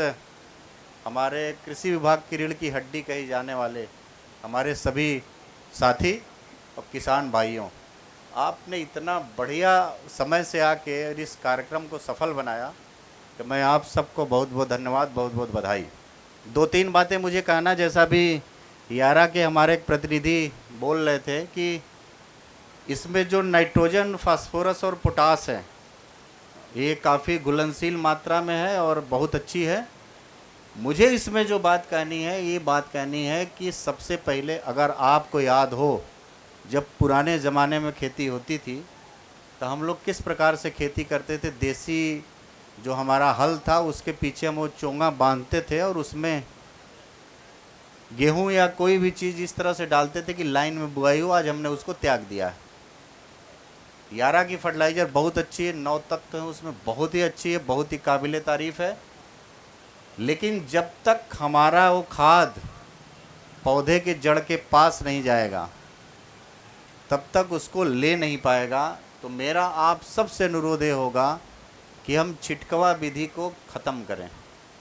हमारे कृषि विभाग की रीढ़ की हड्डी कही जाने वाले हमारे सभी साथी और किसान भाइयों, आपने इतना बढ़िया समय से आके इस कार्यक्रम को सफल बनाया कि मैं आप सबको बहुत बहुत धन्यवाद, बहुत बहुत बधाई। 2-3 बातें मुझे कहना, जैसा भी यारा के हमारे एक प्रतिनिधि बोल रहे थे कि इसमें जो नाइट्रोजन, फास्फोरस और पोटास है ये काफ़ी घुलनशील मात्रा में है और बहुत अच्छी है। मुझे इसमें जो बात कहनी है, ये बात कहनी है कि सबसे पहले अगर आपको याद हो, जब पुराने ज़माने में खेती होती थी तो हम लोग किस प्रकार से खेती करते थे। देसी जो हमारा हल था उसके पीछे हम वो चोंगा बांधते थे और उसमें गेहूं या कोई भी चीज़ इस तरह से डालते थे कि लाइन में बुआई हो। आज हमने उसको त्याग दिया है। यारा की फर्टिलाइज़र बहुत अच्छी है, 9 तत्व है उसमें, बहुत ही अच्छी है, बहुत ही काबिल तारीफ़ है। लेकिन जब तक हमारा वो खाद पौधे के जड़ के पास नहीं जाएगा तब तक उसको ले नहीं पाएगा। तो मेरा आप सबसे अनुरोध ये होगा कि हम छिटकवा विधि को ख़त्म करें।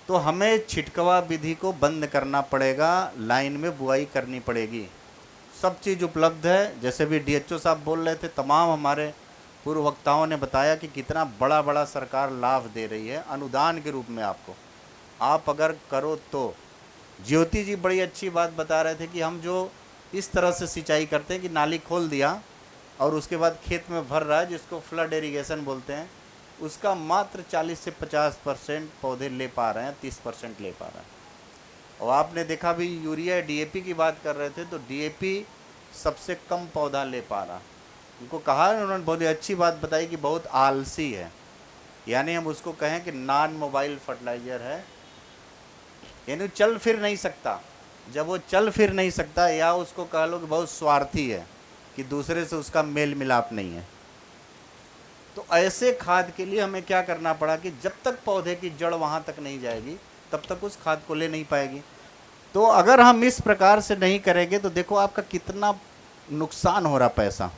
तो हमें छिटकवा विधि को बंद करना पड़ेगा, लाइन में बुआई करनी पड़ेगी। सब चीज़ उपलब्ध है। जैसे भी डीएचओ साहब बोल रहे थे, तमाम हमारे पूर्व वक्ताओं ने बताया कि कितना बड़ा बड़ा सरकार लाभ दे रही है अनुदान के रूप में आपको। आप अगर करो तो। ज्योति जी बड़ी अच्छी बात बता रहे थे कि हम जो इस तरह से सिंचाई करते हैं कि नाली खोल दिया और उसके बाद खेत में भर रहा है, जिसको फ्लड इरिगेशन बोलते हैं, उसका मात्र 40 से 50% पौधे ले पा रहे हैं, 30% ले पा रहे हैं। और आपने देखा भी यूरिया डीएपी की बात कर रहे थे, तो डीएपी सबसे कम पौधा ले पा रहा। उनको कहा, उन्होंने बहुत अच्छी बात बताई कि बहुत आलसी है, यानी हम उसको कहें कि नॉन मोबाइल फर्टिलाइज़र है, यानी चल फिर नहीं सकता। जब वो चल फिर नहीं सकता, या उसको कह लो कि बहुत स्वार्थी है, कि दूसरे से उसका मेल मिलाप नहीं है। तो ऐसे खाद के लिए हमें क्या करना पड़ा कि जब तक पौधे की जड़ वहाँ तक नहीं जाएगी तब तक उस खाद को ले नहीं पाएगी। तो अगर हम इस प्रकार से नहीं करेंगे तो देखो आपका कितना नुकसान हो रहा। पैसा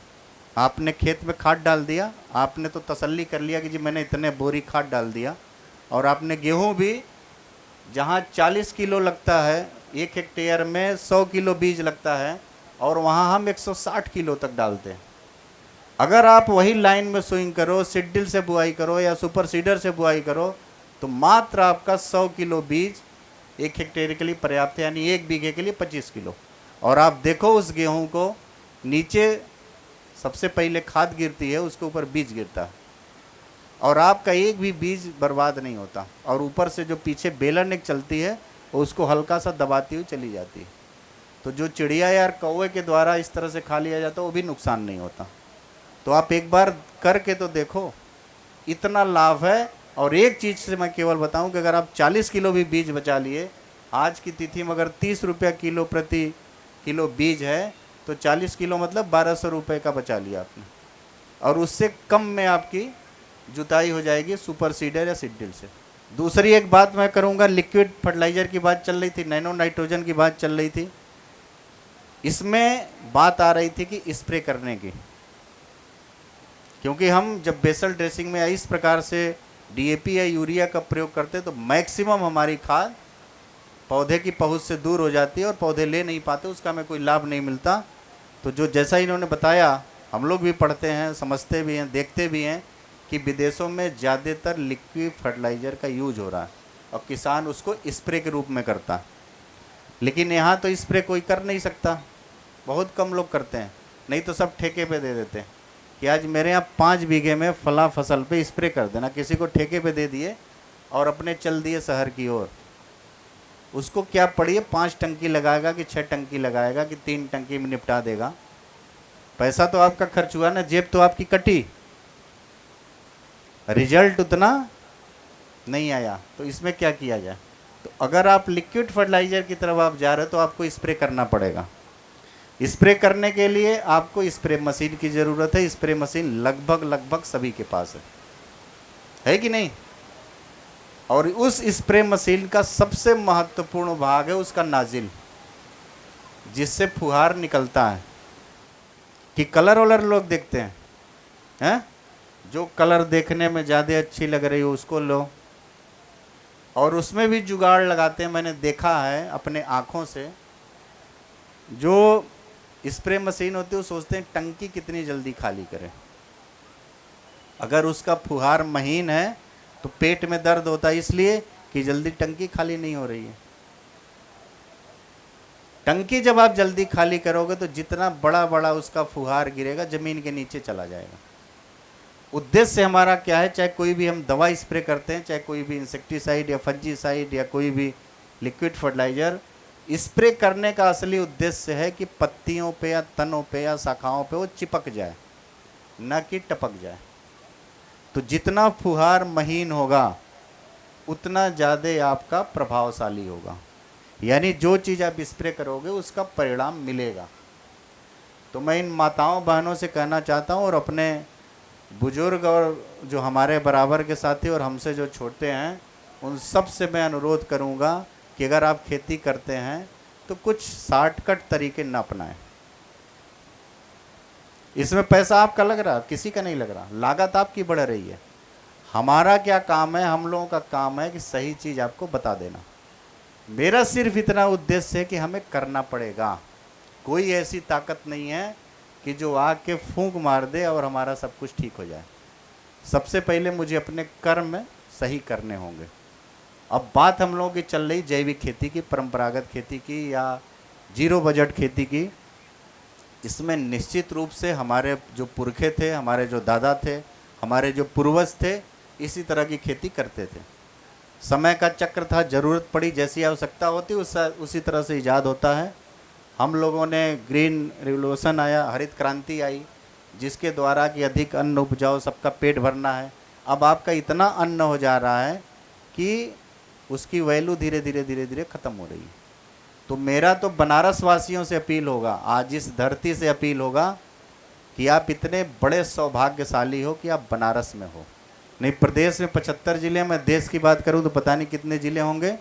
आपने खेत में खाद डाल दिया, आपने तो तसल्ली कर लिया कि जी मैंने इतने बोरी खाद डाल दिया, और आपने गेहूँ भी जहाँ 40 किलो लगता है 1 हेक्टेयर में 100 किलो बीज लगता है, और वहाँ हम 160 किलो तक डालते हैं। अगर आप वही लाइन में स्विंग करो, सीडड्रिल से बुआई करो या सुपर सीडर से बुआई करो, तो मात्र आपका 100 किलो बीज 1 हेक्टेयर के लिए पर्याप्त है, यानी 1 बीघे के लिए 25 किलो। और आप देखो उस गेहूं को, नीचे सबसे पहले खाद गिरती है, उसके ऊपर बीज गिरता है, और आपका एक भी बीज बर्बाद नहीं होता। और ऊपर से जो पीछे बेलन एक चलती है, उसको हल्का सा दबाती हुई चली जाती है। तो जो चिड़िया या कौवे के द्वारा इस तरह से खा लिया जाता है, वो भी नुकसान नहीं होता। तो आप एक बार करके तो देखो, इतना लाभ है। और एक चीज़ से मैं केवल बताऊं कि अगर आप 40 किलो भी बीज बचा लिए, आज की तिथि में अगर 30 रुपया किलो प्रति किलो बीज है, तो 40 किलो मतलब 1200 रुपये का बचा लिया आपने, और उससे कम में आपकी जुताई हो जाएगी सुपर सीडर या सीडड्रिल से। दूसरी एक बात मैं करूंगा, लिक्विड फर्टिलाइज़र की बात चल रही थी, नैनो नाइट्रोजन की बात चल रही थी, इसमें बात आ रही थी कि स्प्रे करने की। क्योंकि हम जब बेसल ड्रेसिंग में इस प्रकार से डीएपी या यूरिया का प्रयोग करते हैं, तो मैक्सिमम हमारी खाद पौधे की पहुंच से दूर हो जाती है और पौधे ले नहीं पाते, उसका हमें कोई लाभ नहीं मिलता। तो जो जैसा इन्होंने बताया, हम लोग भी पढ़ते हैं, समझते भी हैं, देखते भी हैं कि विदेशों में ज़्यादातर लिक्विड फर्टिलाइज़र का यूज हो रहा है और किसान उसको स्प्रे के रूप में करता। लेकिन यहाँ तो स्प्रे कोई कर नहीं सकता, बहुत कम लोग करते हैं, नहीं तो सब ठेके पे दे देते हैं कि आज मेरे यहाँ 5 बीघे में फला फसल पे स्प्रे कर देना। किसी को ठेके पे दे दिए और अपने चल दिए शहर की ओर। उसको क्या पड़ी है, 5 टंकी लगाएगा कि 6 टंकी लगाएगा कि 3 टंकी में निपटा देगा। पैसा तो आपका खर्च हुआ ना, जेब तो आपकी कटी, रिजल्ट उतना नहीं आया। तो इसमें क्या किया जाए? तो अगर आप लिक्विड फर्टिलाइज़र की तरफ आप जा रहे हो तो आपको स्प्रे करना पड़ेगा। स्प्रे करने के लिए आपको स्प्रे मशीन की ज़रूरत है। स्प्रे मशीन लगभग सभी के पास है कि नहीं? और उस स्प्रे मशीन का सबसे महत्वपूर्ण भाग है उसका नाजिल, जिससे फुहार निकलता है। कि कलर वलर लोग देखते हैं जो कलर देखने में ज़्यादा अच्छी लग रही हो उसको लो, और उसमें भी जुगाड़ लगाते हैं। मैंने देखा है अपने आँखों से, जो स्प्रे मशीन होती है वो सोचते हैं टंकी कितनी जल्दी खाली करें। अगर उसका फुहार महीन है तो पेट में दर्द होता है, इसलिए कि जल्दी टंकी खाली नहीं हो रही है। टंकी जब आप जल्दी खाली करोगे तो जितना बड़ा बड़ा उसका फुहार गिरेगा जमीन के नीचे चला जाएगा। उद्देश्य हमारा क्या है, चाहे कोई भी हम दवा स्प्रे करते हैं, चाहे कोई भी इंसेक्टिसाइड या फंजीसाइड या कोई भी लिक्विड फर्टिलाइजर, स्प्रे करने का असली उद्देश्य है कि पत्तियों पे या तनों पे या शाखाओं पे वो चिपक जाए, न कि टपक जाए। तो जितना फुहार महीन होगा उतना ज़्यादा आपका प्रभावशाली होगा, यानी जो चीज़ आप स्प्रे करोगे उसका परिणाम मिलेगा। तो मैं इन माताओं बहनों से कहना चाहता हूँ, और अपने बुजुर्ग और जो हमारे बराबर के साथी और हमसे जो छोटे हैं उन सब से मैं अनुरोध करूँगा कि अगर आप खेती करते हैं तो कुछ शॉर्टकट तरीके न अपनाएं। इसमें पैसा आपका लग रहा है, किसी का नहीं लग रहा, लागत आपकी बढ़ रही है। हमारा क्या काम है, हम लोगों का काम है कि सही चीज़ आपको बता देना। मेरा सिर्फ इतना उद्देश्य है कि हमें करना पड़ेगा। कोई ऐसी ताकत नहीं है कि जो आके फूंक मार दे और हमारा सब कुछ ठीक हो जाए। सबसे पहले मुझे अपने कर्म सही करने होंगे। अब बात हम लोगों की चल रही जैविक खेती की, परंपरागत खेती की या जीरो बजट खेती की। इसमें निश्चित रूप से हमारे जो पुरखे थे, हमारे जो दादा थे, हमारे जो पूर्वज थे, इसी तरह की खेती करते थे। समय का चक्र था, ज़रूरत पड़ी, जैसी आवश्यकता होती उसी तरह से ईजाद होता है। हम लोगों ने ग्रीन रिवोल्यूशन आया, हरित क्रांति आई, जिसके द्वारा कि अधिक अन्न उपजाओ, सबका पेट भरना है। अब आपका इतना अन्न हो जा रहा है कि उसकी वैल्यू धीरे धीरे ख़त्म हो रही है। तो मेरा तो बनारस वासियों से अपील होगा, आज इस धरती से अपील होगा कि आप इतने बड़े सौभाग्यशाली हो कि आप बनारस में हो। नहीं, प्रदेश में 75 ज़िले, मैं देश की बात करूं तो पता नहीं कितने ज़िले होंगे,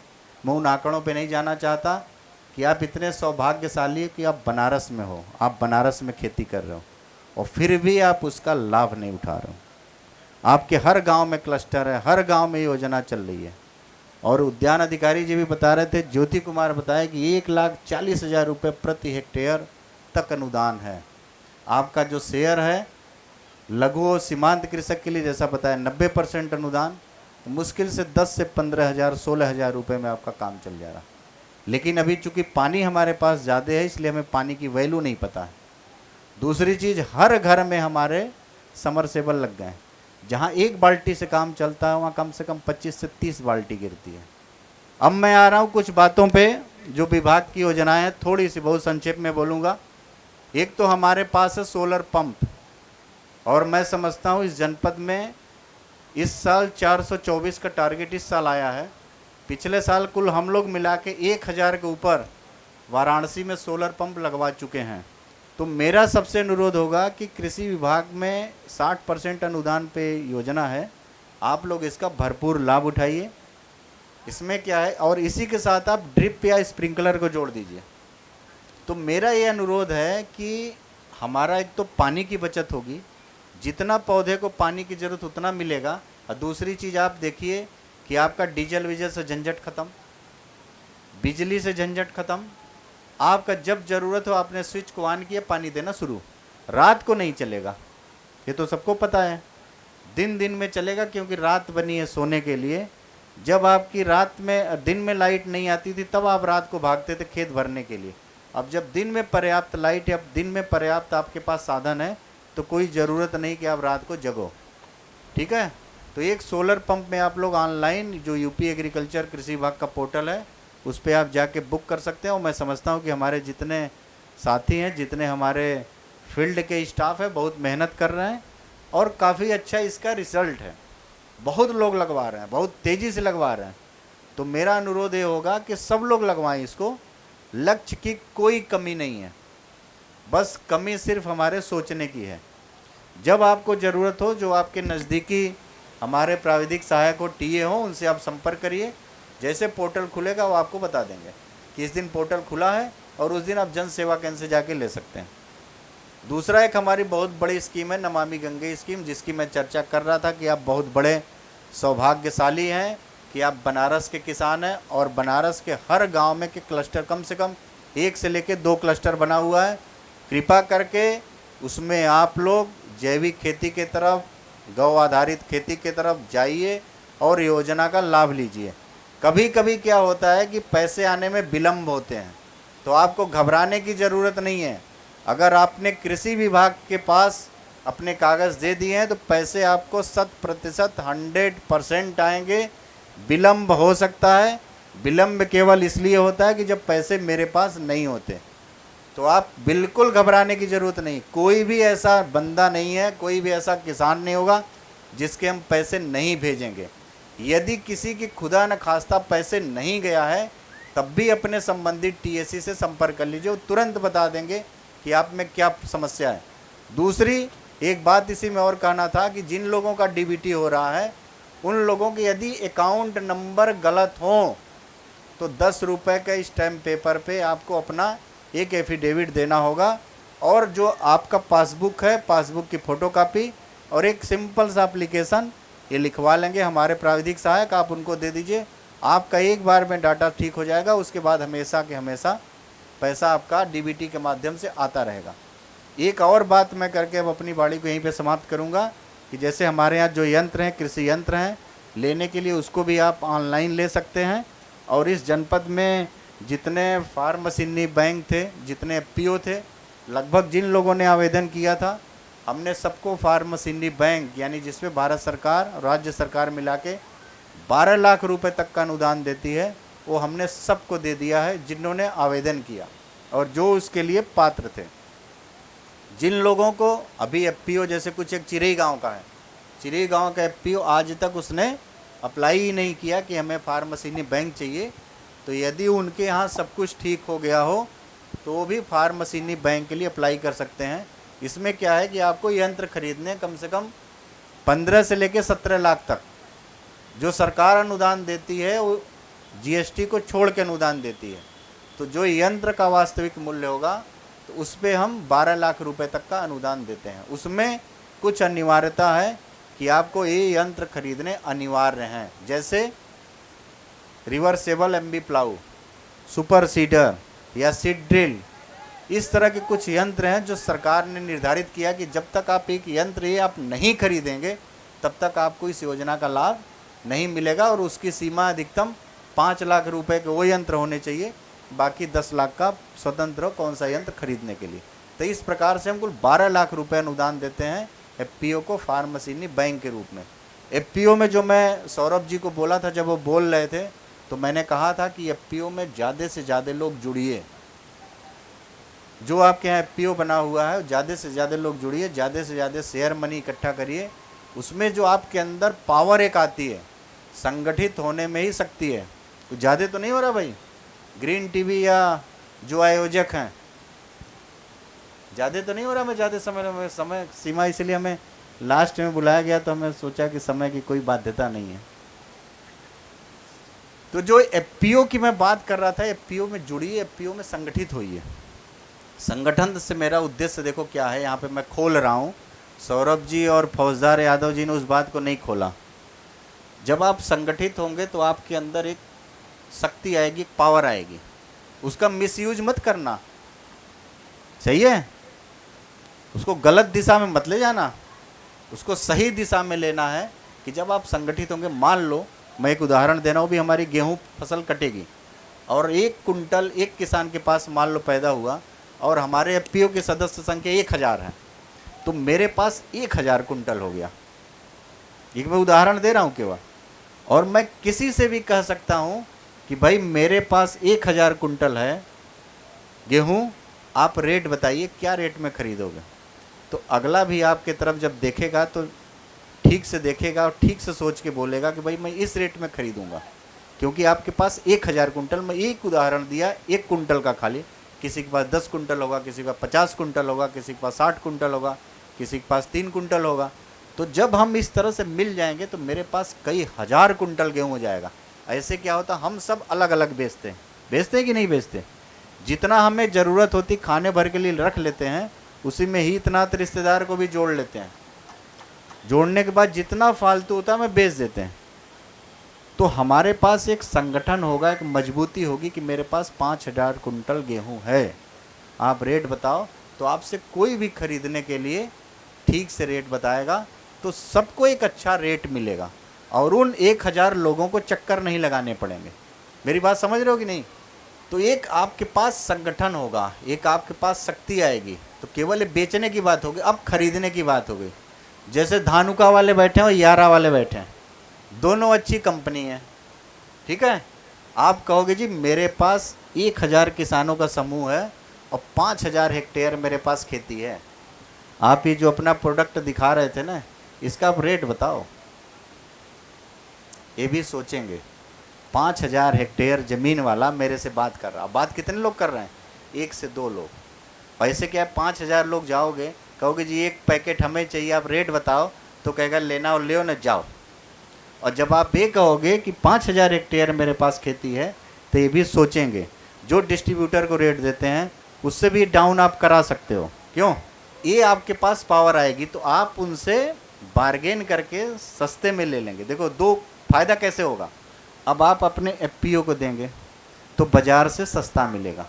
मैं उन आंकड़ों पे नहीं जाना चाहता, कि आप इतने सौभाग्यशाली कि आप बनारस में हो, आप बनारस में खेती कर रहे हो और फिर भी आप उसका लाभ नहीं उठा रहे हो। आपके हर गांव में क्लस्टर है, हर गांव में योजना चल रही है। और उद्यान अधिकारी जी भी बता रहे थे, ज्योति कुमार बताया कि 1,40,000 रुपये प्रति हेक्टेयर तक अनुदान है। आपका जो शेयर है लघु और सीमांत कृषक के लिए, जैसा बताया 90% अनुदान, मुश्किल से 10 से 15,000 16,000 रुपये में आपका काम चल जा रहा। लेकिन अभी चूँकि पानी हमारे पास ज़्यादा है, इसलिए हमें पानी की वैल्यू नहीं पता है। दूसरी चीज़, हर घर में हमारे समरसेबल लग गए हैं। जहाँ 1 बाल्टी से काम चलता है वहाँ कम से कम 25 से 30 बाल्टी गिरती है। अब मैं आ रहा हूँ कुछ बातों पे जो विभाग की योजनाएं हैं, थोड़ी सी बहुत संक्षेप में बोलूँगा। एक तो हमारे पास है सोलर पंप, और मैं समझता हूँ इस जनपद में इस साल 424 का टारगेट इस साल आया है। पिछले साल कुल हम लोग मिला के 1,000 के ऊपर वाराणसी में सोलर पंप लगवा चुके हैं। तो मेरा सबसे अनुरोध होगा कि कृषि विभाग में 60% अनुदान पे योजना है, आप लोग इसका भरपूर लाभ उठाइए। इसमें क्या है, और इसी के साथ आप ड्रिप या स्प्रिंकलर को जोड़ दीजिए। तो मेरा ये अनुरोध है कि हमारा एक तो पानी की बचत होगी, जितना पौधे को पानी की ज़रूरत उतना मिलेगा। और दूसरी चीज़ आप देखिए कि आपका डीजल वीजल से झंझट ख़त्म, बिजली से झंझट ख़त्म। आपका जब ज़रूरत हो आपने स्विच को ऑन किया, पानी देना शुरू। रात को नहीं चलेगा, ये तो सबको पता है, दिन दिन में चलेगा, क्योंकि रात बनी है सोने के लिए। जब आपकी दिन में लाइट नहीं आती थी तब आप रात को भागते थे खेत भरने के लिए। अब जब दिन में पर्याप्त लाइट या दिन में पर्याप्त आपके पास साधन है तो कोई ज़रूरत नहीं कि आप रात को जगो। ठीक है, तो एक सोलर पंप में आप लोग ऑनलाइन जो यूपी एग्रीकल्चर कृषि विभाग का पोर्टल है उस पर आप जाके बुक कर सकते हैं। और मैं समझता हूँ कि हमारे जितने साथी हैं, जितने हमारे फील्ड के स्टाफ है, बहुत मेहनत कर रहे हैं और काफ़ी अच्छा इसका रिज़ल्ट है। बहुत लोग लगवा रहे हैं, बहुत तेज़ी से लगवा रहे हैं। तो मेरा अनुरोध ये होगा कि सब लोग लगवाएं इसको। लक्ष्य की कोई कमी नहीं है, बस कमी सिर्फ हमारे सोचने की है। जब आपको ज़रूरत हो, जो आपके नज़दीकी हमारे प्राविधिक सहायक हो, टीए हो, उनसे आप संपर्क करिए। जैसे पोर्टल खुलेगा वो आपको बता देंगे कि इस दिन पोर्टल खुला है और उस दिन आप जन सेवा केंद्र से जाके ले सकते हैं। दूसरा एक हमारी बहुत बड़ी स्कीम है नमामि गंगे स्कीम, जिसकी मैं चर्चा कर रहा था कि आप बहुत बड़े सौभाग्यशाली हैं कि आप बनारस के किसान हैं और बनारस के हर गांव में के क्लस्टर कम से कम 1 से लेकर 2 क्लस्टर बना हुआ है। कृपा करके उसमें आप लोग जैविक खेती के तरफ, गौ आधारित खेती के तरफ जाइए और योजना का लाभ लीजिए। कभी कभी क्या होता है कि पैसे आने में विलम्ब होते हैं, तो आपको घबराने की ज़रूरत नहीं है। अगर आपने कृषि विभाग के पास अपने कागज़ दे दिए हैं तो पैसे आपको 100% 100% आएंगे। विलम्ब हो सकता है, विलम्ब केवल इसलिए होता है कि जब पैसे मेरे पास नहीं होते। तो आप बिल्कुल घबराने की ज़रूरत नहीं। कोई भी ऐसा बंदा नहीं है, कोई भी ऐसा किसान नहीं होगा जिसके हम पैसे नहीं भेजेंगे। यदि किसी की खुदा न खास्ता पैसे नहीं गया है, तब भी अपने संबंधित टीएससी से संपर्क कर लीजिए, वो तुरंत बता देंगे कि आप में क्या समस्या है। दूसरी एक बात इसी में और कहना था कि जिन लोगों का डीबीटी हो रहा है, उन लोगों के यदि अकाउंट नंबर गलत हो तो 10 रुपये के स्टैम्प पेपर पे आपको अपना एक एफिडेविट देना होगा, और जो आपका पासबुक है, पासबुक की फ़ोटोकॉपी और एक सिंपल सा एप्लीकेशन ये लिखवा लेंगे हमारे प्राविधिक सहायक, आप उनको दे दीजिए। आपका एक बार में डाटा ठीक हो जाएगा, उसके बाद हमेशा के हमेशा पैसा आपका डीबीटी के माध्यम से आता रहेगा। एक और बात मैं करके अब अपनी बाड़ी को यहीं पे समाप्त करूंगा कि जैसे हमारे यहाँ जो यंत्र हैं, कृषि यंत्र हैं, लेने के लिए उसको भी आप ऑनलाइन ले सकते हैं। और इस जनपद में जितने फार्म मशीनरी बैंक थे, जितने एफपीओ थे, लगभग जिन लोगों ने आवेदन किया था, हमने सबको फार्म मशीनरी बैंक यानी जिसमें भारत सरकार और राज्य सरकार मिला के 12 लाख रुपए तक का अनुदान देती है, वो हमने सबको दे दिया है जिन्होंने आवेदन किया और जो उसके लिए पात्र थे। जिन लोगों को अभी एफपीओ, जैसे कुछ एक चिरई गांव का है, चिरई गांव का एफपीओ आज तक उसने अप्लाई ही नहीं किया कि हमें फार्म मशीनरी बैंक चाहिए, तो यदि उनके यहाँ सब कुछ ठीक हो गया हो तो वो भी फार्म मशीनरी बैंक के लिए अप्लाई कर सकते हैं। इसमें क्या है कि आपको यंत्र खरीदने कम से कम 15 से लेकर 17 लाख तक जो सरकार अनुदान देती है, वो जीएसटी को छोड़ के अनुदान देती है। तो जो यंत्र का वास्तविक मूल्य होगा तो उस पर हम 12 लाख रुपए तक का अनुदान देते हैं। उसमें कुछ अनिवार्यता है कि आपको ये यंत्र खरीदने अनिवार्य हैं, जैसे reversible MB plough, super seeder या सीड ड्रिल। इस तरह के कुछ यंत्र हैं जो सरकार ने निर्धारित किया कि जब तक आप एक यंत्र ये आप नहीं खरीदेंगे तब तक आपको इस योजना का लाभ नहीं मिलेगा, और उसकी सीमा अधिकतम 5 लाख रुपए के वो यंत्र होने चाहिए, बाकी 10 लाख का स्वतंत्र कौन सा यंत्र खरीदने के लिए। तो इस प्रकार से हम कुल 12 लाख रुपए अनुदान देते हैं एफपीओ को फार्म मशीनरी बैंक के रूप में। एफपीओ में जो मैं सौरभ जी को बोला था, जब वो बोल रहे थे तो मैंने कहा था कि एफपीओ में ज़्यादा से ज़्यादा लोग जुड़िए। जो आपके यहाँ एफपीओ बना हुआ है ज़्यादा से ज़्यादा लोग जुड़िए, ज़्यादा से ज़्यादा शेयर मनी इकट्ठा करिए। उसमें जो आपके अंदर पावर एक आती है, संगठित होने में ही शक्ति है। तो ज़्यादा तो नहीं हो रहा भाई, ग्रीन टीवी या जो आयोजक हैं, ज़्यादा तो नहीं हो रहा। मैं ज़्यादा समय सीमा, इसलिए हमें लास्ट में बुलाया गया, तो हमें सोचा कि समय की कोई बाध्यता नहीं है। तो जो एफपीओ की मैं बात कर रहा था, एफपीओ में जुड़िए, एफपीओ में संगठित होइए। संगठन से मेरा उद्देश्य देखो क्या है, यहाँ पे मैं खोल रहा हूँ। सौरभ जी और फौजदार यादव जी ने उस बात को नहीं खोला। जब आप संगठित होंगे तो आपके अंदर एक शक्ति आएगी, पावर आएगी, उसका मिसयूज मत करना, सही है। उसको गलत दिशा में मत ले जाना, उसको सही दिशा में लेना है। कि जब आप संगठित होंगे, मान लो मैं एक उदाहरण दे रहा हूँ, भी हमारी गेहूँ फसल कटेगी और 1 कुंटल एक किसान के पास मान लो पैदा हुआ और हमारे एफपीओ की सदस्य संख्या 1000 है, तो मेरे पास 1000 कुंटल हो गया। एक मैं उदाहरण दे रहा हूँ केवल। और मैं किसी से भी कह सकता हूँ कि भाई मेरे पास 1000 कुंटल है गेहूँ, आप रेट बताइए क्या रेट में खरीदोगे। तो अगला भी आपके तरफ जब देखेगा तो ठीक से देखेगा और ठीक से सोच के बोलेगा कि भाई मैं इस रेट में खरीदूंगा, क्योंकि आपके पास 1000 कुंटल। मैं एक उदाहरण दिया 1 कुंटल का खाली, किसी के पास 10 कुंटल होगा, किसी के पास 50 कुंटल होगा, किसी के पास 60 कुंटल होगा, किसी के पास 3 कुंटल होगा। तो जब हम इस तरह से मिल जाएंगे तो मेरे पास कई हज़ार कुंटल गेहूँ हो जाएगा। ऐसे क्या होता, हम सब अलग अलग बेचते हैं कि नहीं बेचते। जितना हमें ज़रूरत होती खाने भर के लिए रख लेते हैं, उसी में ही इतना रिश्तेदार को भी जोड़ लेते हैं। जोड़ने के बाद जितना फालतू होता है मैं बेच देते हैं। तो हमारे पास एक संगठन होगा, एक मजबूती होगी कि मेरे पास 5000 कुंटल गेहूं है, आप रेट बताओ, तो आपसे कोई भी खरीदने के लिए ठीक से रेट बताएगा, तो सबको एक अच्छा रेट मिलेगा और उन 1000 लोगों को चक्कर नहीं लगाने पड़ेंगे। मेरी बात समझ रहे हो कि नहीं? तो एक आपके पास संगठन होगा, एक आपके पास शक्ति आएगी। तो केवल बेचने की बात होगी, अब खरीदने की बात होगी। जैसे धानुका वाले बैठे हैं और यारा वाले बैठे हैं, दोनों अच्छी कंपनी है, ठीक है। आप कहोगे जी मेरे पास 1000 किसानों का समूह है और 5000 हेक्टेयर मेरे पास खेती है, आप ये जो अपना प्रोडक्ट दिखा रहे थे ना, इसका आप रेट बताओ। ये भी सोचेंगे। 5000 हेक्टेयर ज़मीन वाला मेरे से बात कर रहा, बात कितने लोग कर रहे हैं? 1 से 2 लोग। पैसे क्या है, 5000 लोग जाओगे, कहोगे जी एक पैकेट हमें चाहिए, आप रेट बताओ, तो कहेगा लेना और ले ना जाओ। और जब आप ये कहोगे कि 5000 हेक्टेयर मेरे पास खेती है, तो ये भी सोचेंगे। जो डिस्ट्रीब्यूटर को रेट देते हैं उससे भी डाउन आप करा सकते हो। क्यों? ये आपके पास पावर आएगी तो आप उनसे बार्गेन करके सस्ते में ले लेंगे। देखो दो फायदा कैसे होगा। अब आप अपने एफपीओ को देंगे तो बाजार से सस्ता मिलेगा।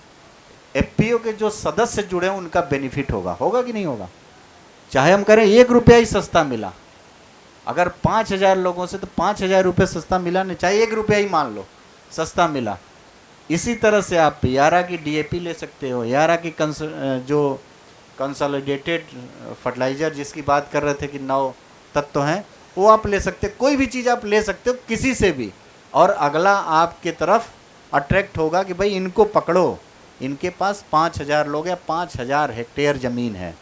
एफपीओ के जो सदस्य जुड़े हैं उनका बेनिफिट होगा, होगा कि नहीं होगा? चाहे हम करें 1 रुपया ही सस्ता मिला, अगर 5000 लोगों से तो 5000 रुपये सस्ता मिला नहीं, चाहे 1 रुपया ही मान लो सस्ता मिला। इसी तरह से आप यारा की डीएपी ले सकते हो, यारा की जो कंसोलिडेटेड फर्टिलाइज़र जिसकी बात कर रहे थे कि 9 तत्व हैं, वो आप ले सकते हो। कोई भी चीज़ आप ले सकते हो किसी से भी, और अगला आपके तरफ अट्रैक्ट होगा कि भाई इनको पकड़ो, इनके पास 5000 लोग या 5000 हेक्टेयर ज़मीन है।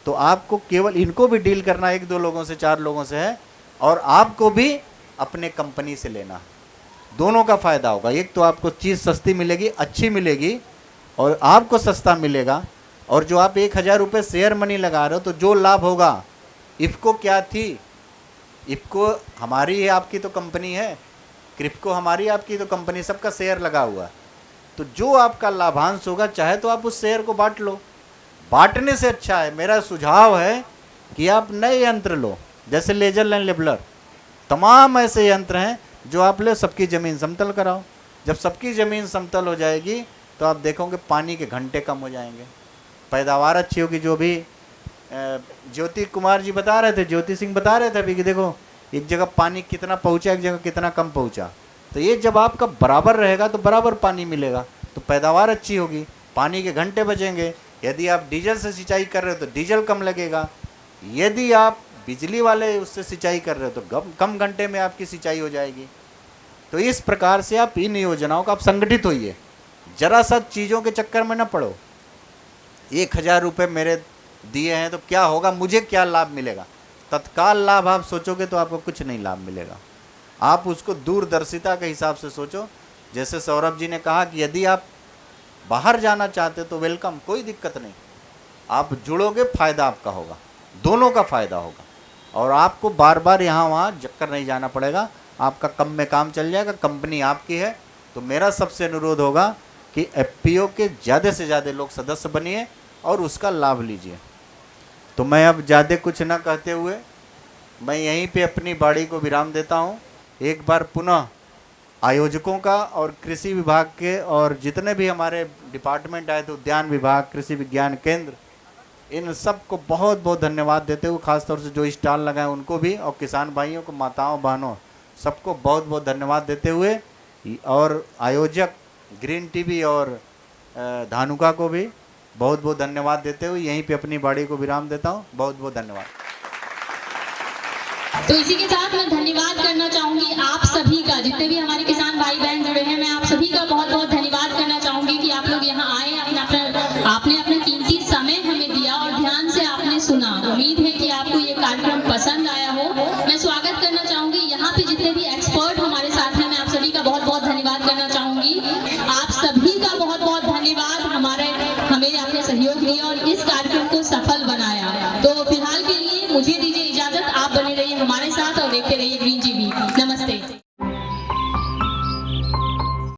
तो आपको केवल इनको भी डील करना 1-2 लोगों से, 4 लोगों से है, और आपको भी अपने कंपनी से लेना। दोनों का फ़ायदा होगा। एक तो आपको चीज़ सस्ती मिलेगी, अच्छी मिलेगी, और आपको सस्ता मिलेगा। और जो आप 1000 रुपये शेयर मनी लगा रहे हो, तो जो लाभ होगा, इफ़को क्या थी, इफ़को हमारी है, आपकी तो कंपनी है, क्रिप्को हमारी आपकी तो कंपनी, सबका शेयर लगा हुआ है। तो जो आपका लाभांश होगा, चाहे तो आप उस शेयर को बांट लो। बांटने से अच्छा है, मेरा सुझाव है कि आप नए यंत्र लो, जैसे लेजर लाइन लेबलर, तमाम ऐसे यंत्र हैं जो आप ले, सबकी ज़मीन समतल कराओ। जब सबकी ज़मीन समतल हो जाएगी तो आप देखोगे पानी के घंटे कम हो जाएंगे, पैदावार अच्छी होगी। जो भी ज्योति कुमार जी बता रहे थे, ज्योति सिंह बता रहे थे अभी कि देखो एक जगह पानी कितना पहुंचा, एक जगह कितना कम पहुंचा। तो ये जब आपका बराबर रहेगा तो बराबर पानी मिलेगा, तो पैदावार अच्छी होगी, पानी के घंटे बचेंगे। यदि आप डीजल से सिंचाई कर रहे हो तो डीजल कम लगेगा, यदि आप बिजली वाले उससे सिंचाई कर रहे हो तो कम घंटे में आपकी सिंचाई हो जाएगी। तो इस प्रकार से आप इन योजनाओं का आप संगठित होइए, जरा सा चीज़ों के चक्कर में न पड़ो। 1000 रुपये मेरे दिए हैं तो क्या होगा, मुझे क्या लाभ मिलेगा, तत्काल लाभ आप सोचोगे तो आपको कुछ नहीं लाभ मिलेगा। आप उसको दूरदर्शिता के हिसाब से सोचो। जैसे सौरभ जी ने कहा कि यदि आप बाहर जाना चाहते तो वेलकम, कोई दिक्कत नहीं, आप जुड़ोगे, फ़ायदा आपका होगा, दोनों का फ़ायदा होगा, और आपको बार बार यहाँ वहाँ चक्कर नहीं जाना पड़ेगा, आपका कम में काम चल जाएगा, कंपनी आपकी है। तो मेरा सबसे अनुरोध होगा कि एफपीओ के ज़्यादा से ज़्यादा लोग सदस्य बनिए और उसका लाभ लीजिए। तो मैं अब ज़्यादा कुछ ना कहते हुए मैं यहीं पे अपनी बाड़ी को विराम देता हूँ। एक बार पुनः आयोजकों का और कृषि विभाग के और जितने भी हमारे डिपार्टमेंट आए थे, उद्यान विभाग, कृषि विज्ञान केंद्र, इन सब को बहुत बहुत धन्यवाद देते हुए, खासतौर से जो स्टॉल लगाए उनको भी, और किसान भाइयों को, माताओं बहनों सबको बहुत बहुत धन्यवाद देते हुए, और आयोजक ग्रीन टीवी और धानुका को भी बहुत बहुत धन्यवाद देते हुए यहीं पे अपनी बाड़ी को विराम देता हूँ। बहुत बहुत धन्यवाद। तो इसी के साथ मैं धन्यवाद करना चाहूंगी आप सभी का, जितने भी हमारे किसान भाई बहन जुड़े हैं, मैं आप सभी का बहुत बहुत धन्यवाद करना चाहूंगी कि आप लोग यहाँ आए, आपने अपना कीमती समय हमें दिया और ध्यान से आपने सुना। उम्मीद है कि आपको ये कार्यक्रम पसंद आया हो। मैं स्वागत करना चाहूंगी यहाँ पे जितने भी एक्सपर्ट हमारे साथ हैं, मैं आप सभी का बहुत बहुत धन्यवाद करना चाहूंगी। आप सभी का बहुत बहुत धन्यवाद, हमें आपने सहयोग दिया और इस कार्यक्रम को सफल बनाया। तो फिलहाल के लिए मुझे दीजिए